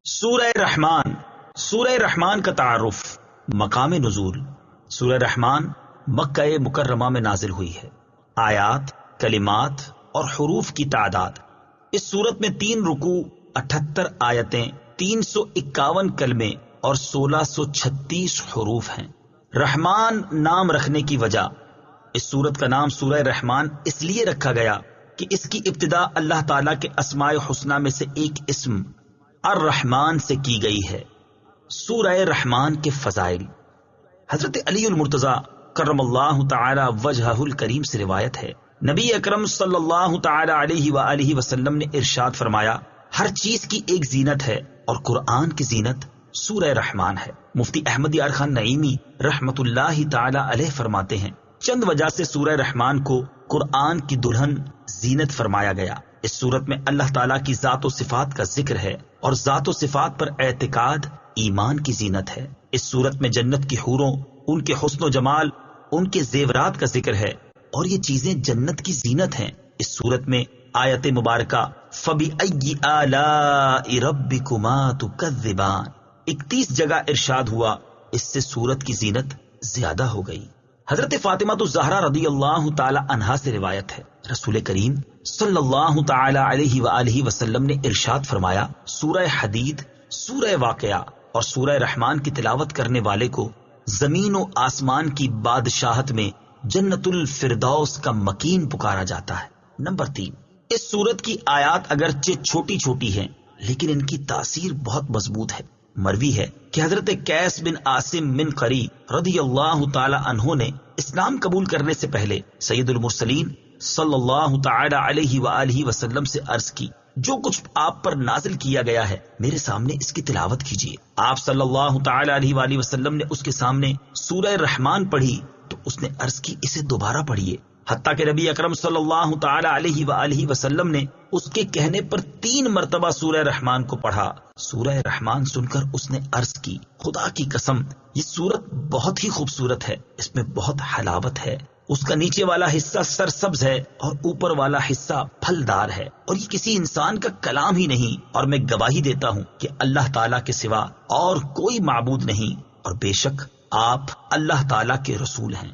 سورہ رحمان. سورہ رحمان کا تعارف. مقام نزول. سورہ رحمان مکہ مکرمہ میں نازل ہوئی ہے. آیات، کلمات اور حروف کی تعداد. اس سورت میں 3 رکوع، 78 آیتیں، 351 کلمے اور 1636 حروف ہیں. رحمان نام رکھنے کی وجہ. اس سورت کا نام سورہ رحمان اس لیے رکھا گیا کہ اس کی ابتدا اللہ تعالیٰ کے اسماء حسنہ میں سے ایک اسم الرحمن سے کی گئی ہے. سورہ رحمان کے فضائل. حضرت علی المرتضی کرم اللہ تعالی وجہہ الکریم سے روایت ہے، نبی اکرم صلی اللہ تعالی علیہ وآلہ وسلم نے ارشاد فرمایا، ہر چیز کی ایک زینت ہے اور قرآن کی زینت سورہ رحمان ہے. مفتی احمد یار خان نعیمی رحمت اللہ تعالی علیہ فرماتے ہیں، چند وجہ سے سورہ رحمان کو قرآن کی دلہن زینت فرمایا گیا. اس صورت میں اللہ تعالیٰ کی ذات و صفات کا ذکر ہے اور ذات و صفات پر اعتقاد ایمان کی زینت ہے. اس صورت میں جنت کی حوروں، ان کے حسن و جمال، ان کے زیورات کا ذکر ہے اور یہ چیزیں جنت کی زینت ہیں. اس صورت میں آیت مبارکہ فَبِأَيِّ آلَاءِ رَبِّكُمَا تُكَذِّبَانِ 31 جگہ ارشاد ہوا، اس سے صورت کی زینت زیادہ ہو گئی. حضرت فاطمہ الزہرا رضی اللہ تعالی عنہا سے روایت ہے، رسول کریم صلی اللہ تعالی علیہ وآلہ وسلم نے ارشاد فرمایا، سورہ حدید، سورہ واقعہ اور سورہ رحمان کی تلاوت کرنے والے کو زمین و آسمان کی بادشاہت میں جنت الفردوس کا مکین پکارا جاتا ہے. نمبر 3، اس سورت کی آیات اگرچہ چھوٹی چھوٹی ہیں لیکن ان کی تاثیر بہت مضبوط ہے. مروی ہے کہ حضرت قیس بن عاصم من قری رضی اللہ تعالی عنہ نے اسلام قبول کرنے سے پہلے سید المرسلین صلی اللہ تعالی علیہ وآلہ وسلم سے عرض کی، جو کچھ آپ پر نازل کیا گیا ہے میرے سامنے اس کی تلاوت کیجیے. آپ صلی اللہ تعالی علیہ وآلہ وسلم نے اس کے سامنے سورہ رحمان پڑھی تو اس نے عرض کی، اسے دوبارہ پڑھیے. حتیٰ کہ نبی اکرم صلی اللہ تعالی علیہ وآلہ وسلم نے اس کے کہنے پر 3 مرتبہ سورہ رحمان کو پڑھا. سورہ رحمان سن کر اس نے عرض کی، خدا کی قسم یہ سورت بہت ہی خوبصورت ہے، اس میں بہت حلاوت ہے. اس کا نیچے والا حصہ سرسبز ہے اور اوپر والا حصہ پھلدار ہے، اور یہ کسی انسان کا کلام ہی نہیں، اور میں گواہی دیتا ہوں کہ اللہ تعالیٰ کے سوا اور کوئی معبود نہیں، اور بے شک آپ اللہ تعالیٰ کے رسول ہیں.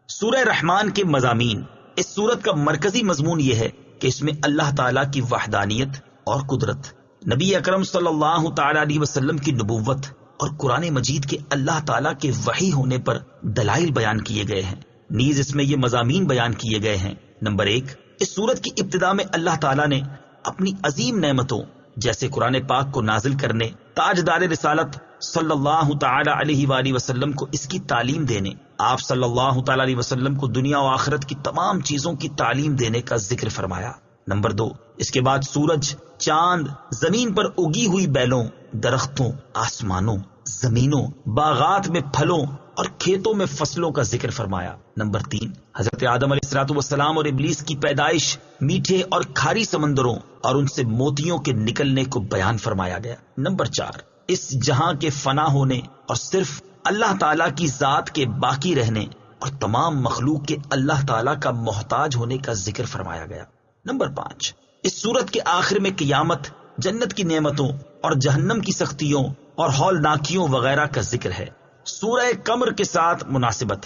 سورہ رحمان کے مضامین. اس سورت کا مرکزی مضمون یہ ہے کہ اس میں اللہ تعالیٰ کی وحدانیت اور قدرت، نبی اکرم صلی اللہ تعالی علیہ وسلم کی نبوت اور قرآن مجید کے اللہ تعالیٰ کے وحی ہونے پر دلائل بیان کیے گئے ہیں. نیز اس میں یہ مضامین بیان کیے گئے ہیں. نمبر 1، اس سورت کی ابتدا میں اللہ تعالیٰ نے اپنی عظیم نعمتوں جیسے قرآن پاک کو نازل کرنے، تاجدار رسالت صلی اللہ تعالی علیہ وآلہ وسلم کو اس کی تعلیم دینے، آپ صلی اللہ تعالی علیہ وسلم کو دنیا و آخرت کی تمام چیزوں کی تعلیم دینے کا ذکر فرمایا. نمبر 2، اس کے بعد سورج، چاند، زمین پر اگی ہوئی بیلوں، درختوں، آسمانوں، زمینوں، باغات میں پھلوں اور کھیتوں میں فصلوں کا ذکر فرمایا. نمبر 3، حضرت آدم علیہ الصلوۃ والسلام اور ابلیس کی پیدائش، میٹھے اور کھاری سمندروں اور ان سے موتیوں کے نکلنے کو بیان فرمایا گیا. نمبر 4، اس جہاں کے فنا ہونے اور صرف اللہ تعالیٰ کی ذات کے باقی رہنے اور تمام مخلوق کے اللہ تعالیٰ کا محتاج ہونے کا ذکر فرمایا گیا. نمبر 5، اس سورت کے آخر میں قیامت، جنت کی نعمتوں اور جہنم کی سختیوں اور ہولناکیوں وغیرہ کا ذکر ہے. سورہ قمر کے ساتھ مناسبت.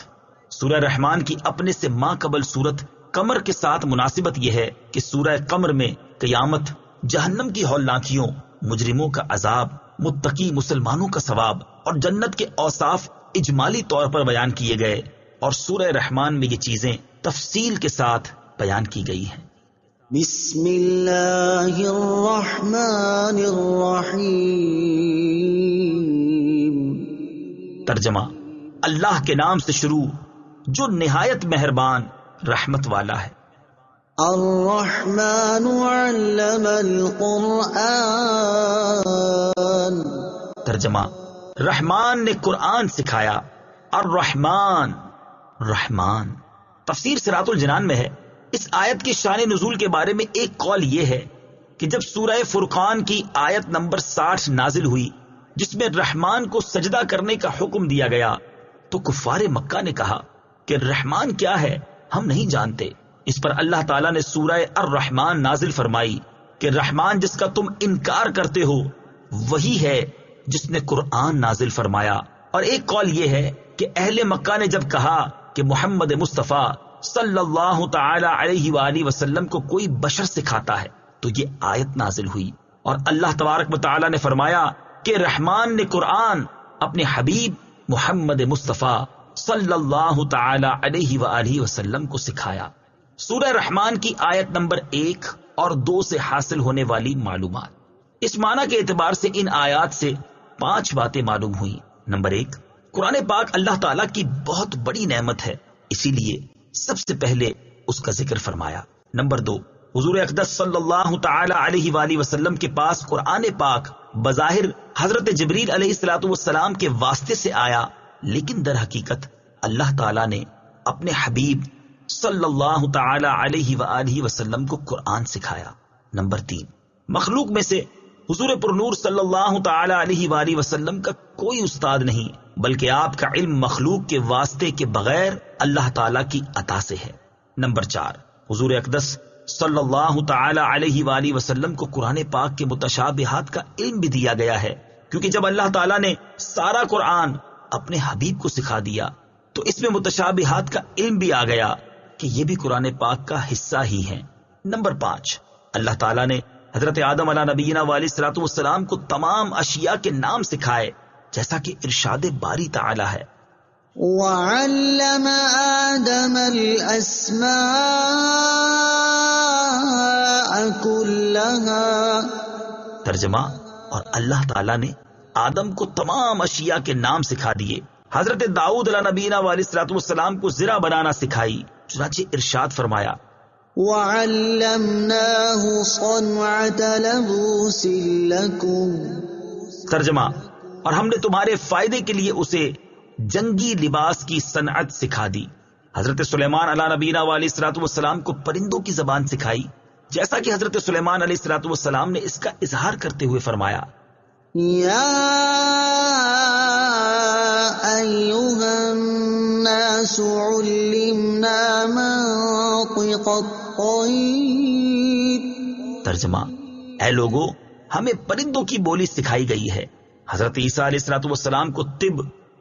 سورہ رحمان کی اپنے سے ماں قبل سورت قمر کے ساتھ مناسبت یہ ہے کہ سورہ قمر میں قیامت، جہنم کی ہولناکیوں، مجرموں کا عذاب، متقی مسلمانوں کا ثواب اور جنت کے اوصاف اجمالی طور پر بیان کیے گئے، اور سورہ رحمان میں یہ چیزیں تفصیل کے ساتھ بیان کی گئی ہیں. بسم اللہ الرحمن الرحیم. ترجمہ: اللہ کے نام سے شروع جو نہایت مہربان رحمت والا ہے. الرحمن علم القرآن. ترجمہ: رحمان نے قرآن سکھایا. الرحمن، رحمان. تفسیر صراط الجنان میں ہے، اس آیت کی شان نزول کے بارے میں ایک قول یہ ہے کہ جب سورہ فرقان کی آیت نمبر 60 نازل ہوئی جس میں رحمان کو سجدہ کرنے کا حکم دیا گیا تو کفار مکہ نے کہا کہ رحمان کیا ہے، ہم نہیں جانتے. اس پر اللہ تعالیٰ نے سورہ الرحمان نازل فرمائی کہ رحمان جس کا تم انکار کرتے ہو وہی ہے جس نے قرآن نازل فرمایا، اور ایک قول یہ ہے کہ اہل مکہ نے جب کہا کہ محمد مصطفیٰ صلی اللہ تعالی علیہ وآلہ وسلم کو کوئی بشر سکھاتا ہے تو یہ آیت نازل ہوئی، اور اللہ تبارک و تعالی نے فرمایا کہ رحمان نے قرآن اپنے حبیب محمد مصطفیٰ صلی اللہ تعالی علیہ وآلہ وسلم کو سکھایا۔ سورہ رحمان کی آیت نمبر 1 اور 2 سے حاصل ہونے والی معلومات۔ اس معنی کے اعتبار سے ان آیات سے 5 باتیں معلوم ہوئیں۔ نمبر 1، قرآن پاک اللہ تعالیٰ کی بہت بڑی نعمت ہے، اسی لیے سب سے پہلے اس کا ذکر فرمایا۔ نمبر 2، حضور اقدس صلی اللہ تعالی علیہ وآلہ وسلم کے پاس قرآن پاک بظاہر حضرت جبریل علیہ الصلوۃ والسلام کے واسطے سے آیا، لیکن در حقیقت اللہ تعالیٰ نے اپنے حبیب صلی اللہ تعالی علیہ وآلہ وسلم کو قرآن سکھایا۔ نمبر 3، مخلوق میں سے حضور پرنور صلی اللہ تعالی علیہ وآلہ وسلم کا کوئی استاد نہیں، بلکہ آپ کا علم مخلوق کے واسطے کے بغیر اللہ تعالیٰ کی عطا سے ہے۔ نمبر 4، حضور اقدس صلی اللہ تعالی علیہ وآلہ وسلم کو قرآن پاک کے متشابہات کا علم بھی دیا گیا ہے، کیونکہ جب اللہ تعالیٰ نے سارا قرآن اپنے حبیب کو سکھا دیا تو اس میں متشابہات کا علم بھی آ گیا کہ یہ بھی قرآن پاک کا حصہ ہی ہیں۔ نمبر 5، اللہ تعالیٰ نے حضرت آدم علیہ نبینا علیہ الصلوۃ والسلام کو تمام اشیاء کے نام سکھائے، جیسا کہ ارشاد باری تعالیٰ ہے، وعلم آدم الأسماء كلها۔ ترجمہ، اور اللہ تعالیٰ نے آدم کو تمام اشیاء کے نام سکھا دیے۔ حضرت داؤد علیہ نبینا علیہ الصلوۃ والسلام کو زرہ بنانا سکھائی، چنانچہ ارشاد فرمایا، وعلمناه صنعة لبوس لكم۔ ترجمہ، اور ہم نے تمہارے فائدے کے لیے اسے جنگی لباس کی صنعت سکھا دی۔ حضرت سلیمان علیہ نبینا علیہ الصلوۃ والسلام کو پرندوں کی زبان سکھائی، جیسا کہ حضرت سلیمان علیہ الصلوۃ والسلام نے اس کا اظہار کرتے ہوئے فرمایا، یا ایھا الناس علمنا منطق الطیر۔ ترجمہ، اے لوگو، ہمیں پرندوں کی بولی سکھائی گئی ہے۔ حضرت عیسیٰ علیہ الصلوۃ والسلام کو طب،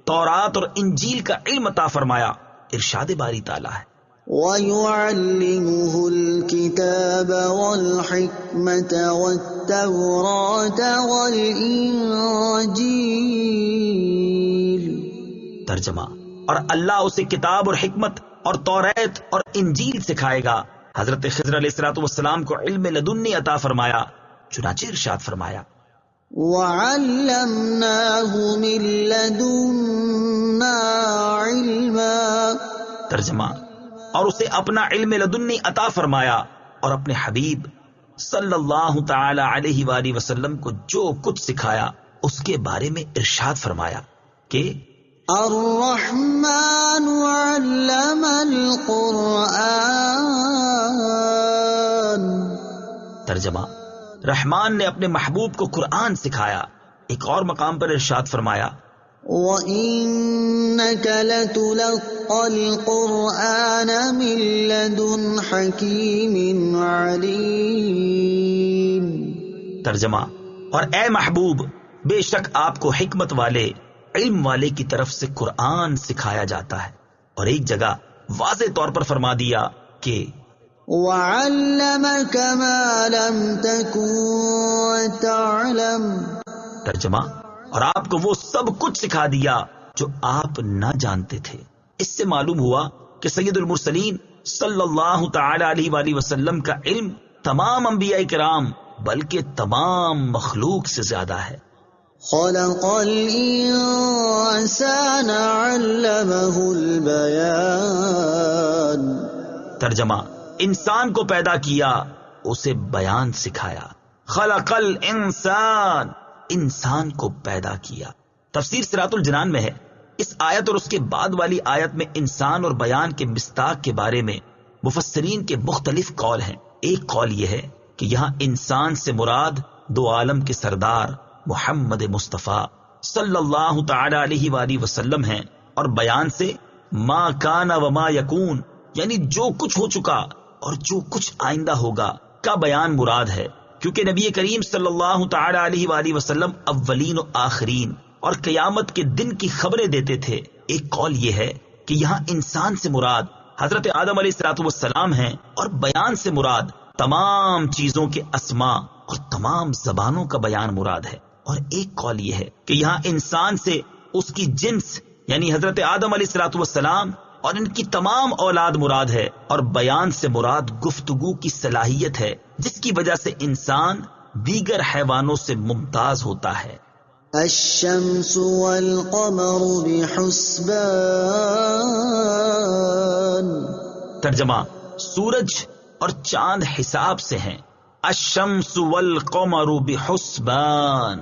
تورات اور انجیل کا علم عطا فرمایا، ارشاد باری تعالیٰ ہے، وَيُعَلِّمُهُ الْكِتَابَ وَالْحِكْمَةَ وَالتَّوْرَاةَ وَالْإِنجِيلَ۔ ترجمہ، اور اللہ اسے کتاب اور حکمت اور توریت اور انجیل سکھائے گا۔ حضرت خضر علیہ الصلوۃ والسلام کو علم لدنی عطا فرمایا، چنانچہ ارشاد فرمایا، وَعَلَّمْنَاهُ مِن لَّدُنَّا عِلْمًا۔ ترجمہ، اور اسے اپنا علم لدنی عطا فرمایا، اور اپنے حبیب صلی اللہ تعالی علیہ وآلہ وسلم کو جو کچھ سکھایا اس کے بارے میں ارشاد فرمایا کہ الرحمن علم القرآن۔ ترجمہ، رحمان نے اپنے محبوب کو قرآن سکھایا۔ ایک اور مقام پر ارشاد فرمایا، وَإِنَّكَ لَتُلَقَّى الْقُرْآنَ مِن لَّدُنْ حَكِيمٍ عَلِيمٍ۔ ترجمہ، اور اے محبوب، بے شک آپ کو حکمت والے، علم والے کی طرف سے قرآن سکھایا جاتا ہے۔ اور ایک جگہ واضح طور پر فرما دیا کہ وَعَلَّمَكَ مَا لَمْ تَكُن تَعْلَمُ۔ ترجمہ، اور آپ کو وہ سب کچھ سکھا دیا جو آپ نہ جانتے تھے۔ اس سے معلوم ہوا کہ سید المرسلین صلی اللہ تعالی علیہ وآلہ وسلم کا علم تمام انبیاء کرام بلکہ تمام مخلوق سے زیادہ ہے۔ خلق الانسان علمہ البیان۔ ترجمہ، انسان کو پیدا کیا، اسے بیان سکھایا۔ خلق الانسان، انسان کو پیدا کیا۔ تفسیر صراط الجنان میں ہے، اس آیت اور اس کے بعد والی آیت میں انسان اور بیان کے مصداق کے بارے میں مفسرین کے مختلف قول ہیں۔ ایک قول یہ ہے کہ یہاں انسان سے مراد دو عالم کے سردار محمد مصطفیٰ صلی اللہ تعالی علیہ وآلہ وسلم ہیں، اور بیان سے ما کان و ما یکون، یعنی جو کچھ ہو چکا اور جو کچھ آئندہ ہوگا کا بیان مراد ہے، کیونکہ نبی کریم صلی اللہ تعالی علیہ وآلہ وسلم اولین و آخرین اور قیامت کے دن کی خبریں دیتے تھے۔ ایک قول یہ ہے کہ یہاں انسان سے مراد حضرت آدم علیہ الصلوۃ والسلام ہیں، اور بیان سے مراد تمام چیزوں کے اسماء اور تمام زبانوں کا بیان مراد ہے۔ اور ایک قول یہ ہے کہ یہاں انسان سے اس کی جنس یعنی حضرت آدم علیہ الصلوۃ والسلام اور ان کی تمام اولاد مراد ہے، اور بیان سے مراد گفتگو کی صلاحیت ہے جس کی وجہ سے انسان دیگر حیوانوں سے ممتاز ہوتا ہے۔ الشمس والقمر بحسبان۔ ترجمہ: سورج اور چاند حساب سے ہیں۔ الشمس والقمر بحسبان،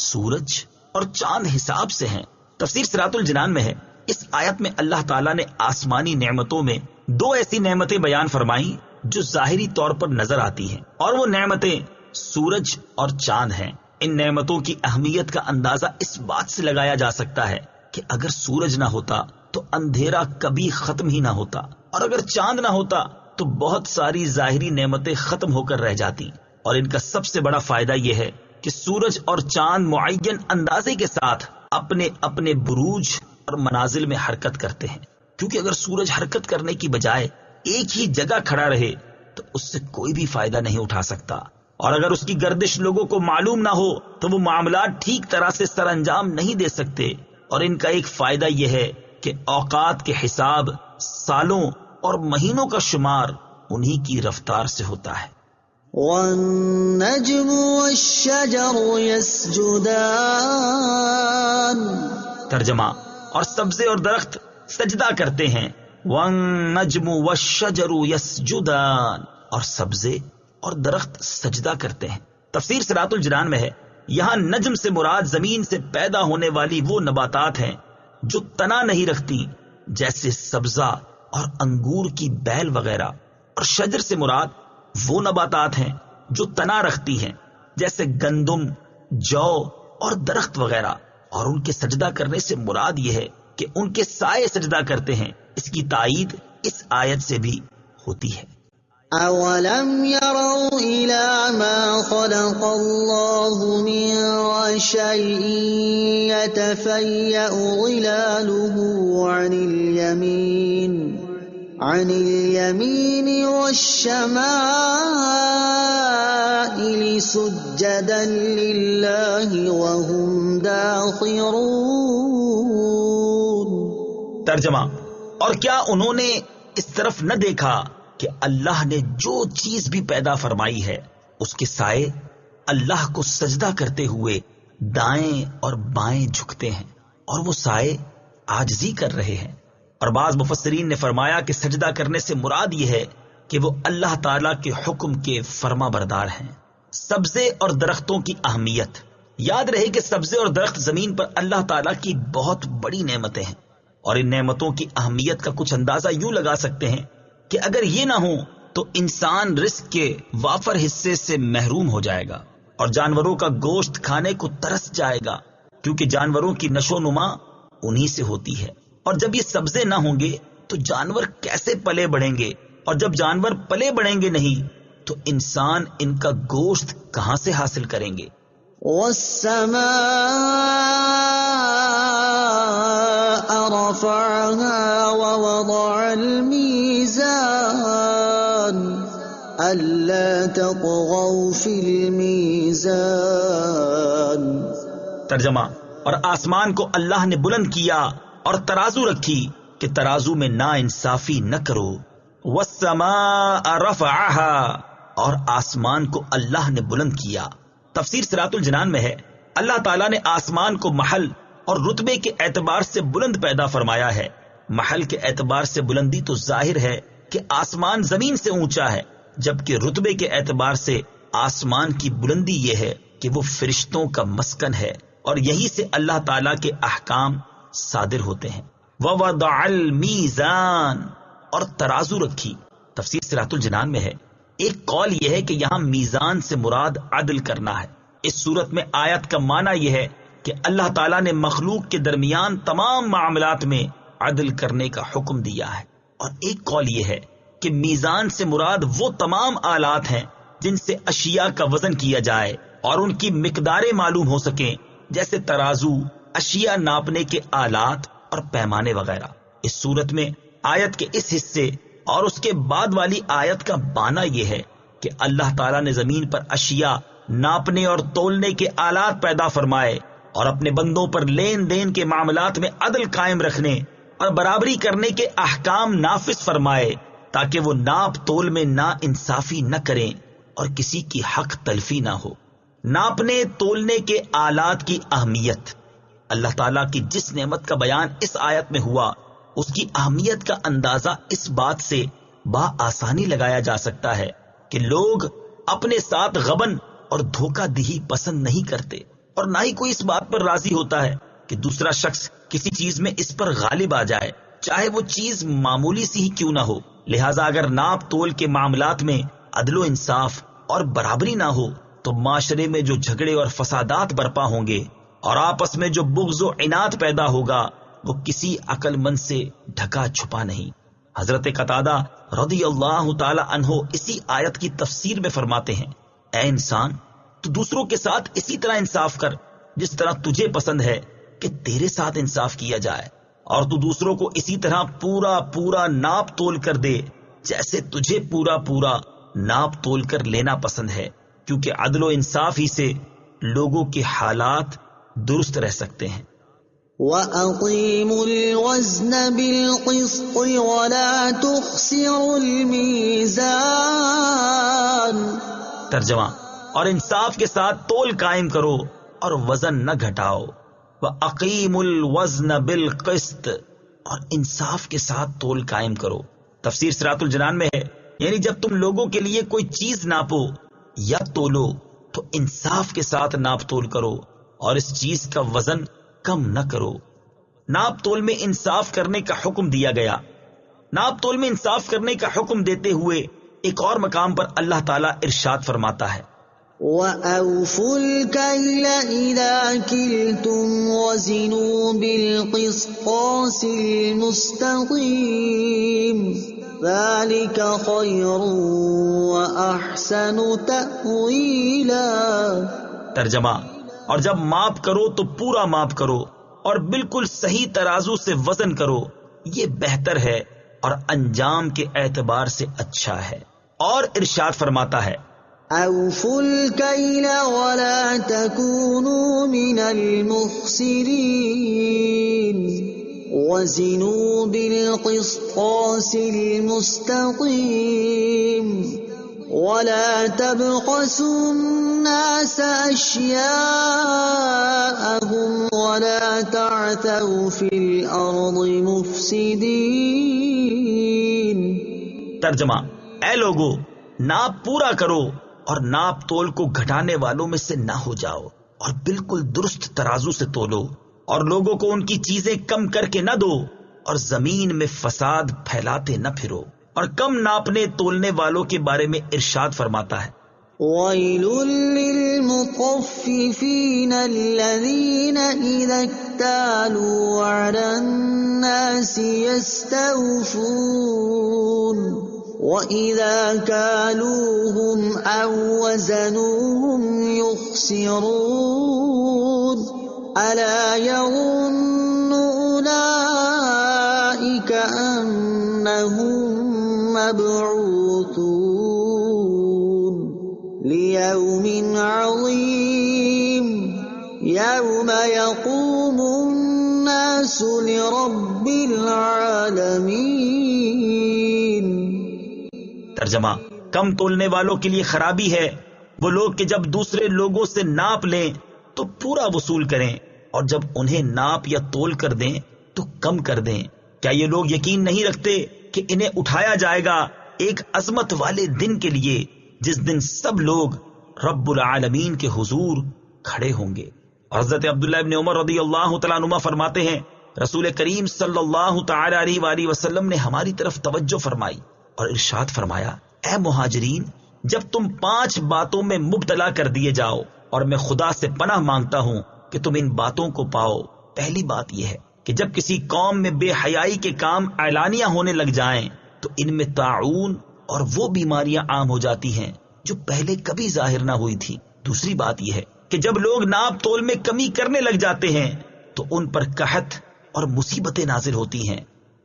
سورج اور چاند حساب سے ہیں۔ تفسیر صراط الجنان میں ہے، اس آیت میں اللہ تعالیٰ نے آسمانی نعمتوں میں دو ایسی نعمتیں بیان فرمائیں جو ظاہری طور پر نظر آتی ہیں، اور وہ نعمتیں سورج اور چاند ہیں۔ ان نعمتوں کی اہمیت کا اندازہ اس بات سے لگایا جا سکتا ہے کہ اگر سورج نہ ہوتا تو اندھیرا کبھی ختم ہی نہ ہوتا، اور اگر چاند نہ ہوتا تو بہت ساری ظاہری نعمتیں ختم ہو کر رہ جاتی۔ اور ان کا سب سے بڑا فائدہ یہ ہے کہ سورج اور چاند معین اندازے کے ساتھ اپنے اپنے بروج اور منازل میں حرکت کرتے ہیں، کیونکہ اگر سورج حرکت کرنے کی بجائے ایک ہی جگہ کھڑا رہے تو اس سے کوئی بھی فائدہ نہیں اٹھا سکتا، اور اگر اس کی گردش لوگوں کو معلوم نہ ہو تو وہ معاملات ٹھیک طرح سے سر انجام نہیں دے سکتے۔ اور ان کا ایک فائدہ یہ ہے کہ اوقات کے حساب، سالوں اور مہینوں کا شمار انہی کی رفتار سے ہوتا ہے۔ والنجم والشجر يسجدان۔ ترجمہ: اور سبزے اور درخت سجدہ کرتے ہیں۔ والنجم والشجر يسجدان، اور سبزے اور درخت سجدہ کرتے ہیں۔ تفسیر صراط الجنان میں ہے، یہاں نجم سے مراد زمین سے پیدا ہونے والی وہ نباتات ہیں جو تنا نہیں رکھتی، جیسے سبزہ اور انگور کی بیل وغیرہ، اور شجر سے مراد وہ نباتات ہیں جو تنا رکھتی ہیں، جیسے گندم، جو اور درخت وغیرہ۔ اور ان کے سجدہ کرنے سے مراد یہ ہے کہ ان کے سائے سجدہ کرتے ہیں۔ اس کی تائید اس آیت سے بھی ہوتی ہے۔ أَوَلَمْ يَرَوْا إِلَى مَا خَلَقَ اللَّهُ مِن شَيْءٍ يَتَفَيَّأُ ظِلَالُهُ عَنِ الْيَمِينِ وَالشَّمَائِلِ سُجَّدًا لِلَّهِ وَهُمْ دَاخِرُونَ۔ ترجمہ: اور کیا انہوں نے اس طرف نہ دیکھا کہ اللہ نے جو چیز بھی پیدا فرمائی ہے اس کے سائے اللہ کو سجدہ کرتے ہوئے دائیں اور بائیں جھکتے ہیں، اور وہ سائے عاجزی کر رہے ہیں۔ اور بعض مفسرین نے فرمایا کہ سجدہ کرنے سے مراد یہ ہے کہ وہ اللہ تعالیٰ کے حکم کے فرما بردار ہیں۔ سبزے اور درختوں کی اہمیت۔ یاد رہے کہ سبزے اور درخت زمین پر اللہ تعالیٰ کی بہت بڑی نعمتیں ہیں، اور ان نعمتوں کی اہمیت کا کچھ اندازہ یوں لگا سکتے ہیں کہ اگر یہ نہ ہو تو انسان رزق کے وافر حصے سے محروم ہو جائے گا، اور جانوروں کا گوشت کھانے کو ترس جائے گا، کیونکہ جانوروں کی نشو و نما انہی سے ہوتی ہے۔ اور جب یہ سبزے نہ ہوں گے تو جانور کیسے پلے بڑھیں گے، اور جب جانور پلے بڑھیں گے نہیں تو انسان ان کا گوشت کہاں سے حاصل کریں گے۔ وَالسَّمَاءَ رَفَعَهَا وَوَضَعَ الْمِيزَانَ أَلَّا تَطْغَوْا فِي الْمِيزَانِ۔ ترجمہ: اور آسمان کو اللہ نے بلند کیا اور ترازو رکھی کہ ترازو میں نا انصافی نہ کرو۔ وَالسَّمَاءَ رَفَعَهَا، اور آسمان کو اللہ نے بلند کیا۔ تفسیر صراط الجنان میں ہے، اللہ تعالیٰ نے آسمان کو محل اور رتبے کے اعتبار سے بلند پیدا فرمایا ہے۔ محل کے اعتبار سے بلندی تو ظاہر ہے کہ آسمان زمین سے اونچا ہے، جبکہ رتبے کے اعتبار سے آسمان کی بلندی یہ ہے کہ وہ فرشتوں کا مسکن ہے، اور یہی سے اللہ تعالیٰ کے احکام صادر ہوتے ہیں۔ وَوَضَعَ الْمِيزَانَ، اور ترازو رکھی۔ تفسیر صراط الجنان میں ہے، ایک قول یہ ہے کہ یہاں میزان سے مراد عدل کرنا ہے۔ اس صورت میں آیت کا معنی یہ ہے کہ اللہ تعالیٰ نے مخلوق کے درمیان تمام معاملات میں عدل کرنے کا حکم دیا ہے۔ اور ایک قول یہ ہے کہ میزان سے مراد وہ تمام آلات ہیں جن سے اشیاء کا وزن کیا جائے اور ان کی مقداریں معلوم ہو سکیں، جیسے ترازو، اشیاء ناپنے کے آلات اور پیمانے وغیرہ۔ اس صورت میں آیت کے اس حصے اور اس کے بعد والی آیت کا معنی یہ ہے کہ اللہ تعالیٰ نے زمین پر اشیاء ناپنے اور تولنے کے آلات پیدا فرمائے اور اپنے بندوں پر لین دین کے معاملات میں عدل قائم رکھنے اور برابری کرنے کے احکام نافذ فرمائے، تاکہ وہ ناپ تول میں نا انصافی نہ کریں اور کسی کی حق تلفی نہ ہو۔ ناپنے تولنے کے آلات کی اہمیت۔ اللہ تعالیٰ کی جس نعمت کا بیان اس آیت میں ہوا، اس کی اہمیت کا اندازہ اس بات سے بآسانی لگایا جا سکتا ہے کہ لوگ اپنے ساتھ غبن اور دھوکہ دہی پسند نہیں کرتے، اور نہ ہی کوئی اس بات پر راضی ہوتا ہے کہ دوسرا شخص کسی چیز میں اس پر غالب آ جائے، چاہے وہ چیز معمولی سی ہی کیوں نہ ہو۔ لہٰذا اگر ناپ تول کے معاملات میں عدل و انصاف اور برابری نہ ہو تو معاشرے میں جو جھگڑے اور فسادات برپا ہوں گے اور آپس میں جو بغض و عناد پیدا ہوگا وہ کسی عقل مند سے ڈھکا چھپا نہیں۔ حضرت قتادہ رضی اللہ تعالی عنہ اسی آیت کی تفسیر میں فرماتے ہیں، اے انسان، تو دوسروں کے ساتھ اسی طرح انصاف کر جس طرح تجھے پسند ہے کہ تیرے ساتھ انصاف کیا جائے، اور تو دوسروں کو اسی طرح پورا پورا ناپ تول کر دے جیسے تجھے پورا پورا ناپ تول کر لینا پسند ہے، کیونکہ عدل و انصاف ہی سے لوگوں کے حالات درست رہ سکتے ہیں۔ وَأَقِيمُوا الْوَزْنَ بِالْقِسْطِ وَلَا تُخْسِرُوا الْمِيزَانَ۔ ترجمہ، اور انصاف کے ساتھ تول قائم کرو اور وزن نہ گھٹاؤ۔ وَأَقِيمُوا الْوَزْنَ بِالْقِسْطِ، اور انصاف کے ساتھ تول قائم کرو۔ تفسیر صراط الجنان میں ہے، یعنی جب تم لوگوں کے لیے کوئی چیز ناپو یا تولو تو انصاف کے ساتھ ناپ تول کرو اور اس چیز کا وزن کم نہ کرو۔ ناپ تول میں انصاف کرنے کا حکم دیا گیا۔ ناپ تول میں انصاف کرنے کا حکم دیتے ہوئے ایک اور مقام پر اللہ تعالیٰ ارشاد فرماتا ہے، وَأَوْفُوا الْكَيْلَ إِذَا كِلْتُمْ وَزِنُوا بِالْقِسْطَاسِ الْمُسْتَقِيمِ ذَلِكَ خَيْرٌ وَأَحْسَنُ تَأْوِيلًا۔ ترجمہ، اور جب ماپ کرو تو پورا ماپ کرو اور بالکل صحیح ترازو سے وزن کرو، یہ بہتر ہے اور انجام کے اعتبار سے اچھا ہے۔ اور ارشاد فرماتا ہے، أَوْفُوا الْكَيْلَ وَلَا تَكُونُوا مِنَ الْمُخْسِرِينَ وَزِنُوا بِالْقِسْطَاسِ الْمُسْتَقِيمِ وَلَا تَبْخَسُوا النَّاسَ أَشْيَاءَهُمْ وَلَا تَعْثَوْا فِي الْأَرْضِ مُفْسِدِينَ۔ ترجمہ، اے لوگو، ناپ پورا کرو اور ناپ تول کو گھٹانے والوں میں سے نہ ہو جاؤ، اور بالکل درست ترازو سے تولو، اور لوگوں کو ان کی چیزیں کم کر کے نہ دو، اور زمین میں فساد پھیلاتے نہ پھرو۔ اور کم ناپنے تولنے والوں کے بارے میں ارشاد فرماتا ہے، وَيْلٌ لِّلْمُطَفِّفِينَ الَّذِينَ إِذَا اكْتَالُوا عَلَى النَّاسِ يَسْتَوْفُونَ وَإِذَا كَالُوهُمْ أَو وَّزَنُوهُمْ يُخْسِرُونَ أَلَا يَظُنُّ أُولَئِكَ أَنَّهُم مَّبْعُوثُونَ لِيَوْمٍ عَظِيمٍ يَوْمَ يَقُومُ النَّاسُ لِرَبِّ الْعَالَمِينَ۔ ترجمہ، کم تولنے والوں کے لیے خرابی ہے وہ لوگ کہ جب دوسرے لوگوں سے ناپ لیں تو پورا وصول کریں، اور جب انہیں ناپ یا تول کر دیں تو کم کر دیں۔ کیا یہ لوگ یقین نہیں رکھتے کہ انہیں اٹھایا جائے گا ایک عظمت والے دن کے لیے جس دن سب لوگ رب العالمین کے حضور کھڑے ہوں گے؟ حضرت عبداللہ ابن عمر رضی اللہ تعالیٰ عنہما فرماتے ہیں، رسول کریم صلی اللہ تعالی علیہ وآلہ وسلم نے ہماری طرف توجہ فرمائی اور ارشاد فرمایا، اے مہاجرین، جب تم 5 باتوں میں مبتلا کر دیے جاؤ، اور میں خدا سے پناہ مانگتا ہوں کہ تم ان باتوں کو پاؤ۔ پہلی بات یہ ہے کہ جب کسی قوم میں بے حیائی کے کام اعلانیہ ہونے لگ جائیں تو ان میں طاعون اور وہ بیماریاں عام ہو جاتی ہیں جو پہلے کبھی ظاہر نہ ہوئی تھی۔ دوسری بات یہ ہے کہ جب لوگ ناپ تول میں کمی کرنے لگ جاتے ہیں تو ان پر قحط اور مصیبتیں نازل ہوتی ہیں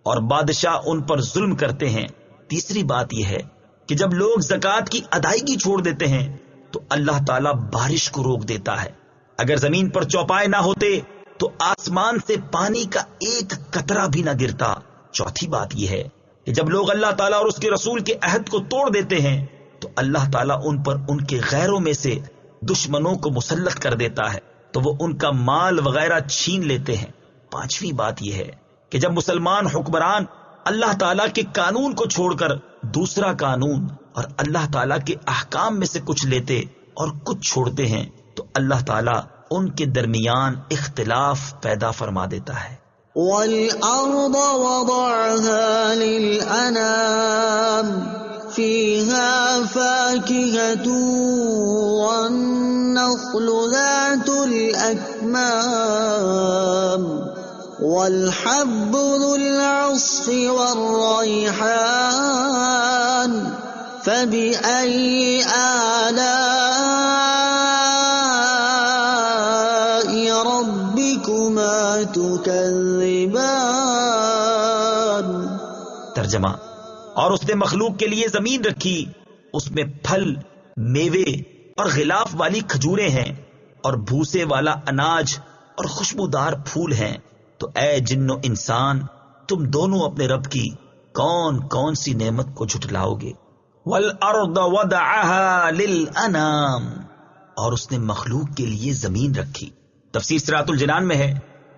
اور بادشاہ ان پر ظلم کرتے ہیں۔ تیسری بات یہ ہے کہ جب لوگ زکوٰۃ کی ادائیگی چھوڑ دیتے ہیں تو اللہ تعالیٰ بارش کو روک دیتا ہے۔ اگر زمین پر چوپائے نہ ہوتے تو آسمان سے پانی کا ایک قطرہ بھی نہ گرتا۔ چوتھی بات یہ ہے کہ جب لوگ اللہ تعالیٰ اور اس کے رسول کے عہد کو توڑ دیتے ہیں تو اللہ تعالیٰ ان پر ان کے غیروں میں سے دشمنوں کو مسلط کر دیتا ہے تو وہ ان کا مال وغیرہ چھین لیتے ہیں۔ پانچویں بات یہ ہے کہ جب مسلمان حکمران اللہ تعالیٰ کے قانون کو چھوڑ کر دوسرا قانون اور اللہ تعالیٰ کے احکام میں سے کچھ لیتے اور کچھ چھوڑتے ہیں تو اللہ تعالیٰ ان کے درمیان اختلاف پیدا فرما دیتا ہے۔ وَالْأَرْضَ وَضَعَهَا لِلْأَنَامِ فِيهَا فَاكِهَةٌ وَالنَّخْلُ ذَاتُ الْأَكْمَامِ وَالْحَبُّ ذُو الْعَصْفِ وَالرَّيْحَانُ فَبِأَيِّ آلَاءِ رَبِّكُمَا تُكَذِّبَانِ۔ ترجمہ: اور اس نے مخلوق کے لیے زمین رکھی، اس میں پھل، میوے اور غلاف والی کھجوریں ہیں اور بھوسے والا اناج اور خوشبودار پھول ہیں۔ تو اے جن و انسان، تم دونوں اپنے رب کی کون کون سی نعمت کو جھٹلاؤ گے؟ وَالْأَرْضَ وَضَعَهَا لِلْأَنَامِ، اور اس نے مخلوق کے لیے زمین رکھی۔ تفسیر صراط الجنان میں ہے،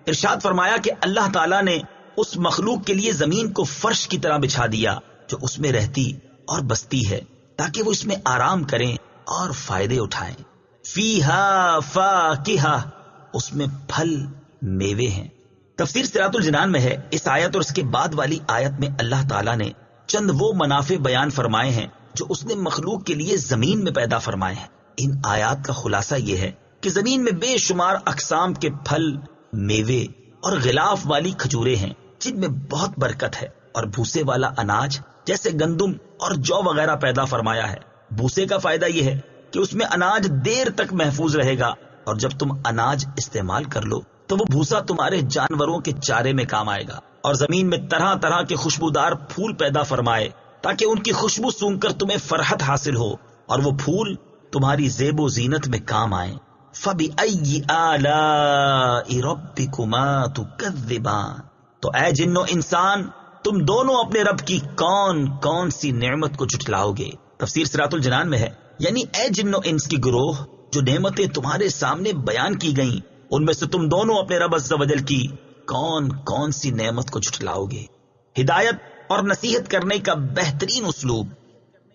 ارشاد فرمایا کہ اللہ تعالیٰ نے اس مخلوق کے لیے زمین کو فرش کی طرح بچھا دیا جو اس میں رہتی اور بستی ہے تاکہ وہ اس میں آرام کریں اور فائدے اٹھائیں۔ فیہا فاکہہ، اس میں پھل میوے ہیں۔ تفسیر صراط الجنان میں ہے، اس آیت اور اس کے بعد والی آیت میں اللہ تعالیٰ نے چند وہ منافع بیان فرمائے ہیں جو اس نے مخلوق کے لیے زمین میں پیدا فرمائے ہیں۔ ان آیات کا خلاصہ یہ ہے کہ زمین میں بے شمار اقسام کے پھل، میوے اور غلاف والی کھجوریں ہیں جن میں بہت برکت ہے، اور بھوسے والا اناج جیسے گندم اور جو وغیرہ پیدا فرمایا ہے۔ بھوسے کا فائدہ یہ ہے کہ اس میں اناج دیر تک محفوظ رہے گا، اور جب تم اناج استعمال کر لو تو وہ بھوسا تمہارے جانوروں کے چارے میں کام آئے گا۔ اور زمین میں طرح طرح کے خوشبودار پھول پیدا فرمائے تاکہ ان کی خوشبو سونگ کر تمہیں فرحت حاصل ہو، اور وہ پھول تمہاری زیب و زینت میں کام آئیں۔ فَبِأَيِّ آلَاءِ رَبِّكُمَا تُكَذِّبَانِ، تو اے جن و انسان، تم دونوں اپنے رب کی کون کون سی نعمت کو جھٹلاؤ گے؟ تفسیر صراط الجنان میں ہے، یعنی اے جن و انس کی گروہ، جو نعمتیں تمہارے سامنے بیان کی گئیں ان میں سے تم دونوں اپنے رب عز و جل کی کون کون سی نعمت کو جھٹلاؤ گے؟ ہدایت اور نصیحت کرنے کا بہترین اسلوب۔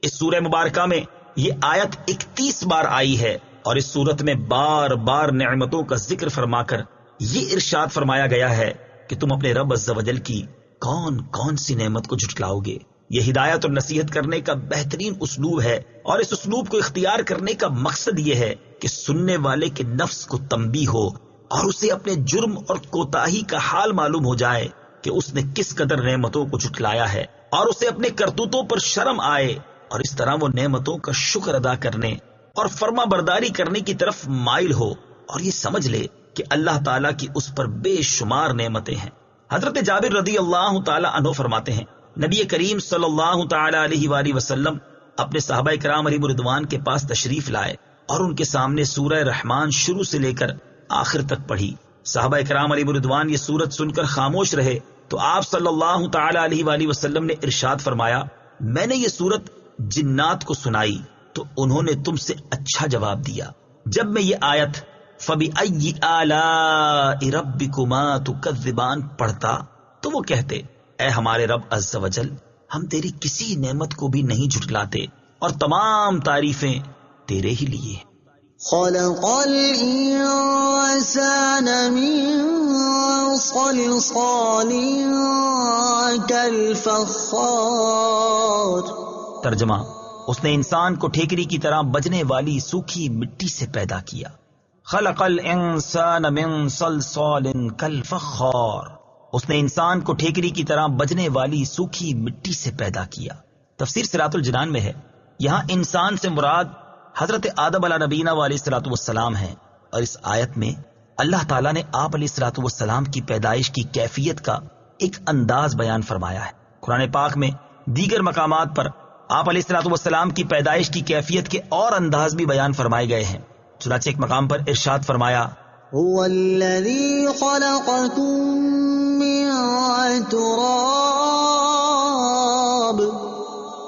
اس سورہ مبارکہ میں یہ آیت 31 بار آئی ہے، اور اس صورت میں بار بار نعمتوں کا ذکر فرما کر یہ ارشاد فرمایا گیا ہے کہ تم اپنے رب عز و جل کی کون کون سی نعمت کو جھٹلاؤ گے۔ یہ ہدایت اور نصیحت کرنے کا بہترین اسلوب ہے، اور اس اسلوب کو اختیار کرنے کا مقصد یہ ہے کہ سننے والے کے نفس کو تنبیہ ہو اور اسے اپنے جرم اور کوتاہی کا حال معلوم ہو جائے کہ اس نے کس قدر نعمتوں کو جھٹلایا ہے، اور اسے اپنے کرتوتوں پر شرم آئے، اور اس طرح وہ نعمتوں کا شکر ادا کرنے اور فرما برداری کرنے کی طرف مائل ہو، اور یہ سمجھ لے کہ اللہ تعالیٰ کی اس پر بے شمار نعمتیں ہیں۔ حضرت جابر رضی اللہ تعالی عنہ فرماتے ہیں، نبی کریم صلی اللہ تعالی علیہ وآلہ وسلم اپنے صحابہ کرام علیہ رضوان کے پاس تشریف لائے اور ان کے سامنے سورہ رحمان شروع سے لے کر آخر تک پڑھی۔ صحابہ کرام علیہ رضوان یہ سورت سن کر خاموش رہے تو آپ صلی اللہ تعالی علیہ وآلہ وسلم نے ارشاد فرمایا، میں نے یہ سورت جنات کو سنائی تو انہوں نے تم سے اچھا جواب دیا۔ جب میں یہ آیت فَبِأَيِّ آلَاءِ رَبِّكُمَا تُكَذِّبَانِ پڑھتا تو وہ کہتے، اے ہمارے رب عز و جل، ہم تیری کسی نعمت کو بھی نہیں جھٹلاتے، اور تمام تعریفیں تیرے ہی لیے ہیں۔ خلق الانسان من صلصال كالفخار۔ ترجمہ: اس نے انسان کو ٹھیکری کی طرح بجنے والی سوکھی مٹی سے پیدا کیا۔ خلق الانسان من صلصال كالفخار، اس نے انسان کو ٹھیکری کی طرح بجنے والی سوکھی مٹی سے پیدا کیا۔ تفسیر صراط الجنان میں ہے، یہاں انسان سے مراد حضرت آدم علیہ نبینا علیہ الصلوۃ والسلام ہیں، اور اس آیت میں اللہ تعالیٰ نے آپ علیہ الصلوۃ والسلام کی پیدائش کی کیفیت کا ایک انداز بیان فرمایا ہے۔ قرآن پاک میں دیگر مقامات پر آپ علیہ الصلوۃ والسلام کی پیدائش کی کیفیت کے اور انداز بھی بیان فرمائے گئے ہیں۔ چنانچہ ایک مقام پر ارشاد فرمایا، هو الذي خلقكم من تراب،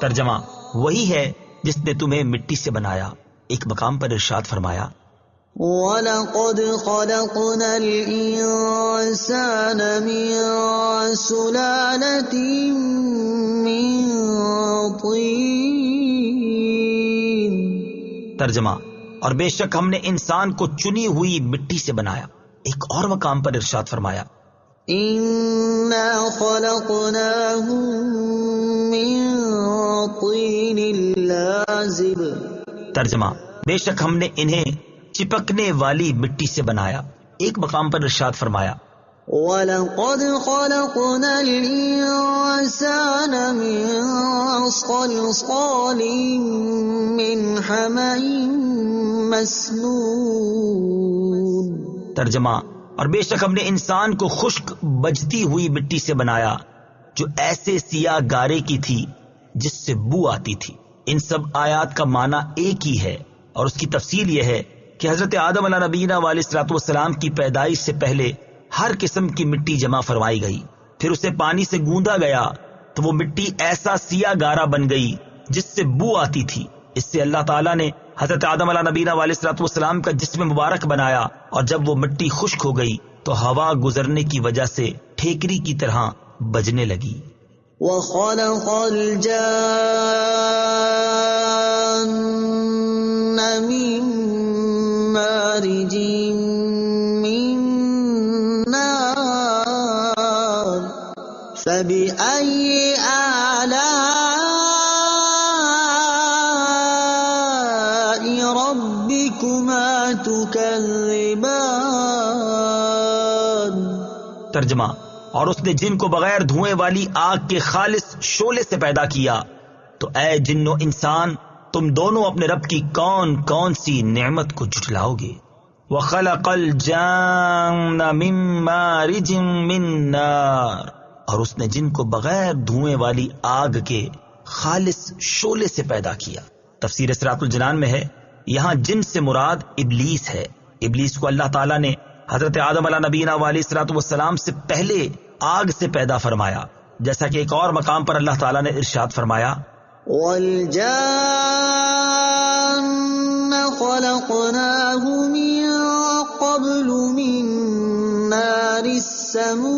ترجمہ وہی ہے جس نے تمہیں مٹی سے بنایا۔ ایک مقام پر ارشاد فرمایا، وَلَقَدْ خَلَقْنَا الْإِنسَانَ مِن سُلَالَةٍ مِّن طِينٍ، ترجمہ اور بے شک ہم نے انسان کو چنی ہوئی مٹی سے بنایا۔ ایک اور مقام پر ارشاد فرمایا، إِنَّا خَلَقْنَاهُم مِّن طِينٍ لَازِبٍ، ترجمہ بے شک ہم نے انہیں چپکنے والی مٹی سے بنایا۔ ایک مقام پر ارشاد فرمایا، وَلَقَدْ خَلَقْنَا الْإِنسَانَ مِن صَلْصَالٍ مِّنْ حَمَإٍ مَّسْنُونٍ، ترجمہ اور بے شک ہم نے انسان کو خشک بجتی ہوئی مٹی سے بنایا جو ایسے سیاہ گارے کی تھی جس سے بو آتی تھی۔ ان سب آیات کا معنی ایک ہی ہے، اور اس کی تفصیل یہ ہے کہ حضرت آدم علیہ نبینا علیہ الصلوۃ والسلام کی پیدائش سے پہلے ہر قسم کی مٹی جمع فرمائی گئی، پھر اسے پانی سے گوندا گیا تو وہ مٹی ایسا سیاہ گارا بن گئی جس سے بو آتی تھی۔ اس سے اللہ تعالیٰ نے حضرت آدم علیہ نبینا علیہ الصلوۃ والسلام کا جسم مبارک بنایا، اور جب وہ مٹی خشک ہو گئی تو ہوا گزرنے کی وجہ سے ٹھیکری کی طرح بجنے لگی۔ وَخَلَقَ الْجَانَّ مِن مَّارِجٍ مِّن نَّارٍ، فَبِأَيِّ آلَاءِ رَبِّكُمَا تُكَذِّبَانِ، ترجمہ اور اس نے جن کو بغیر دھوئیں والی آگ کے خالص شعلے سے پیدا کیا، تو اے جن و انسان تم دونوں اپنے رب کی کون کون سی نعمت کو جھٹلاؤ گے۔ وَخَلَقَ الْجَانَّ مِن مَّارِجٍ مِّن نَّارٍ، اور اس نے جن کو بغیر دھوئیں والی آگ کے خالص شعلے سے پیدا کیا۔ تفسیر صراط الجنان میں ہے، یہاں جن سے مراد ابلیس ہے۔ ابلیس کو اللہ تعالیٰ نے حضرت آدم علیہ نبینا علیہ الصلوۃ والسلام سے پہلے آگ سے پیدا فرمایا، جیسا کہ ایک اور مقام پر اللہ تعالیٰ نے ارشاد فرمایا، وَالْجَانَّ خَلَقْنَاهُ مِن قَبْلُ مِن نَّارِ السَّمُومِ،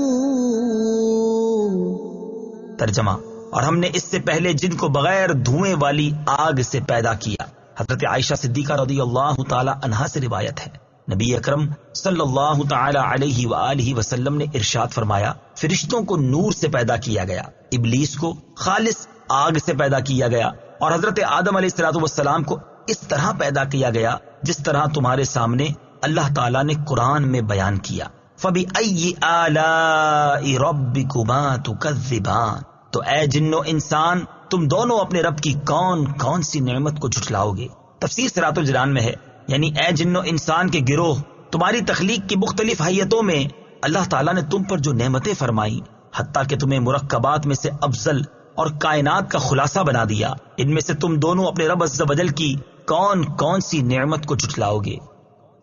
ترجمہ اور ہم نے اس سے پہلے جن کو بغیر دھوئیں والی آگ سے پیدا کیا۔ حضرت عائشہ صدیقہ رضی اللہ تعالی عنہا سے روایت ہے، نبی اکرم صلی اللہ تعالی علیہ وآلہ وسلم نے ارشاد فرمایا، فرشتوں کو نور سے پیدا کیا گیا، ابلیس کو خالص آگ سے پیدا کیا گیا، اور حضرت آدم علیہ الصلوۃ والسلام کو اس طرح پیدا کیا گیا جس طرح تمہارے سامنے اللہ تعالیٰ نے قرآن میں بیان کیا۔ فَبِأَيِّ آلَاءِ رَبِّكُمَا تُكَذِّبَانِ، تو اے جن و انسان تم دونوں اپنے رب کی کون کون سی نعمت کو جھٹلاؤ گے۔ تفسیر صراط الجنان میں ہے، یعنی اے جن و انسان کے گروہ، تمہاری تخلیق کی مختلف حیتوں میں اللہ تعالیٰ نے تم پر جو نعمتیں فرمائی، حتیٰ کہ تمہیں مرکبات میں سے افضل اور کائنات کا خلاصہ بنا دیا، ان میں سے تم دونوں اپنے رب عز و جل کی کون کون سی نعمت کو جھٹلاؤ گے۔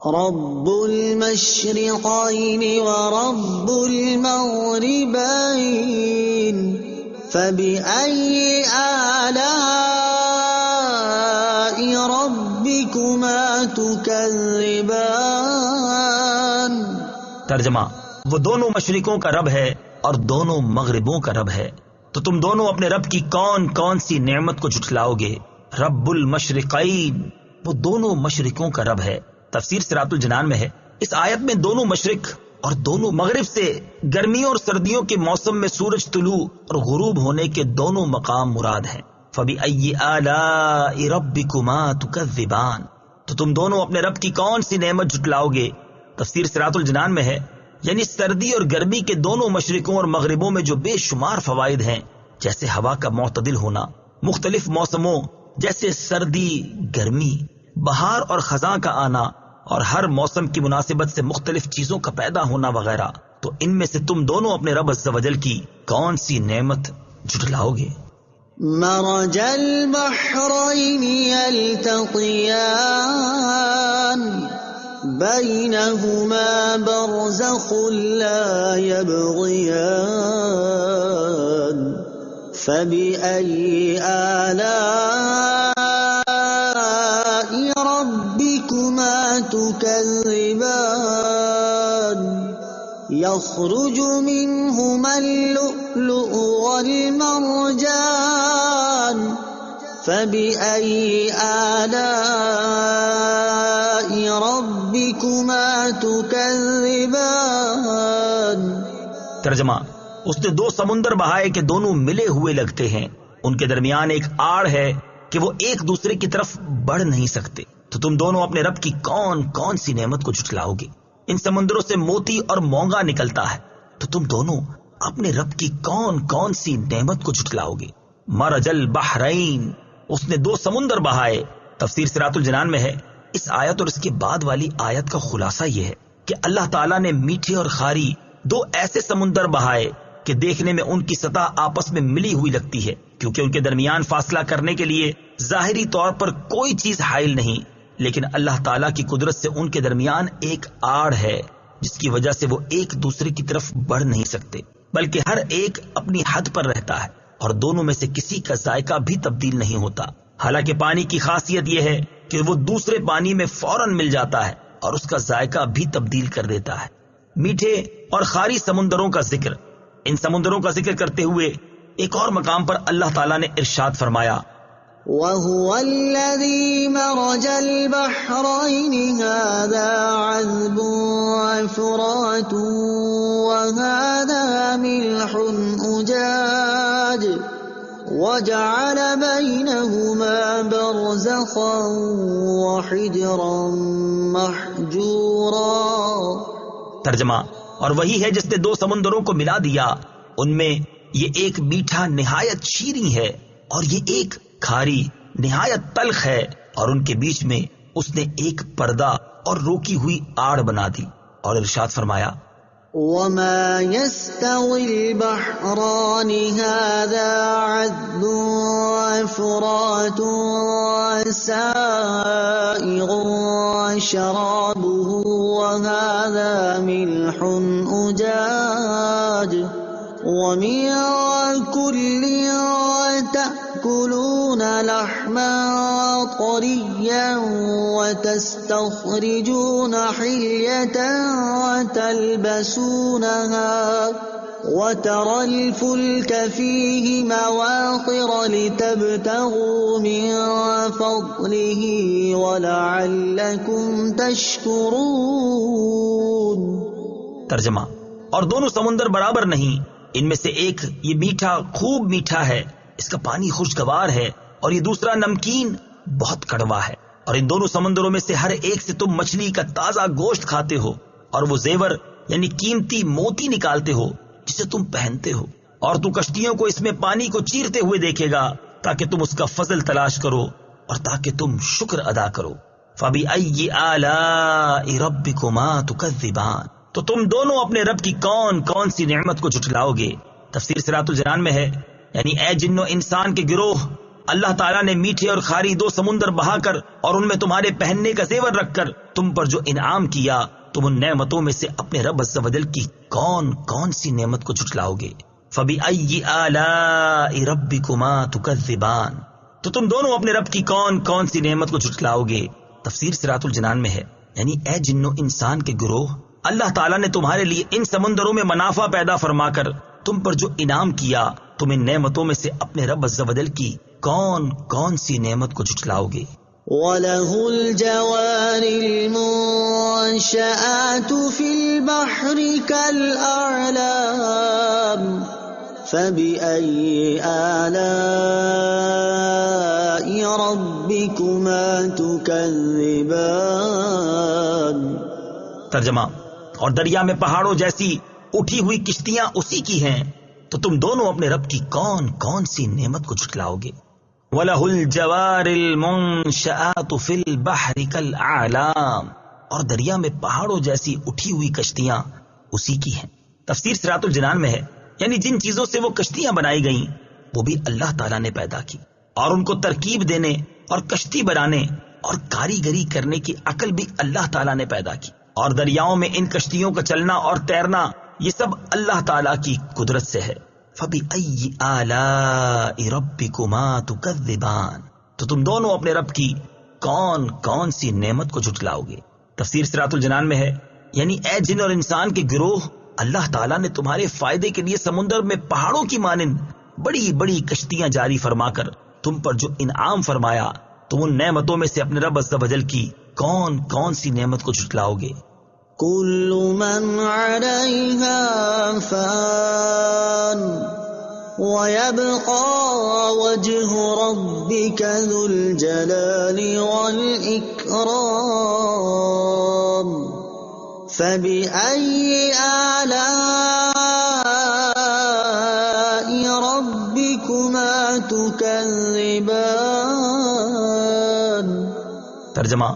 رب المشرقین ورب المغربین، فبأي آلاء ربكما تكذبان، ترجمہ وہ دونوں مشرقوں کا رب ہے اور دونوں مغربوں کا رب ہے، تو تم دونوں اپنے رب کی کون کون سی نعمت کو جھٹلاؤ گے۔ رب المشرقین وہ دونوں مشرقوں کا رب ہے۔ تفسیر صراط الجنان میں ہے، اس آیت میں دونوں مشرق اور دونوں مغرب سے گرمیوں اور سردیوں کے موسم میں سورج طلوع اور غروب ہونے کے دونوں مقام مراد ہیں۔ فَبِأَيِّ آلَاءِ رَبِّكُمَا تُكَذِّبَانِ، تو تم دونوں اپنے رب کی کون سی نعمت جھٹلاؤ گے۔ تفسیر صراط الجنان میں ہے، یعنی سردی اور گرمی کے دونوں مشرقوں اور مغربوں میں جو بے شمار فوائد ہیں، جیسے ہوا کا معتدل ہونا، مختلف موسموں جیسے سردی، گرمی، بہار اور خزاں کا آنا اور ہر موسم کی مناسبت سے مختلف چیزوں کا پیدا ہونا وغیرہ، تو ان میں سے تم دونوں اپنے رب عز و جل کی کون سی نعمت جھٹلاؤ گے؟ مرج البحرين يلتقيان بينهما برزخ لا يبغيان فبأي آلاء ربكما تكذبان يخرج منهما اللؤلؤ والمرجان فبأي آلاء ربكما تكذبان۔ ترجمہ: اس نے دو سمندر بہائے کہ دونوں ملے ہوئے لگتے ہیں، ان کے درمیان ایک آڑ ہے کہ وہ ایک دوسرے کی طرف بڑھ نہیں سکتے، تو تم دونوں اپنے رب کی کون کون سی نعمت کو جھٹلاؤ گے؟ ان سمندروں سے موتی اور مونگا نکلتا ہے، تو تم دونوں اپنے رب کی کون کون سی نعمت کو جھٹلاؤ گے؟ مرج البحرین، اس نے دو سمندر بہائے۔ تفسیر صراط الجنان میں ہے، اس آیت اور اس کے بعد والی آیت کا خلاصہ یہ ہے کہ اللہ تعالیٰ نے میٹھے اور خاری دو ایسے سمندر بہائے کہ دیکھنے میں ان کی سطح آپس میں ملی ہوئی لگتی ہے، کیونکہ ان کے درمیان فاصلہ کرنے کے لیے ظاہری طور پر کوئی چیز حائل نہیں، لیکن اللہ تعالیٰ کی قدرت سے ان کے درمیان ایک آڑ ہے جس کی وجہ سے وہ ایک دوسرے کی طرف بڑھ نہیں سکتے، بلکہ ہر ایک اپنی حد پر رہتا ہے اور دونوں میں سے کسی کا ذائقہ بھی تبدیل نہیں ہوتا۔ حالانکہ پانی کی خاصیت یہ ہے کہ وہ دوسرے پانی میں فوراً مل جاتا ہے اور اس کا ذائقہ بھی تبدیل کر دیتا ہے۔ میٹھے اور خاری سمندروں کا ذکر، ان سمندروں کا ذکر کرتے ہوئے ایک اور مقام پر اللہ تعالیٰ نے ارشاد فرمایا، وَهُوَ الَّذِي مَرَجَ الْبَحْرَيْنِ هَذَا عَذْبٌ فُرَاتٌ وَهَذَا مِلْحٌ أُجَاجٌ وَجَعَلَ بَيْنَهُمَا بَرْزَخًا وَحِجْرًا مَحْجُورًا۔ ترجمہ: اور وہی ہے جس نے دو سمندروں کو ملا دیا، ان میں یہ ایک میٹھا نہایت شیریں ہے اور یہ ایک کھاری نہایت تلخ ہے، اور ان کے بیچ میں اس نے ایک پردہ اور روکی ہوئی آڑ بنا دی، اور ارشاد فرمایا، وَمَا يَسْتَوِي الْبَحْرَانِ هَذَا عَذْبٌ فُرَاتٌ سَائِغٌ شَرَابُهُ وَهَذَا مِلْحٌ أُجَاجٌ وَمِن كُلٍّ تَأْكُلُونَ لَحْمًا طَرِيًّا وَتَسْتَخْرِجُونَ حِلْيَةً وَتَلْبَسُونَهَا وَتَرَى الْفُلْكَ فِيهِ مَوَاخِرَ لِتَبْتَغُوا مِن فَضْلِهِ وَلَعَلَّكُمْ تَشْكُرُونَ۔ ترجمہ: اور دونوں سمندر برابر نہیں، ان میں سے ایک یہ میٹھا خوب میٹھا ہے، اس کا پانی خوشگوار ہے، اور یہ دوسرا نمکین بہت کڑوا ہے، اور ان دونوں سمندروں میں سے ہر ایک سے تم مچھلی کا تازہ گوشت کھاتے ہو، اور وہ زیور یعنی قیمتی موتی نکالتے ہو جسے تم پہنتے ہو، اور تو کشتیوں کو اس میں پانی کو چیرتے ہوئے دیکھے گا تاکہ تم اس کا فضل تلاش کرو اور تاکہ تم شکر ادا کرو۔ فَبِأَيِّ آلَاءِ رَبِّكُمَا تُكَذِّبَانِ، تو تم دونوں اپنے رب کی کون کون سی نعمت کو جھٹلاؤ گے؟ تفسیر صراط الجنان میں ہے، یعنی اے جن و انسان کے گروہ، اللہ تعالیٰ نے میٹھے اور کھاری دو سمندر بہا کر اور ان میں تمہارے پہننے کا زیور رکھ کر تم پر جو انعام کیا، تم ان نعمتوں میں سے اپنے رب عز و جل کی کون کون سی نعمت کو جھٹلاؤ گے؟ فَبِأَيِّ آلَاءِ رَبِّكُمَا تُكَذِّبَانِ، تو تم دونوں اپنے رب کی کون کون سی نعمت کو جھٹلاؤ گے؟ تفسیر صراط الجنان میں ہے، یعنی اے جن و انسان کے گروہ، اللہ تعالیٰ نے تمہارے لیے ان سمندروں میں منافع پیدا فرما کر تم پر جو انعام کیا، تم ان نعمتوں میں سے اپنے رب عز و جل کی کون کون سی نعمت کو جھٹلاؤ گے؟ وَلَهُ الْجَوَارِ الْمُنشَآتُ فِي الْبَحْرِ كَالْأَعْلَامِ فَبِأَيِّ آلَاءِ رَبِّكُمَا تُكَذِّبَانِ۔ ترجمہ: اور دریا میں پہاڑوں جیسی اٹھی ہوئی کشتیاں اسی کی ہیں، تو تم دونوں اپنے رب کی کون کون سی نعمت کو جھٹلاؤ گے؟ وَلَهُ الْجَوَارِ الْمُنشَآتُ فِي الْبَحْرِ كَالْأَعْلَامِ، اور دریا میں پہاڑوں جیسی اٹھی ہوئی کشتیاں اسی کی ہیں۔ تفسیر صراط الجنان میں ہے یعنی جن چیزوں سے وہ کشتیاں بنائی گئیں وہ بھی اللہ تعالیٰ نے پیدا کی، اور ان کو ترکیب دینے اور کشتی بنانے اور کاریگری کرنے کی عقل بھی اللہ تعالیٰ نے پیدا کی، اور دریاؤں میں ان کشتیوں کا چلنا اور تیرنا یہ سب اللہ تعالیٰ کی قدرت سے ہے۔ فَبِأَيِّ آلَاءِ رَبِّكُمَا تُكَذِّبَانِ، تو تم دونوں اپنے رب کی کون کون سی نعمت کو جھٹلاؤ گے۔ تفسیر صراط الجنان میں ہے یعنی اے جن اور انسان کے گروہ، اللہ تعالیٰ نے تمہارے فائدے کے لیے سمندر میں پہاڑوں کی مانند بڑی بڑی کشتیاں جاری فرما کر تم پر جو انعام فرمایا، تم ان نعمتوں میں سے اپنے رب عز و جل کی کون کون سی نعمت کو جھٹلاؤ گے؟ كل من عليها فان ويبقى وجه ربك ذو الجلال والإكرام فبأي آلاء ربكما تكذبان۔ ترجمہ: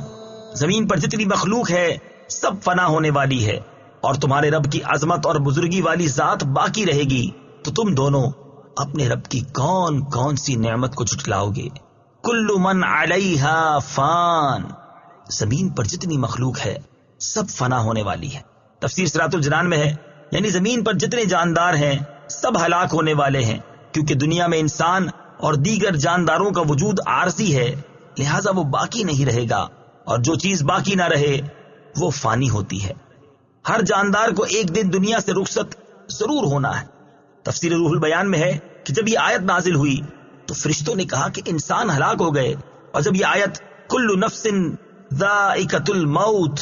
زمین پر جتنی مخلوق ہے سب فنا ہونے والی ہے، اور تمہارے رب کی عظمت اور بزرگی والی ذات باقی رہے گی، تو تم دونوں اپنے رب کی کون کون سی نعمت کو جھٹلاؤ گے؟ کل من علیہا فان، زمین پر جتنی مخلوق ہے سب فنا ہونے والی ہے۔ تفسیر صراط الجنان میں ہے یعنی زمین پر جتنے جاندار ہیں سب ہلاک ہونے والے ہیں، کیونکہ دنیا میں انسان اور دیگر جانداروں کا وجود عارضی ہے، لہذا وہ باقی نہیں رہے گا، اور جو چیز باقی نہ رہے وہ فانی ہوتی ہے۔ ہر جاندار کو ایک دن دنیا سے رخصت ضرور ہونا ہے۔ تفسیر روح البیان میں ہے کہ جب یہ آیت نازل ہوئی تو فرشتوں نے کہا کہ انسان ہلاک ہو گئے، اور جب یہ آیت کل نفس ذائقۃ الموت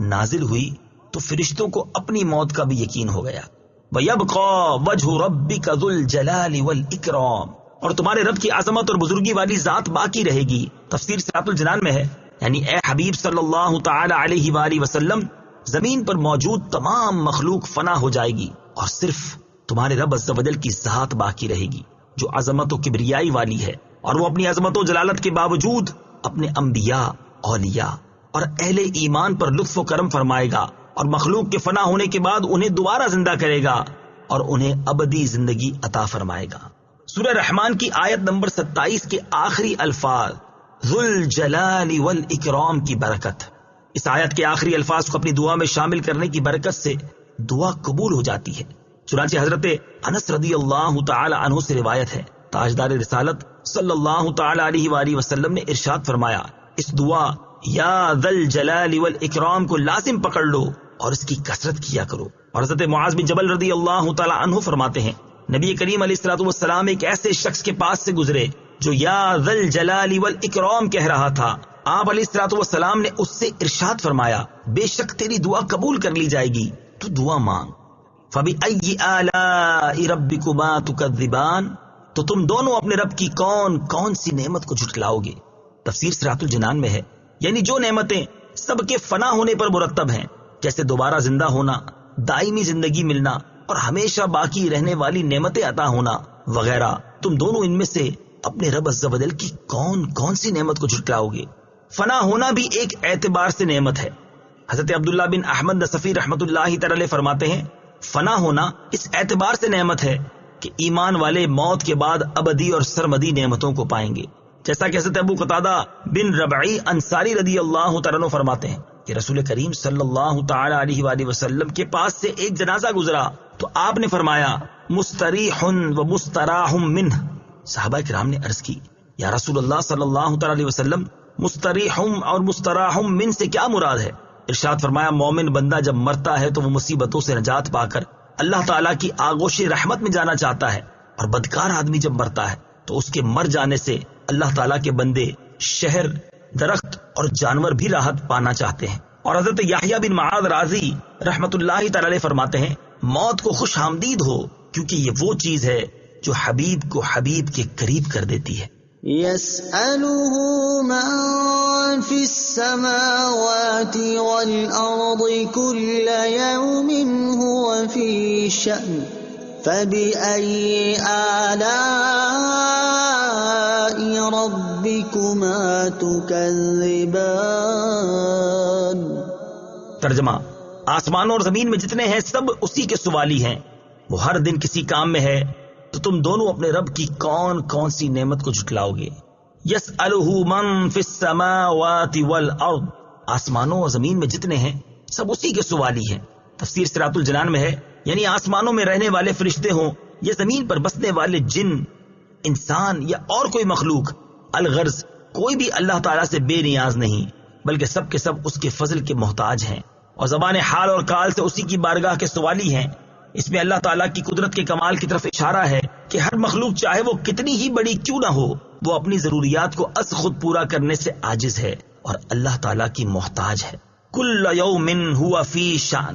نازل ہوئی تو فرشتوں کو اپنی موت کا بھی یقین ہو گیا۔ وَيَبْقَى وَجْهُ رَبِّكَ ذُو الْجَلَالِ وَالْإِكْرَامِ، اور تمہارے رب کی عظمت اور بزرگی والی ذات باقی رہے گی۔ تفسیر صراط الجنان میں ہے یعنی اے حبیب صلی اللہ تعالی علیہ وآلہ وسلم، زمین پر موجود تمام مخلوق فنا ہو جائے گی، اور صرف تمہارے رب عز و جل کی ذات باقی رہے گی جو عظمت و کبریائی والی ہے، اور وہ اپنی عظمت و جلالت کے باوجود اپنے انبیاء، اولیاء اور اہل ایمان پر لطف و کرم فرمائے گا، اور مخلوق کے فنا ہونے کے بعد انہیں دوبارہ زندہ کرے گا اور انہیں ابدی زندگی عطا فرمائے گا۔ سورہ رحمان کی آیت نمبر 27 کے آخری الفاظ ذو الجلال والاکرام کی برکت، اس آیت کے آخری الفاظ کو اپنی دعا میں شامل کرنے کی برکت سے دعا قبول ہو جاتی ہے۔ چنانچہ حضرت انس رضی اللہ تعالی عنہ سے روایت ہے، تاجدار رسالت صلی اللہ تعالی علیہ وآلہ وسلم نے ارشاد فرمایا، اس دعا یا ذا الجلال والاکرام کو لازم پکڑ لو اور اس کی کثرت کیا کرو۔ اور حضرت معاذ بن جبل رضی اللہ تعالی عنہ فرماتے ہیں، نبی کریم علیہ الصلوۃ والسلام ایک ایسے شخص کے پاس سے گزرے جو یا ذا الجلال والاکرام کہہ رہا تھا، آپ علیہ الصلوۃ والسلام نے اس سے ارشاد فرمایا، بے شک تیری دعا قبول کر لی جائے گی، تو دعا مانگ۔ فَبِأَيِّ آلَاءِ رَبِّكُمَا تُكَذِّبَانِ، تو تم دونوں اپنے رب کی کون کون سی نعمت کو جھٹلاؤ گے؟ تفسیر صراط الجنان میں ہے یعنی جو نعمتیں سب کے فنا ہونے پر مرتب ہیں، جیسے دوبارہ زندہ ہونا، دائمی زندگی ملنا اور ہمیشہ باقی رہنے والی نعمتیں عطا ہونا وغیرہ، تم دونوں ان میں سے اپنے رب عز و جل کی کون کون سی نعمت کو جھٹلاؤ گے؟ فنا ہونا بھی ایک اعتبار سے نعمت ہے۔ حضرت عبداللہ بن احمد نصفی رحمۃ اللہ تعالی فرماتے ہیں، فنا ہونا اس اعتبار سے نعمت ہے کہ ایمان والے موت کے بعد ابدی اور سرمدی نعمتوں کو پائیں گے، جیسا کہ حضرت ابو قتادہ بن ربعی انصاری رضی اللہ تعالیٰ عنہ فرماتے ہیں کہ رسول کریم صلی اللہ تعالی علیہ وآلہ وسلم کے پاس سے ایک جنازہ گزرا تو آپ نے فرمایا مستریح و مستراح منہ۔ صحابہ کرام نے عرض کی، یا رسول اللہ صلی اللہ تعالی علیہ وسلم، مستریح اور مستراح من سے کیا مراد ہے؟ ارشاد فرمایا، مومن بندہ جب مرتا ہے تو وہ مصیبتوں سے نجات پا کر اللہ تعالیٰ کی آغوش رحمت میں جانا چاہتا ہے، اور بدکار آدمی جب مرتا ہے تو اس کے مر جانے سے اللہ تعالیٰ کے بندے شہر، درخت اور جانور بھی راحت پانا چاہتے ہیں۔ اور حضرت یحییٰ بن معاذ رازی رحمت اللہ تعالی علیہ فرماتے ہیں، موت کو خوش آمدید ہو، کیونکہ یہ وہ چیز ہے جو حبیب کو حبیب کے قریب کر دیتی ہے۔ يسأله من في السماوات والأرض كل يوم هو في شأن فبأي آلاء ربكما تكذبان۔ ترجمہ: آسمانوں اور زمین میں جتنے ہیں سب اسی کے سوالی ہیں، وہ ہر دن کسی کام میں ہے، تو تم دونوں اپنے رب کی کون کون سی نعمت کو جھٹلاؤ گے؟ یسألہ من فی السماوات والارض، آسمانوں اور زمین میں جتنے ہیں سب اسی کے سوالی ہیں۔ تفسیر صراط الجنان میں ہے، یعنی آسمانوں میں رہنے والے فرشتے ہوں یا زمین پر بسنے والے جن، انسان یا اور کوئی مخلوق، الغرض کوئی بھی اللہ تعالیٰ سے بے نیاز نہیں، بلکہ سب کے سب اس کے فضل کے محتاج ہیں، اور زبان حال اور کال سے اسی کی بارگاہ کے سوالی ہیں۔ اس میں اللہ تعالیٰ کی قدرت کے کمال کی طرف اشارہ ہے کہ ہر مخلوق چاہے وہ کتنی ہی بڑی کیوں نہ ہو، وہ اپنی ضروریات کو از خود پورا کرنے سے عاجز ہے اور اللہ تعالیٰ کی محتاج ہے۔ کل یوم ہوا فی شان،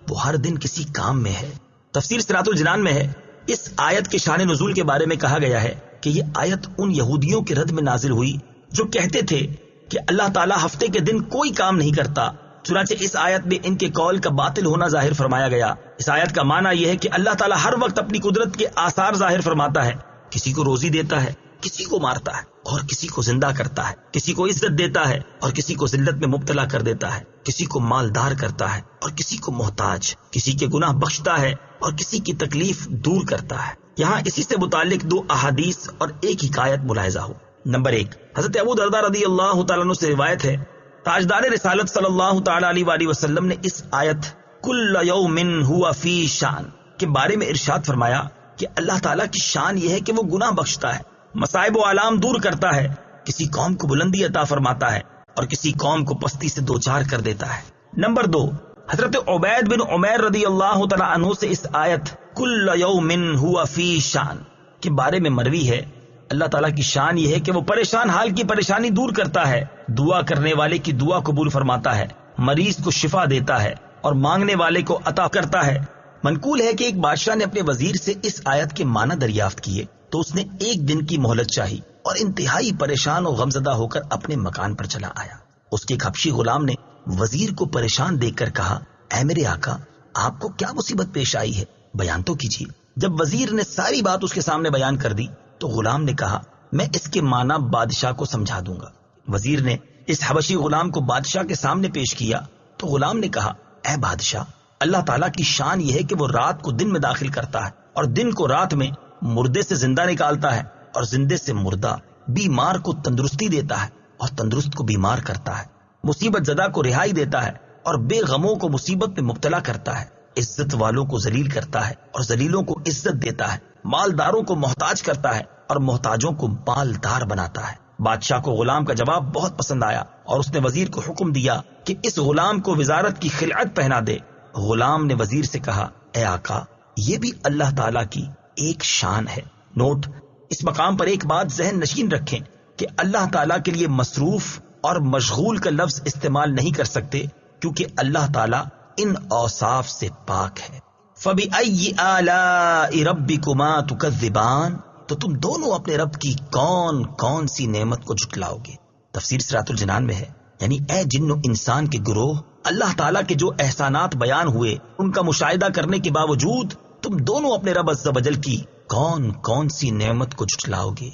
وہ ہر دن کسی کام میں ہے۔ تفسیر صراط الجنان میں ہے، اس آیت کے شان نزول کے بارے میں کہا گیا ہے کہ یہ آیت ان یہودیوں کے رد میں نازل ہوئی جو کہتے تھے کہ اللہ تعالیٰ ہفتے کے دن کوئی کام نہیں کرتا، چنانچہ اس آیت میں ان کے قول کا باطل ہونا ظاہر فرمایا گیا۔ اس آیت کا معنی یہ ہے کہ اللہ تعالیٰ ہر وقت اپنی قدرت کے آثار ظاہر فرماتا ہے، کسی کو روزی دیتا ہے، کسی کو مارتا ہے اور کسی کو زندہ کرتا ہے، کسی کو عزت دیتا ہے اور کسی کو ذلت میں مبتلا کر دیتا ہے، کسی کو مالدار کرتا ہے اور کسی کو محتاج، کسی کے گناہ بخشتا ہے اور کسی کی تکلیف دور کرتا ہے۔ یہاں اسی سے متعلق دو احادیث اور ایک حکایت ملاحظہ ہو۔ نمبر 1، حضرت ابو درداء رضی اللہ تعالیٰ عنہ سے روایت ہے، تاجدار رسالت صلی اللہ تعالیٰ علیہ وآلہ وسلم نے اس آیت کل یوم ہوا فی شان کے بارے میں ارشاد فرمایا کہ اللہ تعالیٰ کی شان یہ ہے کہ وہ گناہ بخشتا ہے، مصائب و آلام دور کرتا ہے، کسی قوم کو بلندی عطا فرماتا ہے اور کسی قوم کو پستی سے دوچار کر دیتا ہے۔ نمبر 2، حضرت عبید بن عمیر رضی اللہ تعالیٰ عنہ سے اس آیت کل یوم ہوا فی شان کے بارے میں مروی ہے، اللہ تعالیٰ کی شان یہ ہے کہ وہ پریشان حال کی پریشانی دور کرتا ہے، دعا کرنے والے کی دعا قبول فرماتا ہے، مریض کو شفا دیتا ہے اور مانگنے والے کو عطا کرتا ہے۔ منقول ہے کہ ایک بادشاہ نے اپنے وزیر سے اس آیت کے معنی دریافت کیے تو اس نے 1 دن کی مہلت چاہی اور انتہائی پریشان و غمزدہ ہو کر اپنے مکان پر چلا آیا۔ اس کے ایک حبشی غلام نے وزیر کو پریشان دیکھ کر کہا، اے میرے آقا، آپ کو کیا مصیبت پیش آئی ہے؟ بیان تو کیجیے۔ جب وزیر نے ساری بات اس کے سامنے بیان کر دی تو غلام نے کہا، میں اس کے معنی بادشاہ کو سمجھا دوں گا۔ وزیر نے اس حبشی غلام کو بادشاہ کے سامنے پیش کیا تو غلام نے کہا، اے بادشاہ، اللہ تعالیٰ کی شان یہ ہے کہ وہ رات کو دن میں داخل کرتا ہے اور دن کو رات میں، مردے سے زندہ نکالتا ہے اور زندے سے مردہ، بیمار کو تندرستی دیتا ہے اور تندرست کو بیمار کرتا ہے، مصیبت زدہ کو رہائی دیتا ہے اور بے غموں کو مصیبت میں مبتلا کرتا ہے، عزت والوں کو ذلیل کرتا ہے اور ذلیلوں کو عزت دیتا ہے، مالداروں کو محتاج کرتا ہے اور محتاجوں کو مالدار بناتا ہے۔ بادشاہ کو غلام کا جواب بہت پسند آیا اور اس نے وزیر کو حکم دیا کہ اس غلام کو وزارت کی خلعت پہنا دے۔ غلام نے وزیر سے کہا، اے آقا، یہ بھی اللہ تعالیٰ کی ایک شان ہے۔ نوٹ: اس مقام پر ایک بات ذہن نشین رکھیں کہ اللہ تعالیٰ کے لیے مصروف اور مشغول کا لفظ استعمال نہیں کر سکتے کیونکہ اللہ تعالیٰ ان اوصاف سے پاک ہے۔ فَبِأَيِّ آلَاءِ رَبِّكُمَا تُكَذِّبَانِ، تو تم دونوں اپنے رب کی کون کون سی نعمت کو جھٹلاؤ گے؟ تفسیر صراط الجنان میں ہے، یعنی اے جن و انسان کے گروہ، اللہ تعالیٰ کے جو احسانات بیان ہوئے ان کا مشاہدہ کرنے کے باوجود تم دونوں اپنے رب عز و جل کی کون کون سی نعمت کو جھٹلاؤ گے؟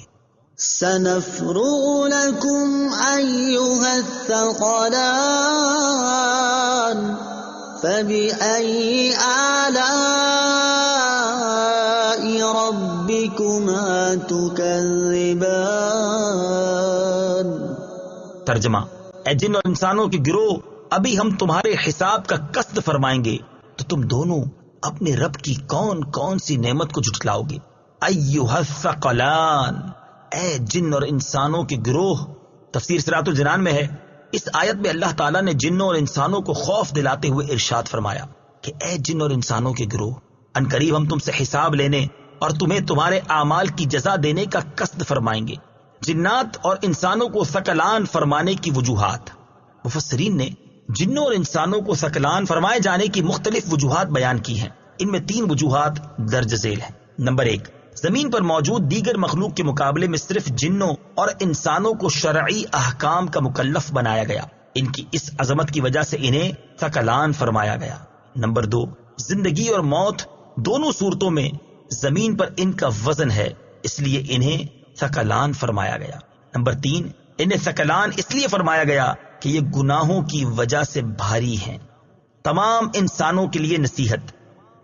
سنفرغ لكم أيها الثقلان فبأي آلاء ربكما تكذبان۔ ترجمہ: اے جن اور انسانوں کے گروہ، ابھی ہم تمہارے حساب کا قصد فرمائیں گے تو تم دونوں اپنے رب کی کون کون سی نعمت کو جھٹلاؤ گے؟ ایھا الثقلان، اے جن اور انسانوں کے گروہ۔ تفسیر صراط الجنان میں ہے، اس آیت میں اللہ تعالیٰ نے جنوں اور انسانوں کو خوف دلاتے ہوئے ارشاد فرمایا کہ اے جن اور انسانوں کے گروہ، ان قریب ہم تم سے حساب لینے اور تمہیں تمہارے اعمال کی جزا دینے کا قصد فرمائیں گے۔ جنات اور انسانوں کو ثقلان فرمانے کی وجوہات۔ مفسرین نے جنوں اور انسانوں کو ثقلان فرمائے جانے کی مختلف وجوہات بیان کی ہیں، ان میں 3 وجوہات درج ذیل ہیں۔ نمبر 1، زمین پر موجود دیگر مخلوق کے مقابلے میں صرف جنوں اور انسانوں کو شرعی احکام کا مکلف بنایا گیا، ان کی اس عظمت کی وجہ سے انہیں ثقلان فرمایا گیا۔ نمبر 2، زندگی اور موت دونوں صورتوں میں زمین پر ان کا وزن ہے، اس لیے انہیں ثقلان فرمایا گیا۔ نمبر 3، انہیں ثقلان اس لیے فرمایا گیا کہ یہ گناہوں کی وجہ سے بھاری ہیں۔ تمام انسانوں کے لیے نصیحت،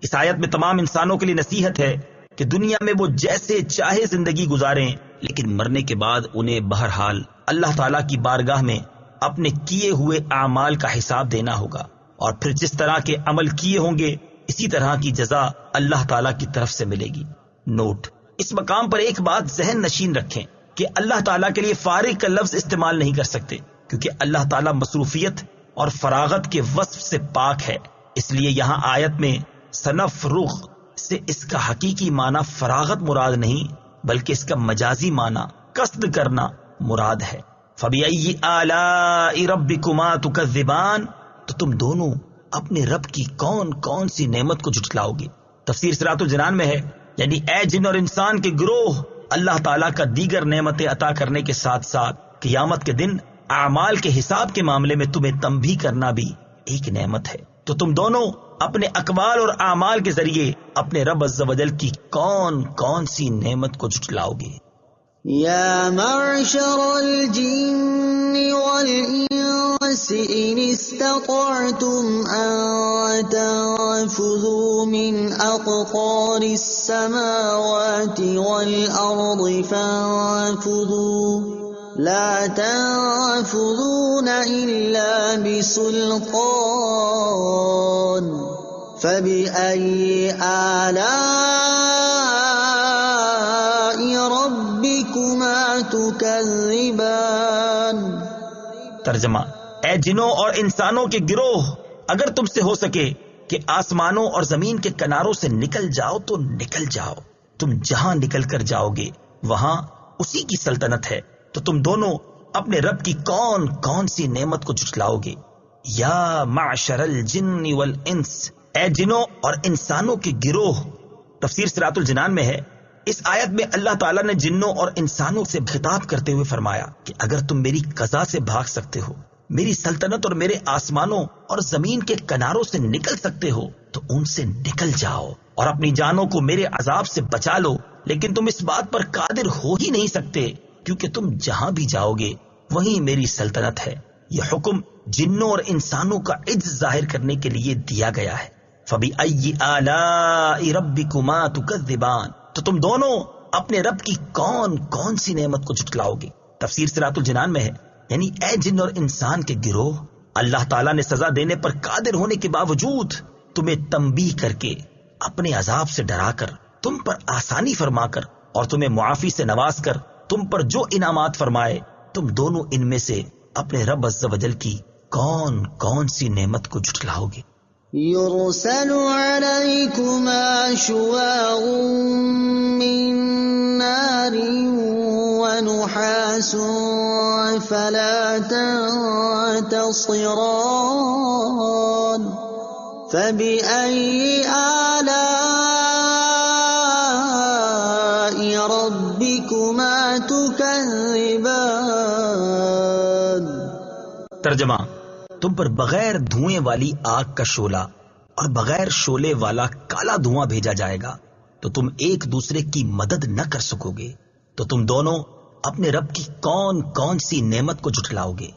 اس آیت میں تمام انسانوں کے لیے نصیحت ہے کہ دنیا میں وہ جیسے چاہے زندگی گزاریں، لیکن مرنے کے بعد انہیں بہرحال اللہ تعالیٰ کی بارگاہ میں اپنے کیے ہوئے اعمال کا حساب دینا ہوگا، اور پھر جس طرح کے عمل کیے ہوں گے اسی طرح کی جزا اللہ تعالیٰ کی طرف سے ملے گی۔ نوٹ، اس مقام پر ایک بات ذہن نشین رکھیں کہ اللہ تعالیٰ کے لیے فارغ کا لفظ استعمال نہیں کر سکتے، کیونکہ اللہ تعالیٰ مصروفیت اور فراغت کے وصف سے پاک ہے۔ اس لیے یہاں آیت میں سنفرغ سے اس کا حقیقی معنی فراغت مراد نہیں، بلکہ اس کا مجازی معنی قصد کرنا مراد ہے۔ فَبِأَيِّ آلَاءِ رَبِّكُمَا تُكَذِّبَانِ، تو تم دونوں اپنے رب کی کون کون سی نعمت کو جھٹلاؤ گے؟ تفسیر صراط الجنان میں ہے، یعنی اے جن اور انسان کے گروہ، اللہ تعالیٰ کا دیگر نعمتیں عطا کرنے کے ساتھ ساتھ قیامت کے دن اعمال کے حساب کے معاملے میں تمہیں تنبیہ کرنا بھی ایک نعمت ہے۔ تو تم دونوں اپنے اقوال اور اعمال کے ذریعے اپنے رب عز و جل کی کون کون سی نعمت کو جھٹلاؤ گے؟ یا معشر الجن والانس ان استطعتم ان تنفذوا من اقطار السماوات والارض فانفذوا لا تنفذون الا بسلطان فبأي آلاء ربكما تكذبان۔ ترجمہ، اے جنوں اور انسانوں کے گروہ، اگر تم سے ہو سکے کہ آسمانوں اور زمین کے کناروں سے نکل جاؤ تو نکل جاؤ، تم جہاں نکل کر جاؤ گے وہاں اسی کی سلطنت ہے، تو تم دونوں اپنے رب کی کون کون سی نعمت کو جھٹلاؤ گے؟ یا معشر الجن والانس، اے جنوں اور انسانوں کے گروہ۔ تفسیر صراط الجنان میں ہے، اس آیت میں اللہ تعالیٰ نے جنوں اور انسانوں سے خطاب کرتے ہوئے فرمایا کہ اگر تم میری قضا سے بھاگ سکتے ہو، میری سلطنت اور میرے آسمانوں اور زمین کے کناروں سے نکل سکتے ہو تو ان سے نکل جاؤ اور اپنی جانوں کو میرے عذاب سے بچا لو، لیکن تم اس بات پر قادر ہو ہی نہیں سکتے، کیونکہ تم جہاں بھی جاؤ گے وہیں میری سلطنت ہے۔ یہ حکم جنوں اور انسانوں کا عجز ظاہر کرنے کے لیے دیا گیا ہے۔ فَبِأَيِّ آلَاءِ رَبِّكُمَا تُكَذِّبَانِ، تو تم دونوں اپنے رب کی کون کون سی نعمت کو جھٹلاؤ گے؟ تفسیر صراط الجنان میں ہے، یعنی اے جن اور انسان کے گروہ، اللہ تعالیٰ نے سزا دینے پر قادر ہونے کے باوجود تمہیں تنبیہ کر کے، اپنے عذاب سے ڈرا کر، تم پر آسانی فرما کر اور تمہیں معافی سے نواز کر تم پر جو انعامات فرمائے، تم دونوں ان میں سے اپنے رب عز و جل کی کون کون سی نعمت کو جھٹلاؤ گے؟ يرسل عليكما شواظ من نار ونحاس فلا تنتصران فبأي آلاء ربكما تكذبان۔ ترجمہ، تم پر بغیر دھوئیں والی آگ کا شعلہ اور بغیر شعلے والا کالا دھواں بھیجا جائے گا تو تم ایک دوسرے کی مدد نہ کر سکو گے، تو تم دونوں اپنے رب کی کون کون سی نعمت کو جھٹلاؤ گے؟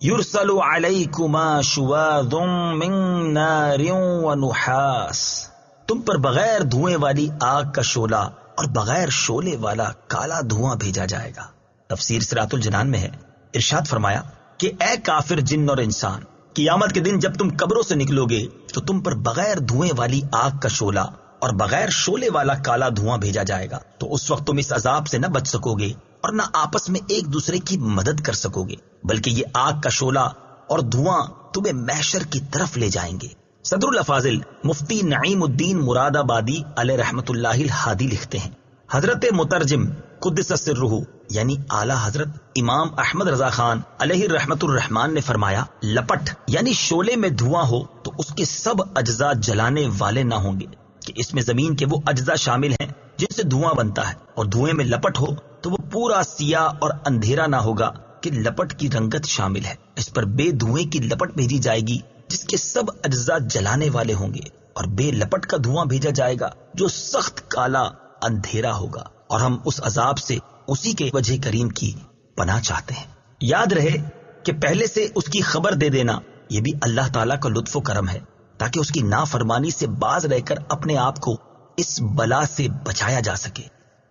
یرسل علیکما شواظ من نار ونحاس، تم پر بغیر دھوئیں والی آگ کا شعلہ اور بغیر شعلے والا کالا دھواں بھیجا جائے گا۔ تفسیر صراط الجنان میں ہے، ارشاد فرمایا کہ اے کافر جن اور انسان، قیامت کے دن جب تم قبروں سے نکلو گے تو تم پر بغیر دھوئیں والی آگ کا شعلہ اور بغیر شعلے والا کالا دھواں بھیجا جائے گا، تو اس وقت تم اس عذاب سے نہ بچ سکو گے اور نہ آپس میں ایک دوسرے کی مدد کر سکو گے، بلکہ یہ آگ کا شعلہ اور دھواں تمہیں محشر کی طرف لے جائیں گے۔ صدر الافاضل مفتی نعیم الدین مراد آبادی علیہ رحمت اللہ الہادی لکھتے ہیں، حضرت مترجم قدس سرہ یعنی اعلیٰ حضرت امام احمد رضا خان علیہ رحمت الرحمان نے فرمایا، لپٹ یعنی شعلے میں دھواں ہو تو اس کے سب اجزاء جلانے والے نہ ہوں گے، کہ اس میں زمین کے وہ اجزاء شامل ہیں جن سے دھواں بنتا ہے، اور دھوئیں میں لپٹ ہو تو وہ پورا سیاہ اور اندھیرا نہ ہوگا کہ لپٹ کی رنگت شامل ہے، اس پر بے دھوئیں کی لپٹ بھیجی جائے گی جس کے سب اجزاء جلانے والے ہوں گے، اور بے لپٹ کا دھواں بھیجا جائے گا جو سخت کالا اندھیرا ہوگا، اور ہم اس عذاب سے اسی کے وجہ کریم کی پناہ چاہتے ہیں۔ یاد رہے کہ پہلے سے اس کی خبر دے دینا یہ بھی اللہ تعالیٰ کا لطف و کرم ہے، تاکہ اس کی نافرمانی سے باز رہ کر اپنے آپ کو اس بلا سے بچایا جا سکے۔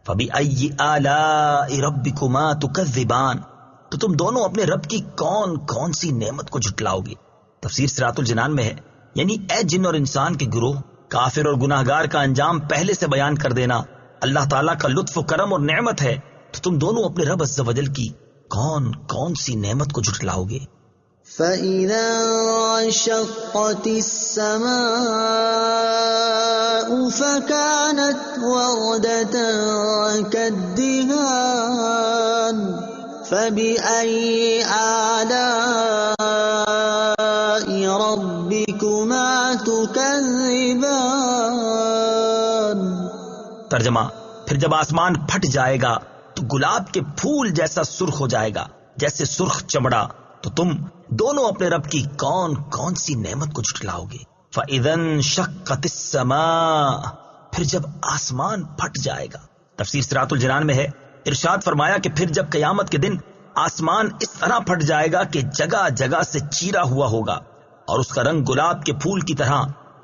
فَبِأَيِّ آلَاءِ رَبِّكُمَا تُكَذِّبَانِ، تو تم دونوں اپنے رب کی کون کون سی نعمت کو جھٹلاؤ گے؟ تفسیر صراط الجنان میں ہے، یعنی اے جن اور انسان کے گروہ، کافر اور گناہگار کا انجام پہلے سے بیان کر دینا اللہ تعالیٰ کا لطف و کرم اور نعمت ہے، تو تم دونوں اپنے رب عز و جل کی کون کون سی نعمت کو جھٹلاؤ گے؟ فَإِذَا انشَقَّتِ السَّمَاءُ فَكَانَتْ وَرْدَةً كَالدِّهَانِ فَبِأَيِّ آلَاءِ رَبِّكُمَا تُكَذِّبَانِ۔ ترجمہ، پھر جب آسمان پھٹ جائے گا تو گلاب کے پھول جیسا سرخ ہو جائے گا، جیسے سرخ چمڑا، تو تم دونوں اپنے رب کی کون کون سی نعمت کو جھٹلاؤ گے؟ فَإِذَا انشَقَّتِ السَّمَاءُ، پھر جب آسمان پھٹ جائے گا۔ تفسیر صراط الجنان میں ہے، ارشاد فرمایا کہ پھر جب قیامت کے دن آسمان اس طرح پھٹ جائے گا کہ جگہ جگہ سے چیرا ہوا ہوگا، اور اس کا رنگ گلاب کے پھول کی طرح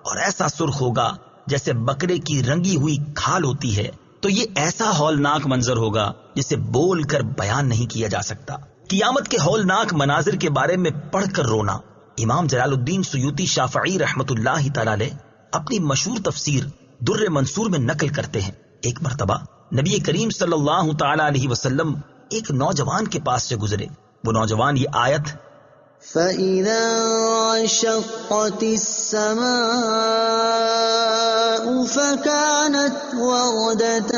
اور ایسا سرخ ہوگا جیسے بکرے کی رنگی ہوئی کھال ہوتی ہے، تو یہ ایسا ہولناک منظر ہوگا جسے بول کر بیان نہیں کیا جا سکتا۔ قیامت کے ہولناک مناظر کے بارے میں پڑھ کر رونا امام جلال الدین سیوطی شافعی رحمت اللہ تعالی علیہ اپنی مشہور تفسیر در منصور میں نقل کرتے ہیں۔ ایک مرتبہ نبی کریم صلی اللہ تعالی علیہ وسلم ایک نوجوان کے پاس سے گزرے۔ وہ نوجوان یہ آیت فَإِذَا انشَقَّتِ السَّمَاءُ فَكَانَتْ وَرْدَةً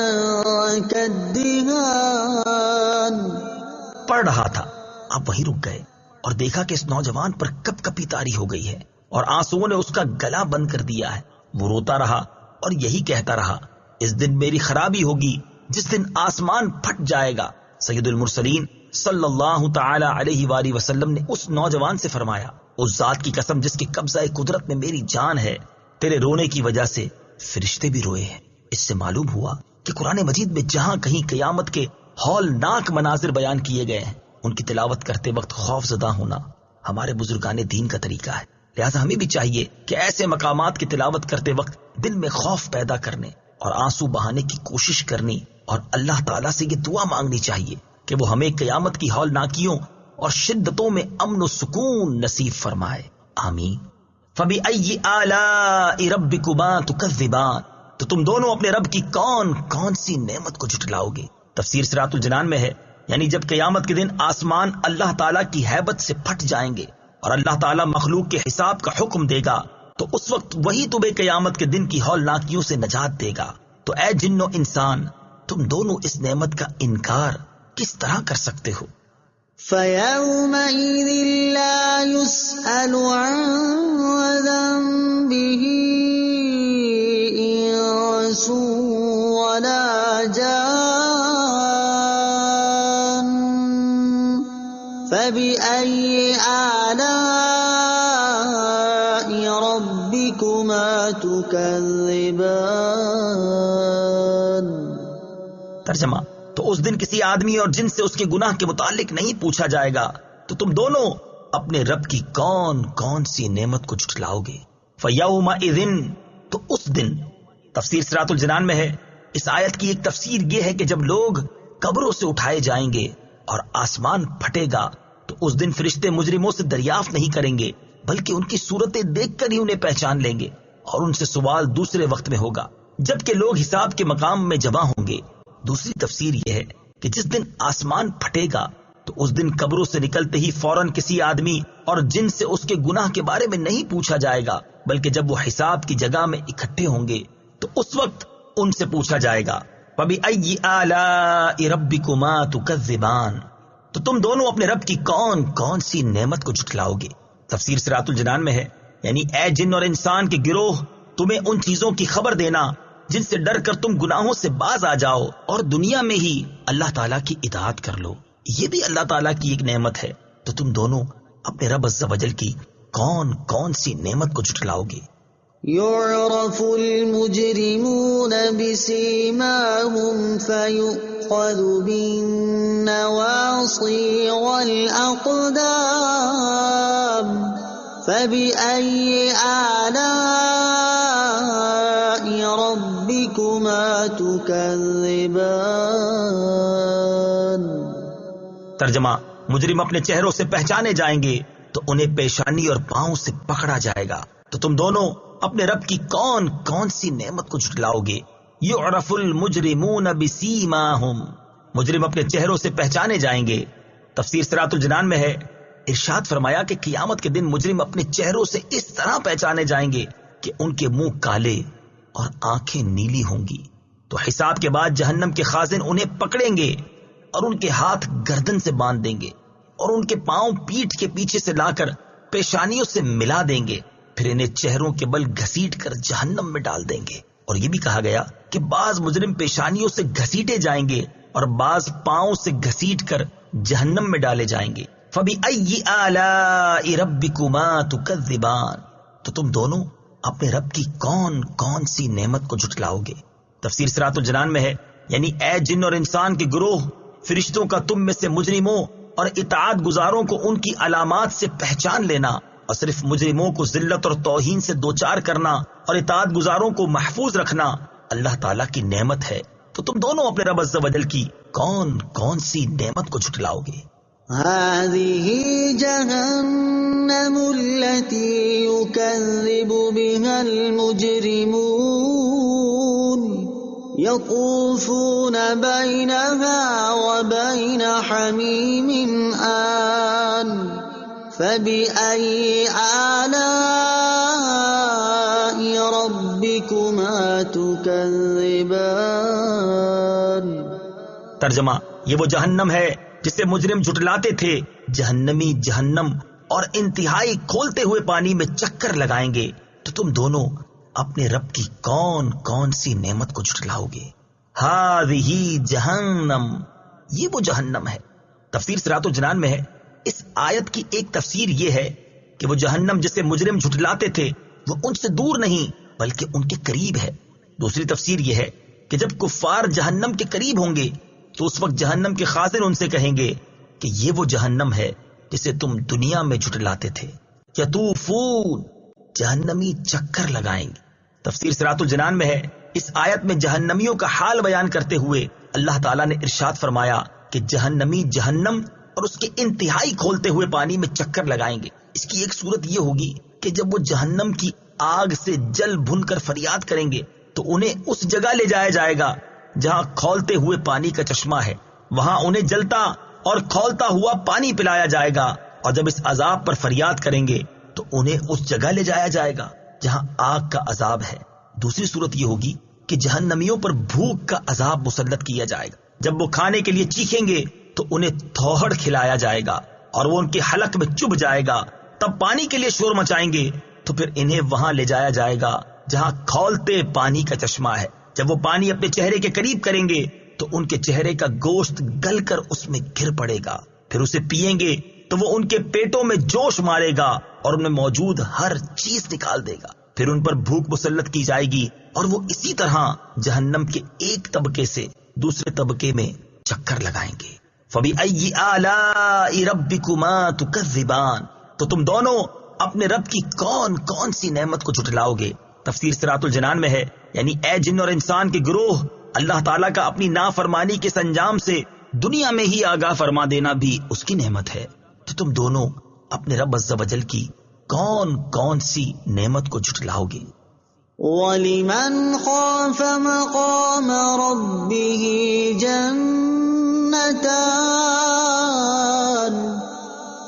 كَالدِّهَانِ پڑھ رہا تھا، آپ وہیں رک گئے اور دیکھا کہ اس نوجوان پر کپ کپی طاری ہو گئی ہے اور آنسوؤں نے اس کا گلا بند کر دیا ہے۔ وہ روتا رہا اور یہی کہتا رہا، اس دن میری خرابی ہوگی جس دن آسمان پھٹ جائے گا۔ سید المرسلین صلی اللہ تعالی علیہ وآلہ وسلم نے اس نوجوان سے فرمایا، اس ذات کی قسم جس کے قبضہ قدرت میں میری جان ہے، تیرے رونے کی وجہ سے فرشتے بھی روئے ہیں۔ اس سے معلوم ہوا کہ قرآن مجید میں جہاں کہیں قیامت کے ہولناک مناظر بیان کیے گئے ہیں، ان کی تلاوت کرتے وقت خوف زدہ ہونا ہمارے بزرگان دین کا طریقہ ہے۔ لہٰذا ہمیں بھی چاہیے کہ ایسے مقامات کی تلاوت کرتے وقت دل میں خوف پیدا کرنے اور آنسو بہانے کی کوشش کرنی اور اللہ تعالیٰ سے یہ دعا مانگنی چاہیے کہ وہ ہمیں قیامت کی ہولناکیوں اور شدتوں میں امن و سکون نصیب فرمائے، آمین۔ فَبِأَيِّ آلَاءِ رَبِّكُمَا تُكَذِّبَانِ، تو تم دونوں اپنے رب کی کون کون سی نعمت کو جھٹلاؤ گے؟ تفسیر صراط الجنان میں ہے، یعنی جب قیامت کے دن آسمان اللہ تعالیٰ کی ہیبت سے پھٹ جائیں گے اور اللہ تعالیٰ مخلوق کے حساب کا حکم دے گا، تو اس وقت وہی تمہیں قیامت کے دن کی ہولناکیوں سے نجات دے گا۔ تو اے جن و انسان، تم دونوں اس نعمت کا انکار کس طرح کر سکتے ہو؟ فَيَوْمَئِذٍ لَا يُسْأَلُ عَنْ ذَنبِهِ إِنسٌ وَلَا جَانٌّ فَبِأَيِّ آلَاءِ رَبِّكُمَا تُكَذِّبَانِ۔ ترجمہ، تو اس دن کسی آدمی اور جن سے اس کے گناہ کے متعلق نہیں پوچھا جائے گا، تو تم دونوں اپنے رب کی کون کون سی نعمت کو جھٹلاؤ گے؟ فَيَوْمَئِذٍ، تو اس دن۔ تفسیر صراط الجنان میں ہے، اس آیت کی ایک تفسیر یہ ہے کہ جب لوگ قبروں سے اٹھائے جائیں گے اور آسمان پھٹے گا تو اس دن فرشتے مجرموں سے دریافت نہیں کریں گے، بلکہ ان کی صورتیں دیکھ کر ہی انہیں پہچان لیں گے اور ان سے سوال دوسرے وقت میں ہوگا جبکہ لوگ حساب کے مقام میں جمع ہوں گے۔ دوسری تفسیر یہ ہے کہ جس دن آسمان پھٹے گا تو اس دن قبروں سے نکلتے ہی فوراً کسی آدمی اور جن سے اس کے گناہ کے بارے میں نہیں پوچھا جائے گا، بلکہ جب وہ حساب کی جگہ میں اکٹھے ہوں گے تو اس وقت ان سے پوچھا جائے گا، فَبِأَيِّ آلَاءِ رَبِّكُمَا تُكَذِّبَانِ، تو تم دونوں اپنے رب کی کون کون سی نعمت کو جھٹلاؤ گے؟ تفسیر صراط الجنان میں ہے، یعنی اے جن اور انسان کے گروہ، تمہیں ان چیزوں کی خبر دینا جن سے ڈر کر تم گناہوں سے باز آ جاؤ اور دنیا میں ہی اللہ تعالیٰ کی اطاعت کر لو، یہ بھی اللہ تعالیٰ کی ایک نعمت ہے۔ تو تم دونوں اپنے رب عز و جل کی کون کون سی نعمت کو جھٹلاؤ گے؟ يعرف المجرمون بسيماهم فيؤخذ بالنواصي والأقدام فبأي آلاء ربكما تكذبان۔ ترجمہ، مجرم اپنے چہروں سے پہچانے جائیں گے تو انہیں پیشانی اور پاؤں سے پکڑا جائے گا، تو تم دونوں اپنے رب کی کون کون سی نعمت کو جھٹلاؤ گے؟ یعرف المجرمون بسیماہم، مجرم اپنے چہروں سے پہچانے جائیں گے۔ تفسیر صراط الجنان میں ہے، ارشاد فرمایا کہ قیامت کے دن مجرم اپنے چہروں سے اس طرح پہچانے جائیں گے کہ ان کے منہ کالے اور آنکھیں نیلی ہوں گی، تو حساب کے بعد جہنم کے خازن انہیں پکڑیں گے اور ان کے ہاتھ گردن سے باندھ دیں گے اور ان کے پاؤں پیٹھ کے پیچھے سے لا کر پیشانیوں سے ملا دیں گے، پھر انہیں چہروں کے بل گھسیٹ کر جہنم میں ڈال دیں گے۔ اور یہ بھی کہا گیا کہ بعض مجرم پیشانیوں سے گھسیٹے جائیں گے اور بعض پاؤں سے گھسیٹ کر جہنم میں ڈالے جائیں گے۔ فَبِأَيِّ آلَاءِ رَبِّكُمَا تُكَذِّبَانِ، تو تم دونوں اپنے رب کی کون کون سی نعمت کو جھٹلاؤ گے؟ تفسیر صراط الجنان میں ہے، یعنی اے جن اور انسان کے گروہ، فرشتوں کا تم میں سے مجرموں اور اطاعت گزاروں کو ان کی علامات سے پہچان لینا، اور صرف مجرموں کو ذلت اور توہین سے دوچار کرنا اور اطاعت گزاروں کو محفوظ رکھنا اللہ تعالیٰ کی نعمت ہے، تو تم دونوں اپنے رب عز و جل کی کون کون سی نعمت کو جھٹلاؤ گے؟ هذه جهنم التي يكذب بها المجرمون يطوفون بينها وبين حميم آن فبأي آلاء ربكما تكذبان۔ ترجمہ، یہ وہ جہنم ہے جسے مجرم جھٹلاتے تھے، جہنمی جہنم اور انتہائی کھولتے ہوئے پانی میں چکر لگائیں گے، تو تم دونوں اپنے رب کی کون کون سی نعمت کو جھٹلاؤ گے؟ ہذہ جہنم، یہ وہ جہنم ہے۔ تفسیر صراط الجنان میں ہے، اس آیت کی ایک تفسیر یہ ہے کہ وہ جہنم جسے مجرم جھٹلاتے تھے وہ ان سے دور نہیں بلکہ ان کے قریب ہے۔ دوسری تفسیر یہ ہے کہ جب کفار جہنم کے قریب ہوں گے تو اس وقت جہنم کے خازن ان سے کہیں گے کہ یہ وہ جہنم ہے جسے تم دنیا میں جھٹلاتے تھے۔ یطوفون، جہنمی چکر لگائیں گے۔ تفسیر صراط الجنان میں ہے، اس آیت میں جہنمیوں کا حال بیان کرتے ہوئے اللہ تعالیٰ نے ارشاد فرمایا کہ جہنمی جہنم اور اس کے انتہائی کھولتے ہوئے پانی میں چکر لگائیں گے۔ اس کی ایک صورت یہ ہوگی کہ جب وہ جہنم کی آگ سے جل بھن کر فریاد کریں گے تو انہیں اس جگہ لے جایا جائے گا جہاں کھولتے ہوئے پانی کا چشمہ ہے، وہاں انہیں جلتا اور کھولتا ہوا پانی پلایا جائے گا، اور جب اس عذاب پر فریاد کریں گے تو انہیں اس جگہ لے جایا جائے گا جہاں آگ کا عذاب ہے۔ دوسری صورت یہ ہوگی کہ جہنمیوں پر بھوک کا عذاب مسلط کیا جائے گا، جب وہ کھانے کے لیے چیخیں گے تو انہیں تھوہڑ کھلایا جائے گا اور وہ ان کے حلق میں چبھ جائے گا، تب پانی کے لیے شور مچائیں گے تو پھر انہیں وہاں لے جایا جائے گا جہاں کھولتے پانی کا چشمہ ہے۔ جب وہ پانی اپنے چہرے کے قریب کریں گے تو ان کے چہرے کا گوشت گل کر اس میں گر پڑے گا، پھر اسے پیئیں گے تو وہ ان کے پیٹوں میں جوش مارے گا اور ان میں موجود ہر چیز نکال دے گا، پھر ان پر بھوک مسلط کی جائے گی اور وہ اسی طرح جہنم کے ایک طبقے سے دوسرے طبقے میں چکر لگائیں گے۔ فَبِأَيِّ آلَاءِ رَبِّكُمَا تُكَذِّبَانِ، تو تم دونوں اپنے رب کی کون کون سی نعمت کو جھٹلاؤ گے؟ تفسیر صراط الجنان میں ہے، یعنی اے جن اور انسان کے گروہ، اللہ تعالیٰ کا اپنی نافرمانی کے سنجام سے دنیا میں ہی آگاہ فرما دینا بھی اس کی نعمت ہے، تو تم دونوں اپنے رب عز و جل کی کون کون سی نعمت کو جھٹلاؤ گے؟ وَلِمَنْ خَافَ مَقَامَ رَبِّهِ جَنَّتَانِ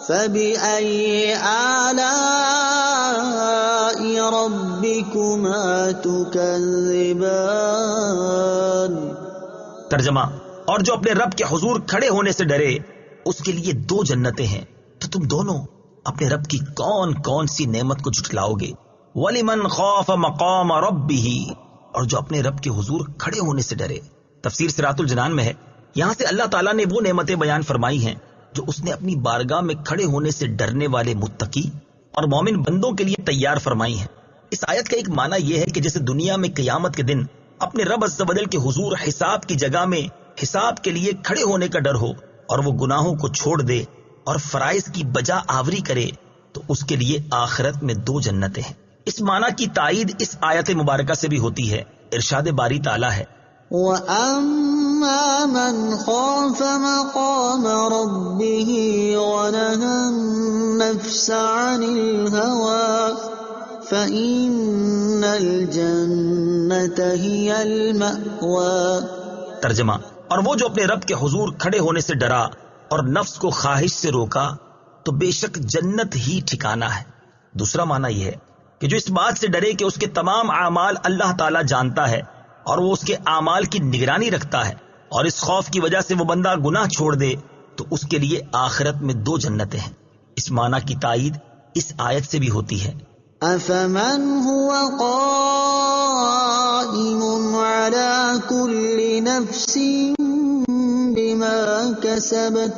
فَبِأَيِّ آلَاءِ رَبِّكُمَا تُكَذِّبَانِ۔ ترجمہ، اور جو اپنے رب کے حضور کھڑے ہونے سے ڈرے اس کے لیے دو جنتیں ہیں، تو تم دونوں اپنے رب کی کون کون سی نعمت کو جھٹلاؤ گے؟ وَلِمَنْ خَافَ مَقَامَ رَبِّهِ، اور جو اپنے رب کے حضور کھڑے ہونے سے ڈرے۔ تفسیر صراط الجنان میں ہے، یہاں سے اللہ تعالیٰ نے وہ نعمتیں بیان فرمائی ہیں جو اس نے اپنی بارگاہ میں کھڑے ہونے سے ڈرنے والے متقی اور مومن بندوں کے لیے تیار فرمائی ہیں۔ اس آیت کا ایک معنی یہ ہے کہ جیسے دنیا میں قیامت کے دن اپنے رب عز و جل کے حضور حساب کی جگہ میں حساب کے لیے کھڑے ہونے کا ڈر ہو اور وہ گناہوں کو چھوڑ دے اور فرائض کی بجا آوری کرے، تو اس کے لیے آخرت میں 2 جنتیں ہیں۔ اس معنی کی تائید اس آیت مبارکہ سے بھی ہوتی ہے۔ ارشاد باری تعالیٰ ہے، وَأَمَّا مَنْ خَافَ مَقَامَ رَبِّهِ وَنَهَى النَّفْسَ عَنِ الْهَوَىٰ فَإِنَّ الْجَنَّةَ هِيَ الْمَأْوَىٰ۔ ترجمہ، اور وہ جو اپنے رب کے حضور کھڑے ہونے سے ڈرا اور نفس کو خواہش سے روکا تو بے شک جنت ہی ٹھکانہ ہے۔ دوسرا معنی یہ ہے کہ جو اس بات سے ڈرے کہ اس کے تمام اعمال اللہ تعالیٰ جانتا ہے اور وہ اس کے اعمال کی نگرانی رکھتا ہے، اور اس خوف کی وجہ سے وہ بندہ گناہ چھوڑ دے تو اس کے لیے آخرت میں 2 جنتیں ہیں۔ اس معنی کی تائید اس آیت سے بھی ہوتی ہے۔ أَفَمَنْ هُوَ قَائِمٌ عَلَى كُلِّ نَفْسٍ بِمَا كَسَبَتْ۔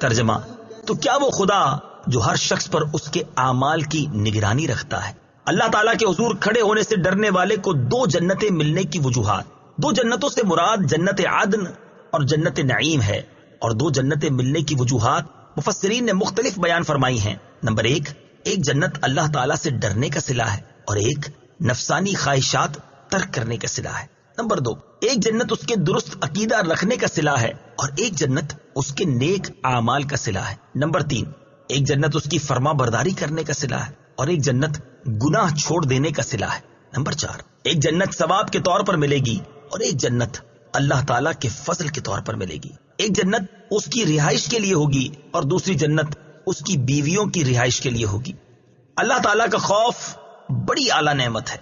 ترجمہ، تو کیا وہ خدا جو ہر شخص پر اس کے اعمال کی نگرانی رکھتا ہے۔ اللہ تعالیٰ کے حضور کھڑے ہونے سے ڈرنے والے کو 2 جنتیں ملنے کی وجوہات۔ 2 جنتوں سے مراد جنت عدن اور جنت نعیم ہے، اور 2 جنتیں ملنے کی وجوہات مفسرین نے مختلف بیان فرمائی ہیں۔ نمبر 1، ایک جنت اللہ تعالیٰ سے ڈرنے کا صلہ ہے، اور ایک نفسانی خواہشات ترک کرنے کا صلہ ہے۔ نمبر 2، ایک جنت اس کے درست عقیدہ رکھنے کا صلہ ہے، اور ایک جنت اس کے نیک اعمال کا صلہ ہے۔ نمبر 3، ایک جنت اس کی فرما برداری کرنے کا صلہ ہے، اور ایک جنت گناہ چھوڑ دینے کا صلہ ہے۔ نمبر 4، ایک جنت ثواب کے طور پر ملے گی، اور ایک جنت اللہ تعالیٰ کے فضل کے طور پر ملے گی۔ ایک جنت اس کی رہائش کے لیے ہوگی، اور دوسری جنت اس کی بیویوں کی رہائش کے لیے ہوگی۔ اللہ تعالیٰ کا خوف بڑی اعلیٰ نعمت ہے۔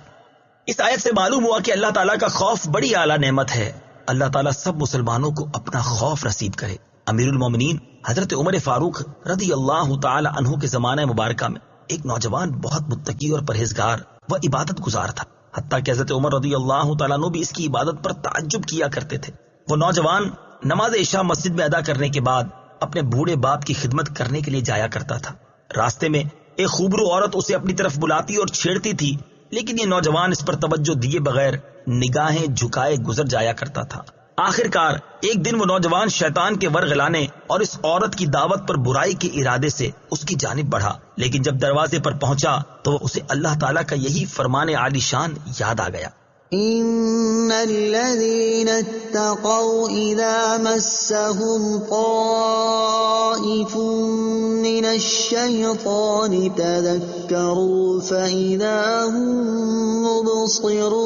اس آیت سے معلوم ہوا کہ اللہ تعالیٰ کا خوف بڑی اعلیٰ نعمت ہے۔ اللہ تعالیٰ سب مسلمانوں کو اپنا خوف نصیب کرے۔ امیر المومنین حضرت عمر فاروق رضی اللہ تعالی عنہ کے زمانہ مبارکہ میں ایک نوجوان بہت متقی اور پرہیزگار و عبادت گزار تھا، حتیٰ کہ حضرت عمر رضی اللہ تعالیٰ عنہ بھی اس کی عبادت پر تعجب کیا کرتے تھے۔ وہ نوجوان نماز عشاء مسجد میں ادا کرنے کے بعد اپنے بوڑھے باپ کی خدمت کرنے کے لیے جایا کرتا تھا۔ راستے میں ایک خوبرو عورت اسے اپنی طرف بلاتی اور چھیڑتی تھی، لیکن یہ نوجوان اس پر توجہ دیے بغیر نگاہیں جھکائے گزر جایا کرتا تھا۔ آخر کار ایک دن وہ نوجوان شیطان کے ورغ لانے اور اس عورت کی دعوت پر برائی کے ارادے سے اس کی جانب بڑھا، لیکن جب دروازے پر پہنچا تو اسے اللہ تعالیٰ کا یہی فرمان عالی شان یاد آ گیا، إِنَّ الَّذِينَ اتَّقَوْا إِذَا مَسَّهُمْ طَائِفٌ مِّنَ الشَّيْطَانِ تَذَكَّرُوا فَإِذَا هُم مُبْصِرُونَ۔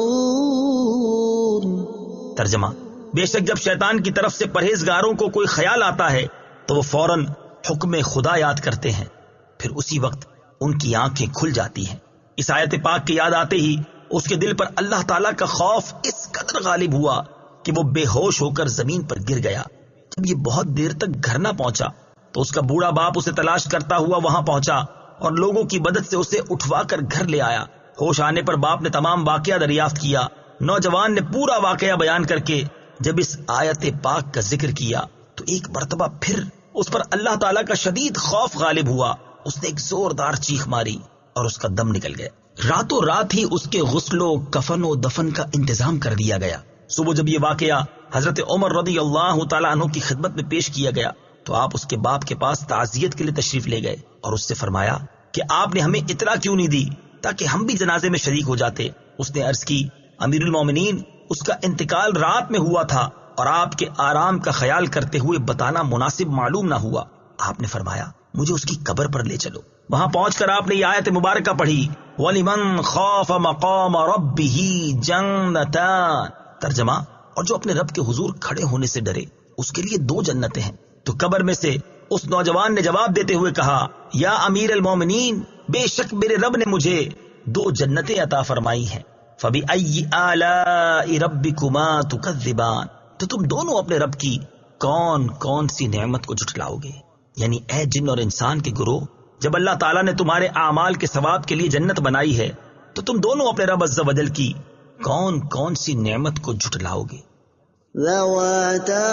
ترجمہ، بے شک جب شیطان کی طرف سے پرہیزگاروں کو کوئی خیال آتا ہے تو وہ فوراً حکم خدا یاد کرتے ہیں، پھر اسی وقت ان کی آنکھیں کھل جاتی ہیں۔ اس آیت پاک کی یاد آتے ہی اس کے دل پر اللہ تعالیٰ کا خوف اس قدر غالب ہوا کہ وہ بے ہوش ہو کر زمین پر گر گیا۔ جب یہ بہت دیر تک گھر نہ پہنچا تو اس کا بوڑھا باپ اسے تلاش کرتا ہوا وہاں پہنچا اور لوگوں کی مدد سے اسے اٹھوا کر گھر لے آیا۔ ہوش آنے پر باپ نے تمام واقعہ دریافت کیا۔ نوجوان نے پورا واقعہ بیان کر کے جب اس آیت پاک کا ذکر کیا تو ایک مرتبہ پھر اس پر اللہ تعالیٰ کا شدید خوف غالب ہوا۔ اس نے ایک زوردار چیخ ماری اور اس کا دم نکل گیا۔ راتوں رات ہی اس کے غسل و کفن و دفن کا انتظام کر دیا گیا۔ صبح جب یہ واقعہ حضرت عمر رضی اللہ تعالیٰ عنہ کی خدمت میں پیش کیا گیا تو آپ اس کے باپ کے پاس تعزیت کے لیے تشریف لے گئے اور اس سے فرمایا کہ آپ نے ہمیں اطلاع کیوں نہیں دی تاکہ ہم بھی جنازے میں شریک ہو جاتے۔ اس نے عرض کی، امیر المومنین، اس کا انتقال رات میں ہوا تھا اور آپ کے آرام کا خیال کرتے ہوئے بتانا مناسب معلوم نہ ہوا۔ آپ نے فرمایا مجھے اس کی قبر پر لے چلو۔ وہاں پہنچ کر آپ نے یہ آیت مبارکہ پڑھی، وَلِمَنْ خَافَ مَقَامَ رَبِّهِ جَنَّتَانِ۔ ترجمہ، اور جو اپنے رب کے حضور کھڑے ہونے سے ڈرے اس کے لیے 2 جنتیں ہیں۔ تو قبر میں سے اس نوجوان نے جواب دیتے ہوئے کہا، یا امیر المومنین، بے شک میرے رب نے مجھے 2 جنتیں عطا فرمائی ہیں۔ فَبِأَيِّ آلَاءِ رَبِّكُمَا تُكَذِّبَانِ۔ تو تم دونوں اپنے رب کی کون کون سی نعمت کو جھٹلاؤ گے؟ یعنی اے جن اور انسان کے گروہ، جب اللہ تعالیٰ نے تمہارے اعمال کے ثواب کے لیے جنت بنائی ہے تو تم دونوں اپنے رب عز و جل کی کون کون سی نعمت کو جھٹلاؤ گے؟ ذواتا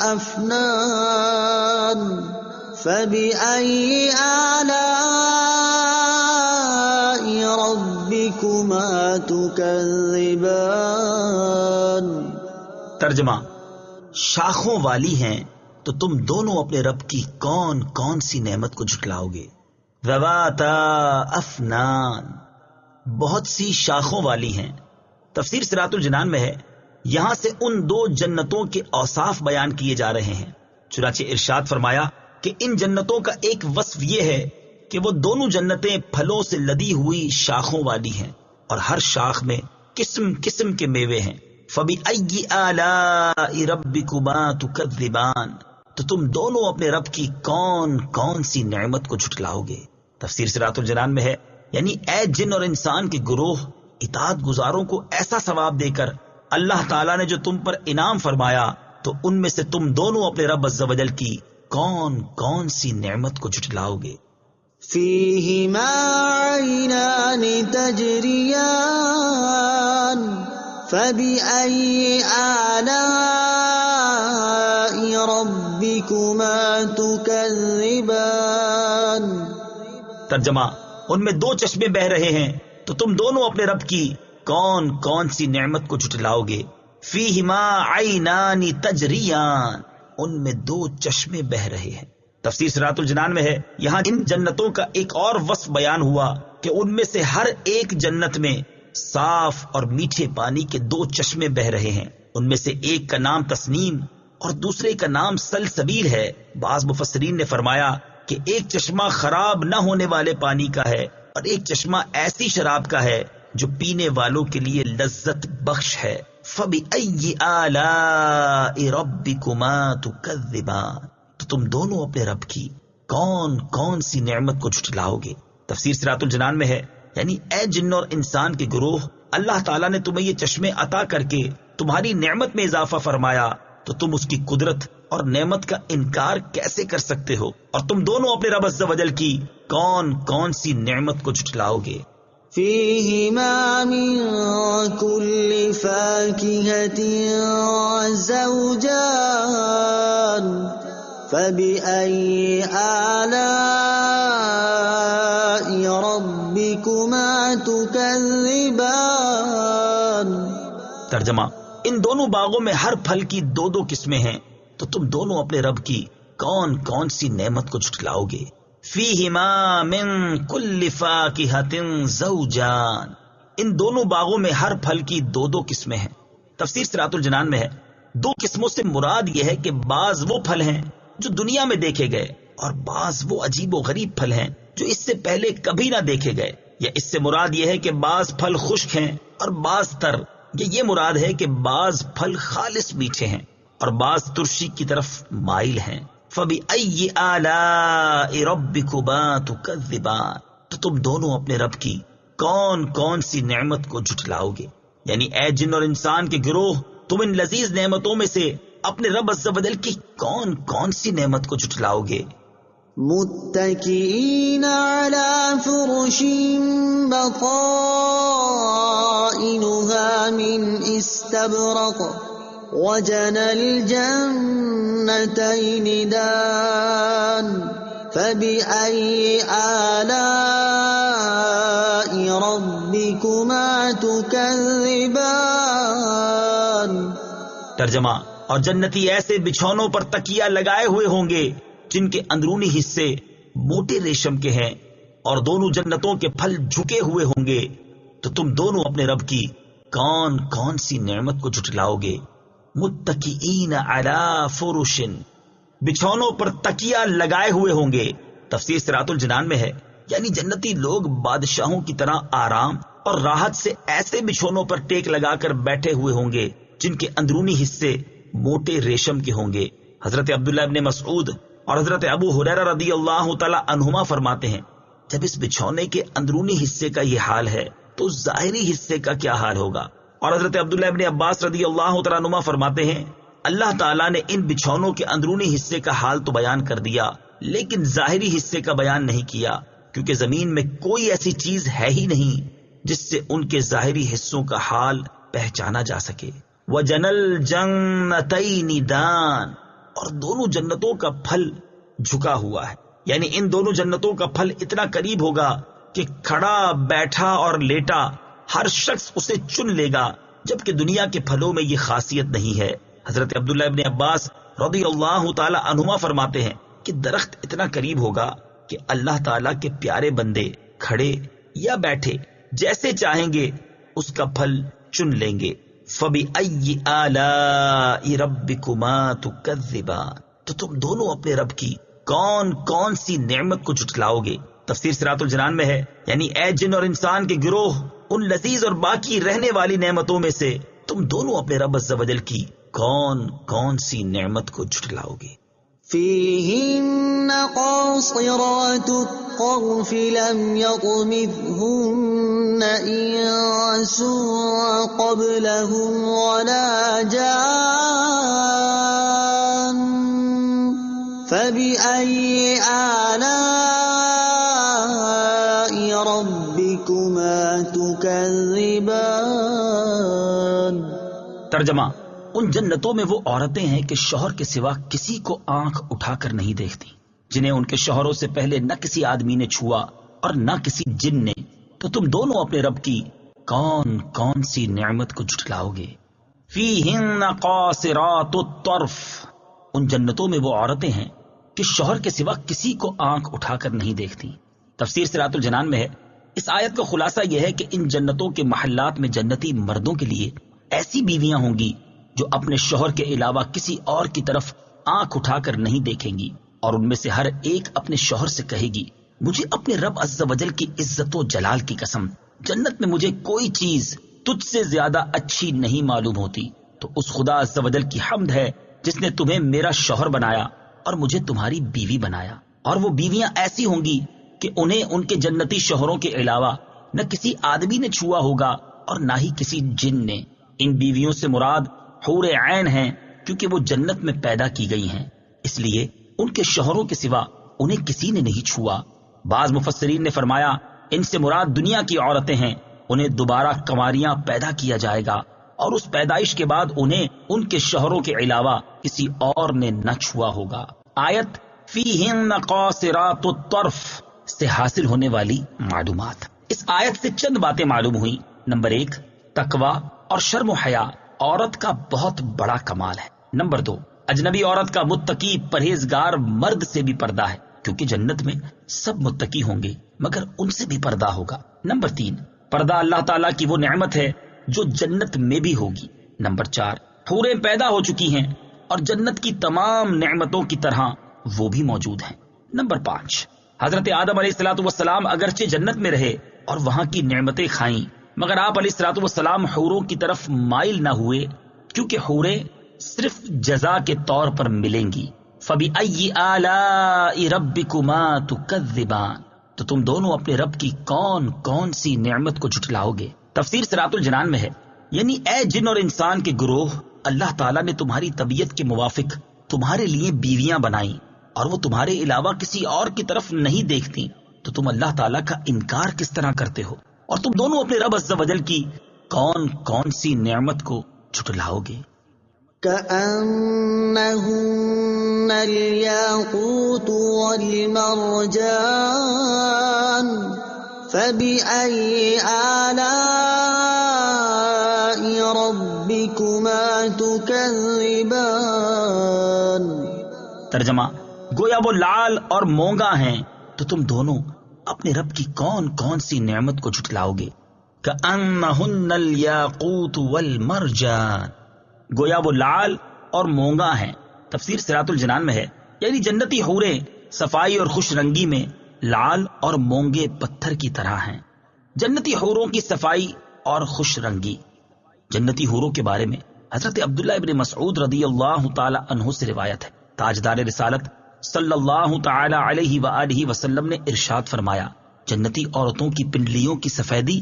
افنان فبأي آلاء ربكما تكذبان. ترجمہ: شاخوں والی ہیں تو تم دونوں اپنے رب کی کون کون سی نعمت کو جھٹلاؤ گے. ذواتا افنان، بہت سی شاخوں والی ہیں. تفسیر صراط الجنان میں ہے، یہاں سے ان دو جنتوں کے اوصاف بیان کیے جا رہے ہیں. چنانچہ ارشاد فرمایا کہ ان جنتوں کا ایک وصف یہ ہے کہ وہ دونوں جنتیں پھلوں سے لدی ہوئی شاخوں والی ہیں اور ہر شاخ میں قسم قسم کے میوے ہیں. فَبِأَيِّ آلَاءِ رَبِّكُمَا تُكَذِّبَانِ، تو تم دونوں اپنے رب کی کون کون سی نعمت کو جھٹلاؤ گے. تفسیر صراط الجنان میں ہے، یعنی اے جن اور انسان کے گروہ، اطاعت گزاروں کو ایسا ثواب دے کر اللہ تعالیٰ نے جو تم پر انعام فرمایا تو ان میں سے تم دونوں اپنے رب عز و جل کی کون کون سی نعمت کو جھٹلاؤ گے. فیہما عینان تجریان فبأي آلاء ربكما تكذبان. ترجمہ: ان میں دو چشمے بہ رہے ہیں تو تم دونوں اپنے رب کی کون کون سی نعمت کو جھٹلاؤ گے. فیہما عینان تجریان، ان میں دو چشمے بہ رہے ہیں. تفسیر صراط الجنان میں ہے، یہاں ان جنتوں کا ایک اور وصف بیان ہوا کہ ان میں سے ہر ایک جنت میں صاف اور میٹھے پانی کے دو چشمے بہ رہے ہیں. ان میں سے ایک کا نام تسنیم اور دوسرے کا نام سلسبیل ہے. بعض مفسرین نے فرمایا کہ ایک چشمہ خراب نہ ہونے والے پانی کا ہے اور ایک چشمہ ایسی شراب کا ہے جو پینے والوں کے لیے لذت بخش ہے. فَبِأَيِّ آلَاءِ رَبِّكُمَا تُكَذِّبَانِ، تو تم دونوں اپنے رب کی کون کون سی نعمت کو جھٹلاؤ گے. تفسیر صراط الجنان میں ہے، یعنی اے جن اور انسان کے گروہ، اللہ تعالیٰ نے تمہیں یہ چشمے عطا کر کے تمہاری نعمت میں اضافہ فرمایا تو تم اس کی قدرت اور نعمت کا انکار کیسے کر سکتے ہو، اور تم دونوں اپنے رب عز و جل کی کون کون سی نعمت کو جھٹلاؤ گے. فیہما من کل فاکہۃ زوجان فبأي آلاء ربكما تكذبان. ترجمہ: ان دونوں باغوں میں ہر پھل کی دو دو قسمیں ہیں تو تم دونوں اپنے رب کی کون کون سی نعمت کو جھٹلاؤ گے. فیہما من کل فاکہۃ زوجان، ان دونوں باغوں میں ہر پھل کی دو دو قسمیں ہیں. تفسیر صراط الجنان میں ہے، دو قسموں سے مراد یہ ہے کہ بعض وہ پھل ہیں جو دنیا میں دیکھے گئے اور بعض وہ عجیب و غریب پھل ہیں جو اس سے پہلے کبھی نہ دیکھے گئے. یا اس سے مراد یہ ہے کہ بعض پھل خشک ہیں اور بعض تر، یا یہ مراد ہے کہ بعض پھل خالص میٹھے ہیں اور بعض ترشی کی طرف مائل ہیں. فَبِأَيِّ آلَاءِ رَبِّكُمَا تُكَذِّبَانِ، تو تم دونوں اپنے رب کی کون کون سی نعمت کو جھٹلاؤ گے. یعنی اے جن اور انسان کے گروہ، تم ان لذیذ نعمتوں میں سے اپنے رب عز و جل کی کون کون سی نعمت کو جھٹلاؤ گے. متکئین علی فرش بطائنها من استبرق وجنى الجنتين دان فبأي آلاء ربكما تكذبان. ترجمہ: اور جنتی ایسے بچھونوں پر تکیہ لگائے ہوئے ہوں گے جن کے اندرونی حصے موٹے ریشم کے ہیں اور دونوں جنتوں کے پھل جھکے ہوئے ہوں گے تو تم دونوں اپنے رب کی کون کون سی نعمت کو جھٹلاؤ گے. متکئین علی فرش، بچھونوں پر تکیہ لگائے ہوئے ہوں گے. تفسیر صراط الجنان میں ہے، یعنی جنتی لوگ بادشاہوں کی طرح آرام اور راحت سے ایسے بچھونوں پر ٹیک لگا کر بیٹھے ہوئے ہوں گے جن کے اندرونی حصے موٹے ریشم کے ہوں گے. حضرت عبداللہ ابن مسعود اور حضرت ابو ہریرہ رضی اللہ تعالی عنہما فرماتے ہیں، جب اس بچھونے کے اندرونی حصے کا یہ حال ہے تو ظاہری حصے کا کیا حال ہوگا. اور حضرت عبداللہ ابن عباس رضی اللہ تعالی عنہما فرماتے ہیں، اللہ تعالیٰ نے ان بچھونوں کے اندرونی حصے کا حال تو بیان کر دیا لیکن ظاہری حصے کا بیان نہیں کیا، کیونکہ زمین میں کوئی ایسی چیز ہے ہی نہیں جس سے ان کے ظاہری حصوں کا حال پہچانا جا سکے. وَجَنَى الْجَنَّتَيْنِ دَانٍ، اور دونوں جنتوں کا پھل جھکا ہوا ہے، یعنی ان دونوں جنتوں کا پھل اتنا قریب ہوگا کہ کھڑا بیٹھا اور لیٹا ہر شخص اسے چن لے گا، جبکہ دنیا کے پھلوں میں یہ خاصیت نہیں ہے۔ حضرت عبداللہ ابن عباس رضی اللہ تعالی عنہما فرماتے ہیں کہ درخت اتنا قریب ہوگا کہ اللہ تعالیٰ کے پیارے بندے کھڑے یا بیٹھے جیسے چاہیں گے اس کا پھل چن لیں گے۔ فَبِأَيِّ آلَاءِ رَبِّكُمَا تُكَذِّبَانِ، تو تم دونوں اپنے رب کی کون کون سی نعمت کو جھٹلاؤ گے؟ تفسیر صراط الجنان میں ہے، یعنی اے جن اور انسان کے گروہ، ان لذیذ اور باقی رہنے والی نعمتوں میں سے تم دونوں اپنے رب عز و جل کی کون کون سی نعمت کو جھٹلاؤ گے؟ فيهن قاصرات الطرف لم يطمثهن إنس قبلهم ولا جان فبأي آلاء ربكما تكذبان۔ ترجمہ: ان جنتوں میں وہ عورتیں ہیں کہ شوہر کے سوا کسی کو آنکھ اٹھا کر نہیں دیکھتی، جنہیں ان کے شوہروں سے پہلے نہ کسی آدمی نے چھوا اور نہ کسی جن نے، تو تم دونوں اپنے رب کی کون کون سی نعمت کو جھٹلاؤ گے؟ فیہن قاصرات الطرف، ان جنتوں میں وہ عورتیں ہیں کہ شوہر کے سوا کسی کو آنکھ اٹھا کر نہیں دیکھتی۔ تفسیر صراط الجنان میں ہے، اس آیت کا خلاصہ یہ ہے کہ ان جنتوں کے محلات میں جنتی مردوں کے لیے ایسی بیویاں ہوں گی جو اپنے شوہر کے علاوہ کسی اور کی طرف آنکھ اٹھا کر نہیں دیکھیں گی، اور ان میں سے ہر ایک اپنے شوہر سے کہے گی مجھے اپنے رب عز و جل کی عزت و جلال کی قسم، جنت میں مجھے کوئی چیز تجھ سے زیادہ اچھی نہیں معلوم ہوتی۔ تو اس خدا عز و جل کی حمد ہے جس نے تمہیں میرا شوہر بنایا اور مجھے تمہاری بیوی بنایا۔ اور وہ بیویاں ایسی ہوں گی کہ انہیں ان کے جنتی شوہروں کے علاوہ نہ کسی آدمی نے چھوا ہوگا اور نہ ہی کسی جن نے۔ ان بیویوں سے مراد حور عین ہیں، کیونکہ وہ جنت میں پیدا کی گئی ہیں، اس لیے ان کے شوہروں کے سوا انہیں کسی نے نہیں چھوا۔ بعض مفسرین نے فرمایا ان سے مراد دنیا کی عورتیں ہیں، انہیں دوبارہ کنواریاں پیدا کیا جائے گا اور اس پیدائش کے بعد انہیں ان کے شوہروں کے علاوہ کسی اور نے نہ چھوا ہوگا۔ آیت فیہن قاصرات الطرف سے حاصل ہونے والی معلومات۔ اس آیت سے چند باتیں معلوم ہوئیں۔ نمبر 1، تقوی اور شرم و حیا عورت کا بہت بڑا کمال ہے۔ نمبر 2، اجنبی عورت کا متقی پرہیزگار مرد سے بھی پردہ ہے، کیونکہ جنت میں سب متقی ہوں گے مگر ان سے بھی پردہ ہوگا۔ نمبر 3، پردہ اللہ تعالیٰ کی وہ نعمت ہے جو جنت میں بھی ہوگی۔ نمبر 4، حوریں پیدا ہو چکی ہیں اور جنت کی تمام نعمتوں کی طرح وہ بھی موجود ہیں۔ نمبر 5، حضرت آدم علیہ السلام اگرچہ جنت میں رہے اور وہاں کی نعمتیں کھائیں مگر آپ علیہ السلام حوروں کی طرف مائل نہ ہوئے، کیونکہ حوریں صرف جزا کے طور پر ملیں گی۔ فَبِأَيِّ آلَاءِ رَبِّكُمَا تُكَذِّبَانِ، تو تم دونوں اپنے رب کی کون کون سی نعمت کو جھٹلاؤ گے؟ تفسیر صراط الجنان میں ہے، یعنی اے جن اور انسان کے گروہ، اللہ تعالیٰ نے تمہاری طبیعت کے موافق تمہارے لیے بیویاں بنائیں اور وہ تمہارے علاوہ کسی اور کی طرف نہیں دیکھتی، تو تم اللہ تعالیٰ کا انکار کس طرح کرتے ہو؟ اور تم دونوں اپنے رب عز و جل کی کون کون سی نعمت کو جھٹلاؤ گے؟ كأنهن الياقوت والمرجان فبأي آلاء ربكما تكذبان۔ ترجمہ: گویا وہ لال اور مونگا ہیں، تو تم دونوں اپنے رب کی کون کون سی نعمت کو جھٹلاؤ گے؟ كأنهن الياقوت والمرجان، گویا وہ لال اور مونگا ہیں۔ تفسیر صراط الجنان میں ہے، یعنی جنتی حوریں صفائی اور خوش رنگی میں لال اور مونگے پتھر کی طرح ہیں۔ جنتی حوروں کی صفائی اور خوش رنگی۔ جنتی حوروں کے بارے میں حضرت عبداللہ ابن مسعود رضی اللہ تعالی عنہ سے روایت ہے، تاجدار رسالت صلی اللہ تعالی علیہ وآلہ وسلم نے ارشاد فرمایا، جنتی عورتوں کی پنڈلیوں کی سفیدی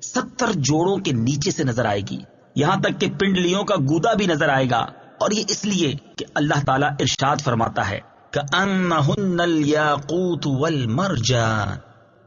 70 جوڑوں کے نیچے سے نظر آئے گی، یہاں تک کہ پنڈلیوں کا گودا بھی نظر آئے گا، اور یہ اس لیے کہ اللہ تعالیٰ ارشاد فرماتا ہے كأنهن الياقوت والمرجان،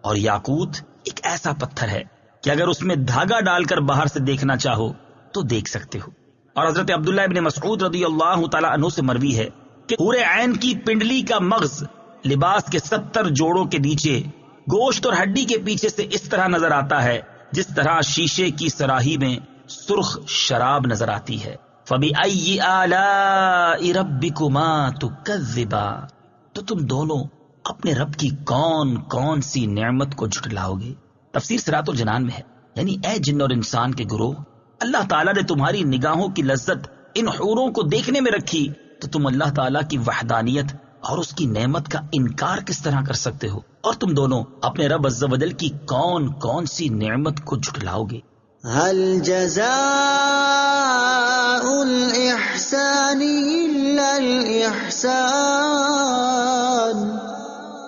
اور یاقوت ایک ایسا پتھر ہے کہ اگر اس میں دھاگا ڈال کر باہر سے دیکھنا چاہو تو دیکھ سکتے ہو۔ اور حضرت عبداللہ ابن مسعود رضی اللہ تعالیٰ عنہ سے مروی ہے کہ حور عین کی پنڈلی کا مغز لباس کے 70 جوڑوں کے نیچے گوشت اور ہڈی کے پیچھے سے اس طرح نظر آتا ہے جس طرح شیشے کی سراہی میں سرخ شراب نظر آتی ہے. فَبِأَيِّ آلَاءِ رَبِّكُمَا تُكَذِّبَانِ، تو تم دونوں اپنے رب کی کون کون سی نعمت کو جھٹلاؤ گے. تفسیر صراط الجنان میں ہے، یعنی اے جن اور انسان کے گروہ، اللہ تعالیٰ نے تمہاری نگاہوں کی لذت ان حوروں کو دیکھنے میں رکھی تو تم اللہ تعالیٰ کی وحدانیت اور اس کی نعمت کا انکار کس طرح کر سکتے ہو؟ اور تم دونوں اپنے رب عز و جل کی کون کون سی نعمت کو جھٹلاؤ گے؟ هل جزاء الإحسان إلا الإحسان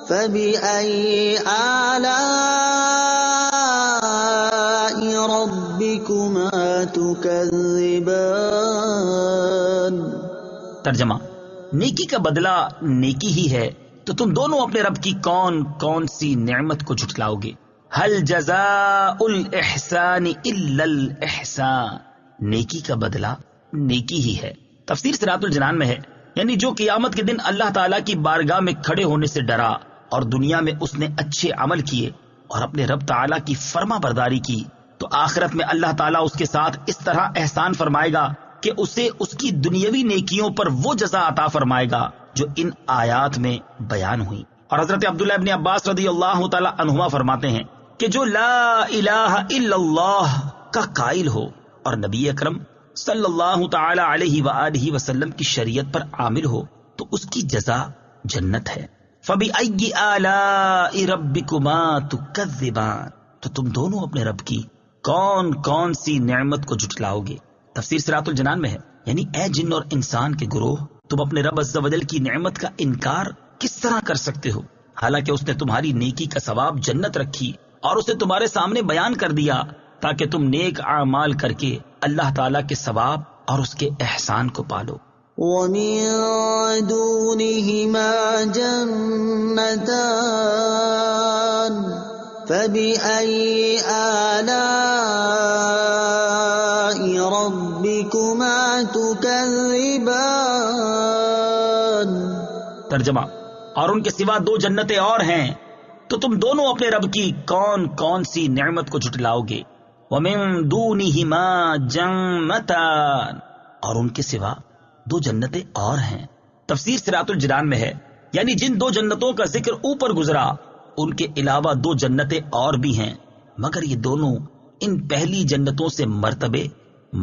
فبأي آلاء ربكما تكذبان. ترجمہ: نیکی کا بدلہ نیکی ہی ہے تو تم دونوں اپنے رب کی کون کون سی نعمت کو جھٹلاؤ گے. حل جزاء الاحسان الا الاحسان، نیکی کا بدلہ نیکی ہی ہے. تفسیر صراط الجنان میں ہے، یعنی جو قیامت کے دن اللہ تعالیٰ کی بارگاہ میں کھڑے ہونے سے ڈرا اور دنیا میں اس نے اچھے عمل کیے اور اپنے رب تعالیٰ کی فرما برداری کی تو آخرت میں اللہ تعالیٰ اس کے ساتھ اس طرح احسان فرمائے گا کہ اسے اس کی دنیاوی نیکیوں پر وہ جزا عطا فرمائے گا جو ان آیات میں بیان ہوئی. اور حضرت عبداللہ ابن عباس رضی اللہ تعالی عنہما فرماتے ہیں کہ جو لا الہ الا اللہ کا قائل ہو اور نبی اکرم صلی اللہ تعالی علیہ وآلہ وسلم کی شریعت پر عامل ہو تو اس کی جزا جنت ہے. فَبِأَيِّ آلَاءِ رَبِّكُمَا تُكَذِّبَانِ، تو تم دونوں اپنے رب کی کون کون سی نعمت کو جھٹلاؤ گے. تفسیر صراط الجنان میں ہے، یعنی اے جن اور انسان کے گروہ، تم اپنے رب عز و جل کی نعمت کا انکار کس طرح کر سکتے ہو حالانکہ اس نے تمہاری نیکی کا ثواب جنت رکھی اور اسے تمہارے سامنے بیان کر دیا تاکہ تم نیک اعمال کر کے اللہ تعالیٰ کے ثواب اور اس کے احسان کو پالو. وَمِن دُونِهِمَا جَنَّتَانِ فَبِأَيِّ آلَاءِ رَبِّكُمَا تُكَذِّبَانِ. ترجمہ: اور ان کے سوا دو جنتیں اور ہیں تو تم دونوں اپنے رب کی کون کون سی نعمت کو جھٹلاؤ گے. وَمِن دُونِهِمَا جَنَّتَانِ، اور ان کے سوا دو جنتیں اور ہیں. تفسیر صراط الجنان میں ہے، یعنی جن دو جنتوں کا ذکر اوپر گزرا ان کے علاوہ دو جنتیں اور بھی ہیں، مگر یہ دونوں ان پہلی جنتوں سے مرتبے،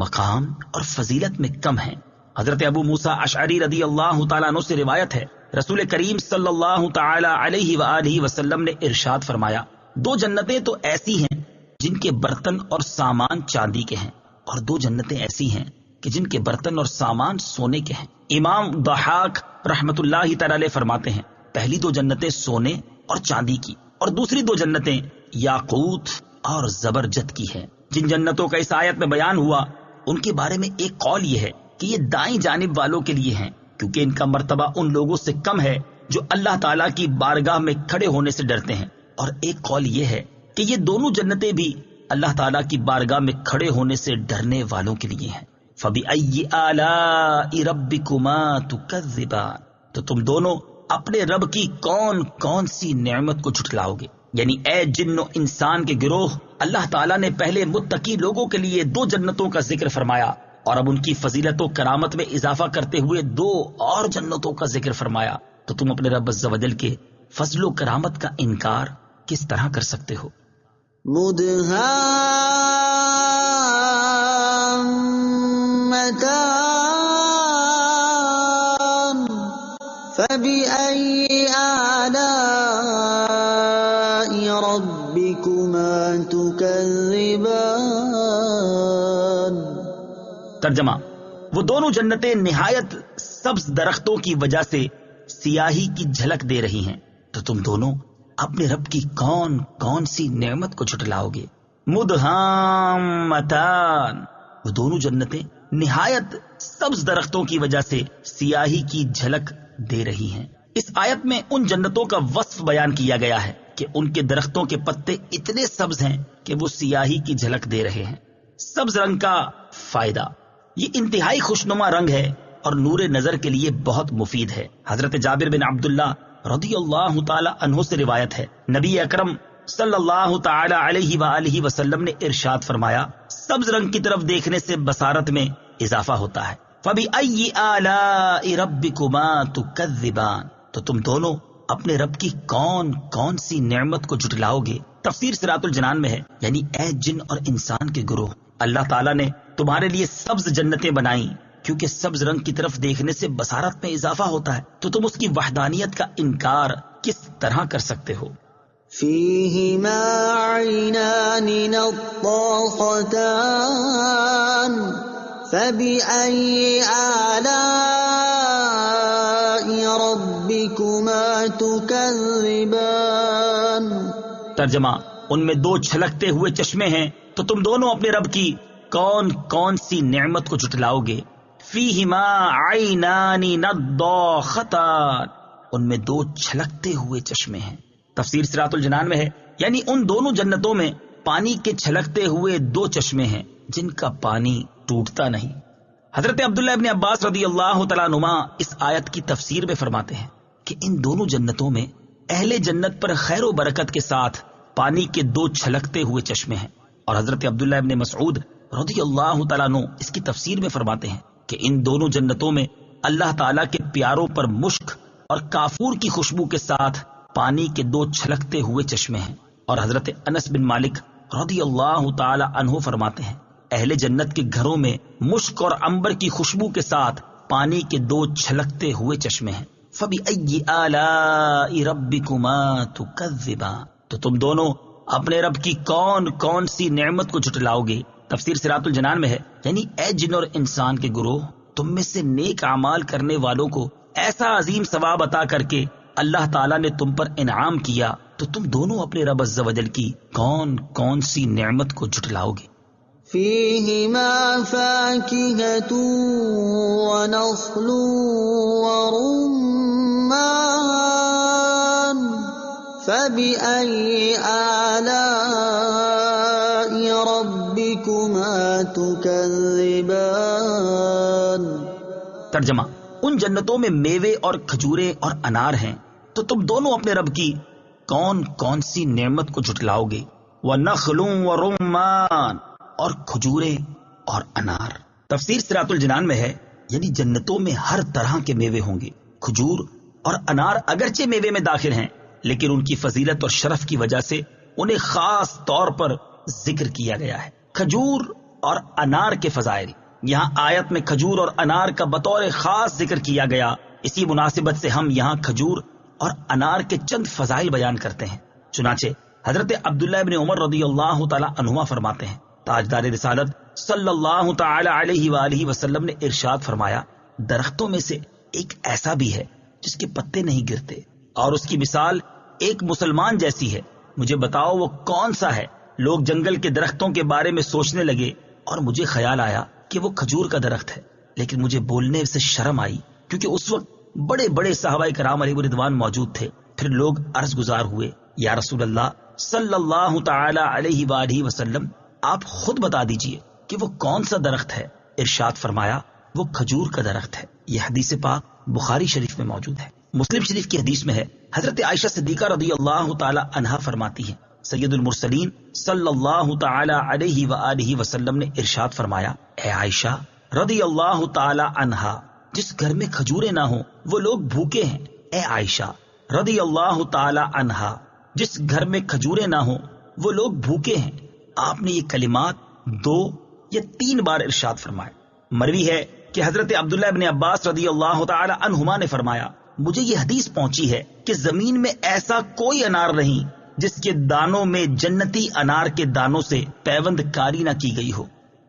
مقام اور فضیلت میں کم ہیں. حضرت ابو موسیٰ اشعری رضی اللہ تعالیٰ عنہ سے روایت ہے، رسول کریم صلی اللہ تعالی علیہ وآلہ وسلم نے ارشاد فرمایا، دو جنتیں تو ایسی ہیں جن کے برتن اور سامان چاندی کے ہیں، اور دو جنتیں ایسی ہیں کہ جن کے برتن اور سامان سونے کے ہیں. امام ضحاک رحمت اللہ تعالی علیہ فرماتے ہیں، پہلی دو جنتیں سونے اور چاندی کی اور دوسری دو جنتیں یاقوت اور زبرجد کی ہیں. جن جنتوں کا اس آیت میں بیان ہوا ان کے بارے میں ایک قول یہ ہے کہ یہ دائیں جانب والوں کے لیے ہیں کیونکہ ان کا مرتبہ ان لوگوں سے کم ہے جو اللہ تعالیٰ کی بارگاہ میں کھڑے ہونے سے ڈرتے ہیں، اور ایک قول یہ ہے کہ یہ دونوں جنتیں بھی اللہ تعالیٰ کی بارگاہ میں کھڑے ہونے سے ڈرنے والوں کے لیے ہیں. فَبِأَيِّ آلَاءِ رَبِّكُمَا تُكَذِّبَانِ، تو تم دونوں اپنے رب کی کون کون سی نعمت کو جھٹلاؤ گے. یعنی اے جن و انسان کے گروہ، اللہ تعالیٰ نے پہلے متقی لوگوں کے لیے دو جنتوں کا ذکر فرمایا اور اب ان کی فضیلت و کرامت میں اضافہ کرتے ہوئے دو اور جنتوں کا ذکر فرمایا، تو تم اپنے رب عز و جل کے فضل و کرامت کا انکار کس طرح کر سکتے ہو؟ مدهامتان فبأي آلاء ربكما تكذبان. ترجمہ: وہ دونوں جنتیں نہایت سبز درختوں کی وجہ سے سیاہی کی جھلک دے رہی ہیں، تو تم دونوں اپنے رب کی کون کون سی نعمت کو جھٹلاؤ گے. مدہامتان، وہ دونوں جنتیں نہایت سبز درختوں کی وجہ سے سیاہی کی جھلک دے رہی ہیں. اس آیت میں ان جنتوں کا وصف بیان کیا گیا ہے کہ ان کے درختوں کے پتے اتنے سبز ہیں کہ وہ سیاہی کی جھلک دے رہے ہیں. سبز رنگ کا فائدہ، یہ انتہائی خوشنما رنگ ہے اور نور نظر کے لیے بہت مفید ہے. حضرت جابر بن عبداللہ رضی اللہ تعالی عنہ سے روایت ہے، نبی اکرم صلی اللہ تعالی علیہ وآلہ وسلم نے ارشاد فرمایا، سبز رنگ کی طرف دیکھنے سے بصارت میں اضافہ ہوتا ہے۔ فَبِأَيِّ آلَاءِ رَبِّكُمَا تُكَذِّبَانِ، تو تم دونوں اپنے رب کی کون کون سی نعمت کو جھٹلاؤ گے؟ تفسیر صراط الجنان میں ہے، یعنی اے جن اور انسان کے گروہ، اللہ تعالیٰ نے تمہارے لیے سبز جنتیں بنائیں کیونکہ سبز رنگ کی طرف دیکھنے سے بصارت میں اضافہ ہوتا ہے، تو تم اس کی وحدانیت کا انکار کس طرح کر سکتے ہو؟ فِيهِمَا عَيْنَانِ نَضَّاخَتَانِ فَبِأَيِّ آلَاءِ رَبِّكُمَا تُكَذِّبَانِ۔ ترجمہ، ان میں دو چھلکتے ہوئے چشمے ہیں، تو تم دونوں اپنے رب کی کون کون سی نعمت کو جھٹلاؤ گے؟ فیہما عینان نضاختان، ان میں دو چھلکتے ہوئے چشمے ہیں۔ تفسیر صراط الجنان میں ہے، یعنی ان دونوں جنتوں میں پانی کے چھلکتے ہوئے دو چشمے ہیں جن کا پانی ٹوٹتا نہیں۔ حضرت عبداللہ ابن عباس رضی اللہ تعالیٰ عنہما اس آیت کی تفسیر میں فرماتے ہیں کہ ان دونوں جنتوں میں اہل جنت پر خیر و برکت کے ساتھ پانی کے دو چھلکتے ہوئے چشمے ہیں، اور حضرت عبداللہ ابن مسعود رضی اللہ تعالیٰ عنہ اس کی تفسیر میں فرماتے ہیں کہ ان دونوں جنتوں میں اللہ تعالیٰ کے پیاروں پر مشک اور کافور کی خوشبو کے ساتھ پانی کے دو چھلکتے ہوئے چشمے ہیں۔ اور حضرت انس بن مالک رضی اللہ تعالی عنہ فرماتے ہیں، اہل جنت کے گھروں میں مشک اور عنبر کی خوشبو کے ساتھ پانی کے دو چھلکتے ہوئے چشمے ہیں۔ فَبِأَيِّ آلَاءِ رَبِّكُمَا تُكَذِّبَانِ، تو تم دونوں اپنے رب کی کون کون سی نعمت کو جھٹلاؤ گے؟ تفسیر صراط الجنان میں ہے، یعنی اے جن اور انسان کے گروہ، تم میں سے نیک اعمال کرنے والوں کو ایسا عظیم ثواب عطا کر کے اللہ تعالیٰ نے تم پر انعام کیا، تو تم دونوں اپنے رب عز و جل کی کون کون سی نعمت کو جھٹلاؤ گے؟ فِيهِمَا فَاكِهَةٌ وَنَخْلٌ وَرُمَّانٌ فَبِأَيِّ آلَاءِ رَبِّكُمَا تُكَذِّبَانِ۔ ترجمہ، ان جنتوں میں میوے اور کھجوریں اور انار ہیں، تو تم دونوں اپنے رب کی کون کون سی نعمت کو جھٹلاؤ گے؟ وَنَخْلٌ وَرُمَّانٌ، اور کھجوریں اور انار۔ تفسیر صراط الجنان میں ہے، یعنی جنتوں میں ہر طرح کے میوے ہوں گے۔ کھجور اور انار اگرچہ میوے میں داخل ہیں، لیکن ان کی فضیلت اور شرف کی وجہ سے انہیں خاص طور پر ذکر کیا گیا ہے۔ کھجور اور انار کے فضائل، یہاں آیت میں کھجور اور انار کا بطور خاص ذکر کیا گیا، اسی مناسبت سے ہم یہاں کھجور اور انار کے چند فضائل بیان کرتے ہیں۔ چنانچہ حضرت عبداللہ ابن عمر رضی اللہ تعالی عنہما فرماتے ہیں، تاجدار رسالت صلی اللہ تعالی علیہ وآلہ وسلم نے ارشاد فرمایا، درختوں میں سے ایک ایسا بھی ہے جس کے پتے نہیں گرتے، اور اس کی مثال ایک مسلمان جیسی ہے، مجھے بتاؤ وہ کون سا ہے؟ لوگ جنگل کے درختوں کے بارے میں سوچنے لگے اور مجھے خیال آیا کہ وہ کھجور کا درخت ہے، لیکن مجھے بولنے سے شرم آئی کیونکہ اس وقت بڑے بڑے صحابہ کرام علیہ رضوان موجود تھے۔ پھر لوگ عرض گزار ہوئے، یا رسول اللہ صلی اللہ تعالی علیہ وآلہ وسلم، آپ خود بتا دیجئے کہ وہ کون سا درخت ہے؟ ارشاد فرمایا، وہ کھجور کا درخت ہے۔ یہ حدیث پاک بخاری شریف میں موجود ہے۔ مسلم شریف کی حدیث میں ہے، حضرت عائشہ صدیقہ رضی اللہ تعالی عنہا فرماتی ہیں، سید المرسلین صلی اللہ تعالی علیہ وآلہ وسلم نے ارشاد فرمایا، اے عائشہ رضی اللہ تعالی عنہا، جس گھر میں کھجوریں نہ ہوں وہ لوگ بھوکے ہیں۔ اے عائشہ رضی اللہ تعالی عنہا، جس گھر میں کھجوریں نہ ہوں وہ لوگ بھوکے ہیں۔ آپ نے یہ کلمات 2 یا 3 بار ارشاد فرمائے۔ مروی ہے کہ حضرت عبداللہ ابن عباس رضی اللہ تعالی عنہما نے فرمایا، مجھے یہ حدیث پہنچی ہے کہ زمین میں ایسا کوئی انار نہیں جس کے دانوں میں جنتی انار کے دانوں سے پیوند کاری نہ کی گئی ہو۔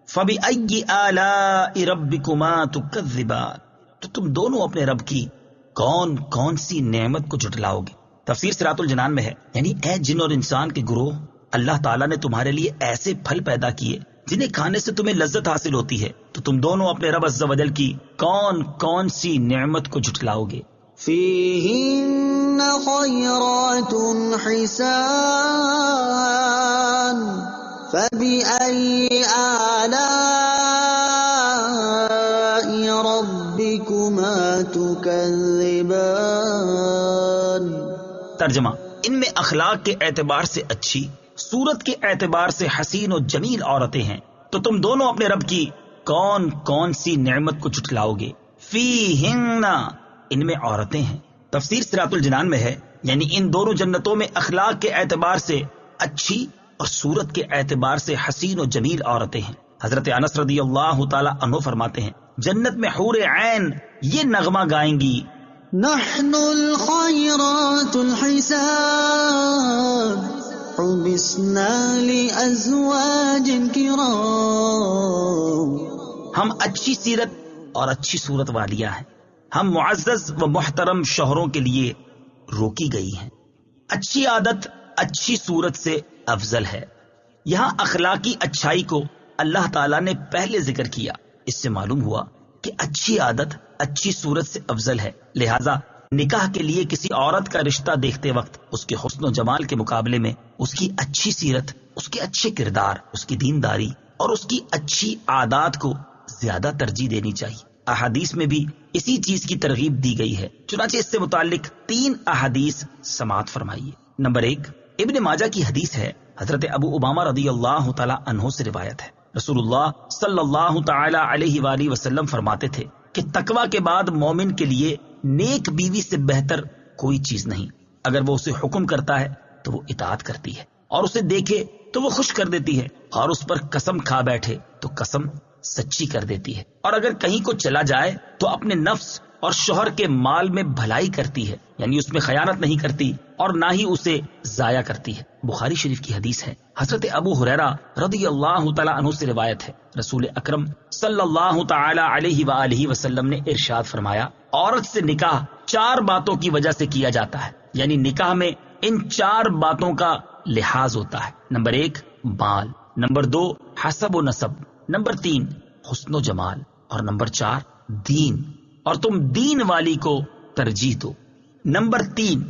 فَبِأَيِّ آلَاءِ رَبِّكُمَا تُكَذِّبَانِ، تو تم دونوں اپنے رب کی کون کون سی نعمت کو جھٹلاؤ گے؟ تفسیر صراط الجنان میں ہے، یعنی اے جن اور انسان کے گروہ، اللہ تعالیٰ نے تمہارے لیے ایسے پھل پیدا کیے جنہیں کھانے سے تمہیں لذت حاصل ہوتی ہے، تو تم دونوں اپنے رب عز و جل کی کون کون سی نعمت کو جھٹلاؤ گے؟ فِيهِنَّ خَيْرَاتٌ حِسَانٌ فَبِأَيِّ آلَاءِ رَبِّكُمَا تُكَذِّبَانِ۔ ترجمہ: ان میں اخلاق کے اعتبار سے اچھی، صورت کے اعتبار سے حسین و جمیل عورتیں ہیں، تو تم دونوں اپنے رب کی کون کون سی نعمت کو جھٹلاؤ گے؟ فیہن، ان میں عورتیں ہیں۔ تفسیر صراط الجنان میں ہے، یعنی ان دونوں جنتوں میں اخلاق کے اعتبار سے اچھی اور صورت کے اعتبار سے حسین و جمیل عورتیں ہیں۔ حضرت انس رضی اللہ تعالی عنہ فرماتے ہیں، جنت میں حور عین یہ نغمہ گائیں گی: نحن الخيرات الحساب حبسنا لأزواج كرام، ہم اچھی سیرت اور اچھی صورت والیاں ہیں، ہم معزز و محترم شوہروں کے لیے روکی گئی ہیں۔ اچھی عادت اچھی صورت سے افضل ہے۔ یہاں اخلاقی اچھائی کو اللہ تعالیٰ نے پہلے ذکر کیا، اس سے معلوم ہوا کہ اچھی عادت اچھی صورت سے افضل ہے، لہذا نکاح کے لیے کسی عورت کا رشتہ دیکھتے وقت اس کے حسن و جمال کے مقابلے میں اس کی اچھی سیرت، اس کے اچھے کردار، اس کی دینداری اور اس کی اچھی عادات کو زیادہ ترجیح دینی چاہیے۔ احادیث میں بھی اسی چیز کی ترغیب دی گئی ہے، چنانچہ اس سے متعلق 3 احادیث سماعت فرمائیے۔ نمبر 1، ابن ماجہ کی حدیث ہے، حضرت ابو امامہ رضی اللہ تعالی عنہ سے روایت ہے، رسول اللہ صلی اللہ تعالی علیہ وآلہ وسلم فرماتے تھے کہ تقوی کے بعد مومن کے لیے نیک بیوی سے بہتر کوئی چیز نہیں۔ اگر وہ اسے حکم کرتا ہے تو وہ اطاعت کرتی ہے، اور اسے دیکھے تو وہ خوش کر دیتی ہے، اور اس پر قسم کھا بیٹھے تو قسم سچی کر دیتی ہے، اور اگر کہیں کو چلا جائے تو اپنے نفس اور شوہر کے مال میں بھلائی کرتی ہے، یعنی اس میں خیانت نہیں کرتی اور نہ ہی اسے ضائع کرتی ہے۔ بخاری شریف کی حدیث ہے، حضرت ابو ہریرہ رضی اللہ تعالی عنہ سے روایت ہے، رسول اکرم صلی اللہ تعالی علیہ وآلہ وسلم نے ارشاد فرمایا، عورت سے نکاح 4 باتوں کی وجہ سے کیا جاتا ہے، یعنی نکاح میں ان 4 باتوں کا لحاظ ہوتا ہے۔ نمبر 1 مال، نمبر 2 حسب و نسب، نمبر 3 حسن و جمال، اور نمبر 4 دین، اور تم دین والی کو ترجیح دو۔ نمبر 3،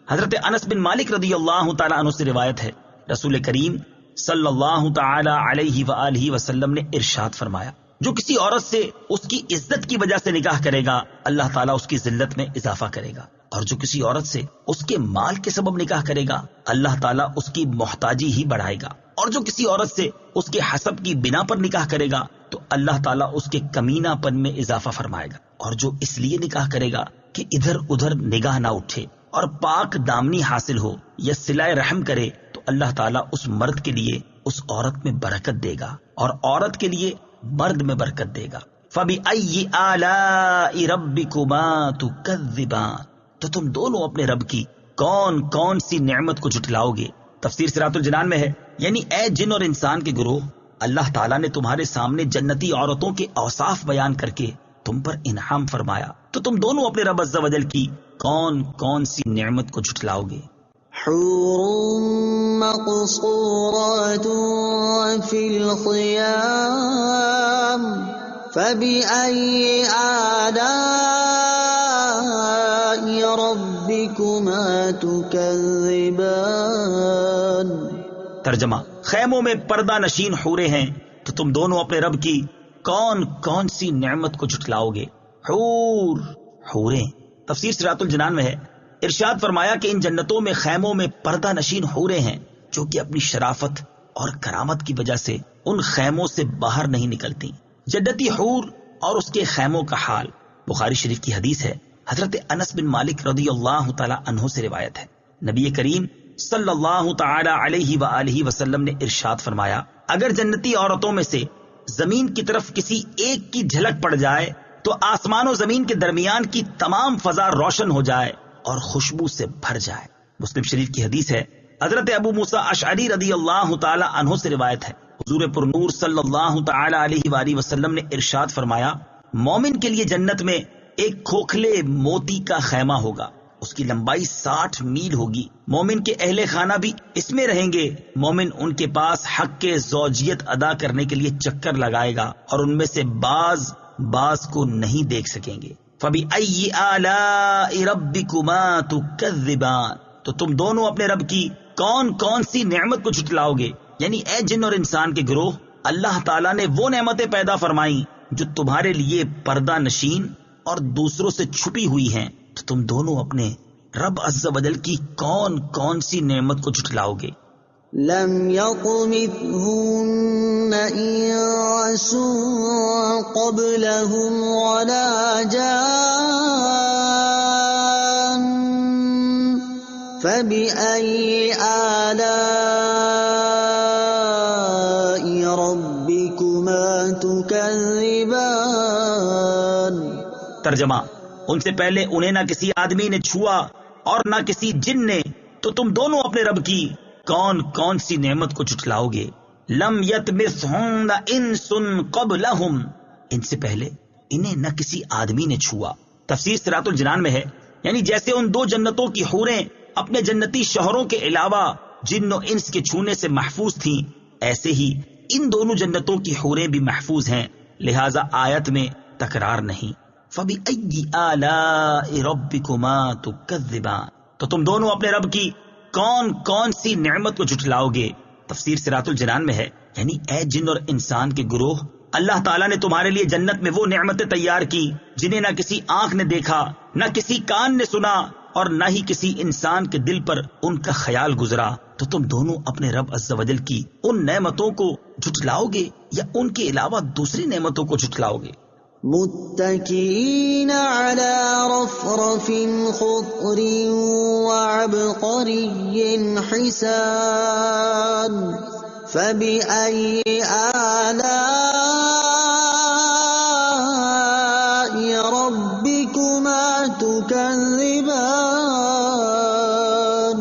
حضرت انس بن مالک رضی اللہ تعالی عنہ سے روایت ہے، رسول کریم صلی اللہ تعالی علیہ وآلہ وسلم نے ارشاد فرمایا، جو کسی عورت سے اس کی عزت کی وجہ سے نکاح کرے گا اللہ تعالیٰ اس کی ذلت میں اضافہ کرے گا، اور جو کسی عورت سے اس کے مال کے سبب نکاح کرے گا اللہ تعالیٰ اس کی محتاجی ہی بڑھائے گا، اور جو کسی عورت سے اس کے حسب کی بنا پر نکاح کرے گا تو اللہ تعالیٰ اس کے کمینہ پن میں اضافہ فرمائے گا، اور جو اس لیے نکاح کرے گا کہ ادھر ادھر نگاہ نہ اٹھے اور پاک دامنی حاصل ہو یا صلہ رحم کرے تو اللہ تعالیٰ اس مرد کے لیے اس عورت میں برکت دے گا اور عورت کے لیے مرد میں برکت دے گا۔ فَبِأَيِّ آلَاءِ رَبِّكُمَا تُكَذِّبَانِ، تو تم دونوں اپنے رب کی کون کون سی نعمت کو جھٹلاؤ گے؟ تفسیر صراط الجنان میں ہے، یعنی اے جن اور انسان کے گروہ، اللہ تعالیٰ نے تمہارے سامنے جنتی عورتوں کے اوصاف بیان کر کے تم پر انعام فرمایا، تو تم دونوں اپنے رب عز و جل کی کون کون سی نعمت کو جھٹلاؤ گے؟ حور مقصورات فی الخیام فبأي آلاء ربكما تكذبان۔ ترجمہ: خیموں میں پردہ نشین حوریں ہیں، تو تم دونوں اپنے رب کی کون کون سی نعمت کو جھٹلاؤ گے؟ حور، حوریں۔ تفسیر صراط الجنان میں ہے، ارشاد فرمایا کہ ان جنتوں میں خیموں میں پردہ نشین حوریں ہیں جو کہ اپنی شرافت اور کرامت کی وجہ سے ان خیموں سے باہر نہیں نکلتی۔ جنتی حور اور اس کے خیموں کا حال، بخاری شریف کی حدیث ہے، حضرت انس بن مالک رضی اللہ تعالی عنہ سے روایت ہے، نبی کریم صلی اللہ تعالی علیہ وآلہ وسلم نے ارشاد فرمایا، اگر جنتی عورتوں میں سے زمین کی طرف کسی ایک کی جھلک پڑ جائے تو آسمان و زمین کے درمیان کی تمام فضا روشن ہو جائے اور خوشبو سے بھر جائے۔ مسلم شریف کی حدیث ہے، حضرت ابو موسیٰ اشعری رضی اللہ تعالی عنہ سے روایت ہے، حضور پر نور صلی اللہ تعالی علیہ وآلہ وسلم نے ارشاد فرمایا، مومن کے لیے جنت میں ایک کھوکھلے موتی کا خیمہ ہوگا، اس کی لمبائی 60 میل ہوگی، مومن کے اہل خانہ بھی اس میں رہیں گے، مومن ان کے پاس حق کے زوجیت ادا کرنے کے لیے چکر لگائے گا اور ان میں سے بعض کو نہیں دیکھ سکیں گے۔ فَبِأَيِّ آلَاءِ رَبِّكُمَا تُكَذِّبَانِ، تو تم دونوں اپنے رب کی کون کون سی نعمت کو جھٹلاؤ گے؟ یعنی اے جن اور انسان کے گروہ، اللہ تعالیٰ نے وہ نعمتیں پیدا فرمائیں جو تمہارے لیے پردہ نشین اور دوسروں سے چھپی ہوئی ہیں، تو تم دونوں اپنے رب عز و جل کی کون کون سی نعمت کو جھٹلاؤ گے؟ لم يطمثهن انس قبلهم ولا جان فبأي آلاء ربكما تكذبان۔ ترجمہ: ان سے پہلے انہیں نہ کسی آدمی نے چھوا اور نہ کسی جن نے، تو تم دونوں اپنے رب کی کون کون سی نعمت کو جھٹلاؤ گے؟ لم یطمثہن انس قبلہم، ان سے پہلے انہیں نہ کسی آدمی نے چھوا۔ تفسیر صراط الجنان میں ہے، یعنی جیسے ان دو جنتوں کی حوریں اپنے جنتی شوہروں کے علاوہ جن و انس کے چھونے سے محفوظ تھیں، ایسے ہی ان دونوں جنتوں کی حوریں بھی محفوظ ہیں، لہذا آیت میں تکرار نہیں۔ فَبِأَيِّ آلَاءِ رَبِّكُمَا تُكَذِّبَانِ، تو تم دونوں اپنے رب کی کون کون سی نعمت کو جھٹلاؤ گے؟ تفسیر صراط الجنان میں ہے، یعنی اے جن اور انسان کے گروہ، اللہ تعالیٰ نے تمہارے لیے جنت میں وہ نعمتیں تیار کی جنہیں نہ کسی آنکھ نے دیکھا، نہ کسی کان نے سنا، اور نہ ہی کسی انسان کے دل پر ان کا خیال گزرا۔ تو تم دونوں اپنے رب عز و جل کی ان نعمتوں کو جھٹلاؤ گے یا ان کے علاوہ دوسری نعمتوں کو جھٹلاؤ گے؟ متكئين على رفرف خضر وعبقري حسان فبأي آلاء ربكما تكذبان۔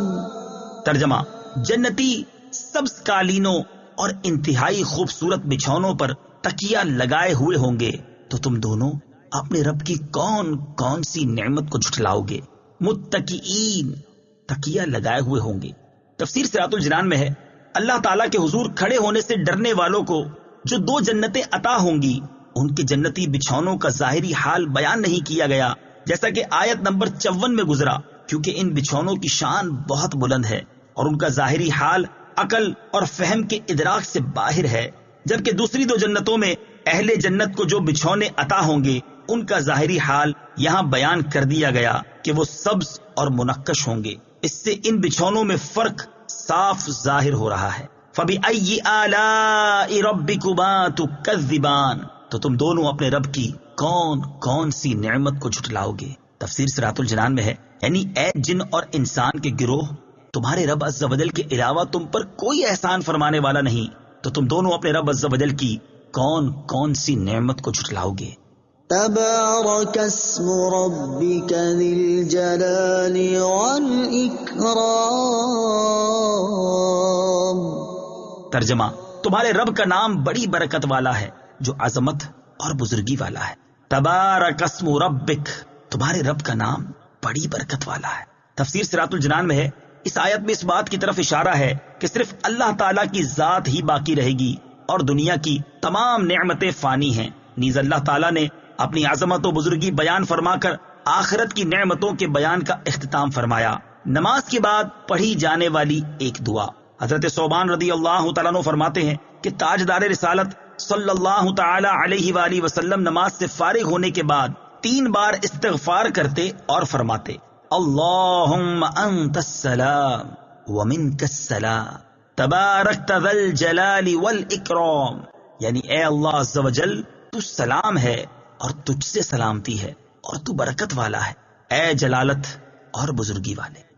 ترجمہ: جنتی سبز قالینوں اور انتہائی خوبصورت بچھونوں پر تکیہ لگائے ہوئے ہوں گے، تو تم دونوں اپنے رب کی کون کون سی نعمت کو جھٹلاؤ گے؟ متکئین، تکیہ لگائے ہوئے ہوں گے۔ تفسیر صراط الجنان میں ہے، اللہ تعالیٰ کے حضور کھڑے ہونے سے ڈرنے والوں کو جو دو جنتیں عطا ہوں گی، ان کے جنتی بچھونوں کا ظاہری حال بیان نہیں کیا گیا، جیسا کہ آیت نمبر 54 میں گزرا، کیونکہ ان بچھونوں کی شان بہت بلند ہے اور ان کا ظاہری حال عقل اور فہم کے ادراک سے باہر ہے، جبکہ دوسری دو جنتوں میں اہل جنت کو جو بچھونے عطا ہوں گے ان کا ظاہری حال یہاں بیان کر دیا گیا کہ وہ سبز اور منقش ہوں گے۔ اس سے ان بچھونوں میں فرق صاف ظاہر ہو رہا ہے۔ فَبِأَيِّ آلَاءِ رَبِّكُمَا تُكَذِّبَانِ، تو تم دونوں اپنے رب کی کون کون سی نعمت کو جھٹلاؤ گے؟ تفسیر صراط الجنان میں ہے، یعنی اے جن اور انسان کے گروہ، تمہارے رب عز و جل کے علاوہ تم پر کوئی احسان فرمانے والا نہیں، تو تم دونوں اپنے رب عز و جل کی کون کون سی نعمت کو جھٹلاؤ گے؟ تبارک اسم ربک ذی الجلال والاکرام۔ ترجمہ: تمہارے رب کا نام بڑی برکت والا ہے جو عظمت اور بزرگی والا ہے۔ تبارک اسم ربک، تمہارے رب کا نام بڑی برکت والا ہے۔ تفسیر صراط الجنان میں ہے، اس آیت میں اس بات کی طرف اشارہ ہے کہ صرف اللہ تعالیٰ کی ذات ہی باقی رہے گی اور دنیا کی تمام نعمتیں فانی ہیں۔ نیز اللہ تعالیٰ نے اپنی عظمت و بزرگی بیان فرما کر آخرت کی نعمتوں کے بیان کا اختتام فرمایا۔ نماز کے بعد پڑھی جانے والی ایک دعا، حضرت ثوبان رضی اللہ تعالیٰ عنہ فرماتے ہیں کہ تاجدار رسالت صلی اللہ تعالی علیہ وآلہ وسلم نماز سے فارغ ہونے کے بعد 3 بار استغفار کرتے اور فرماتے، اللہم انت السلام ومنک السلام تبارکت ذی الجلال والاکرام، یعنی اے اللہ عز و جل تو سلام ہے اور تجھ سے سلامتی ہے اور تو برکت والا ہے، اے جلالت اور بزرگی والے۔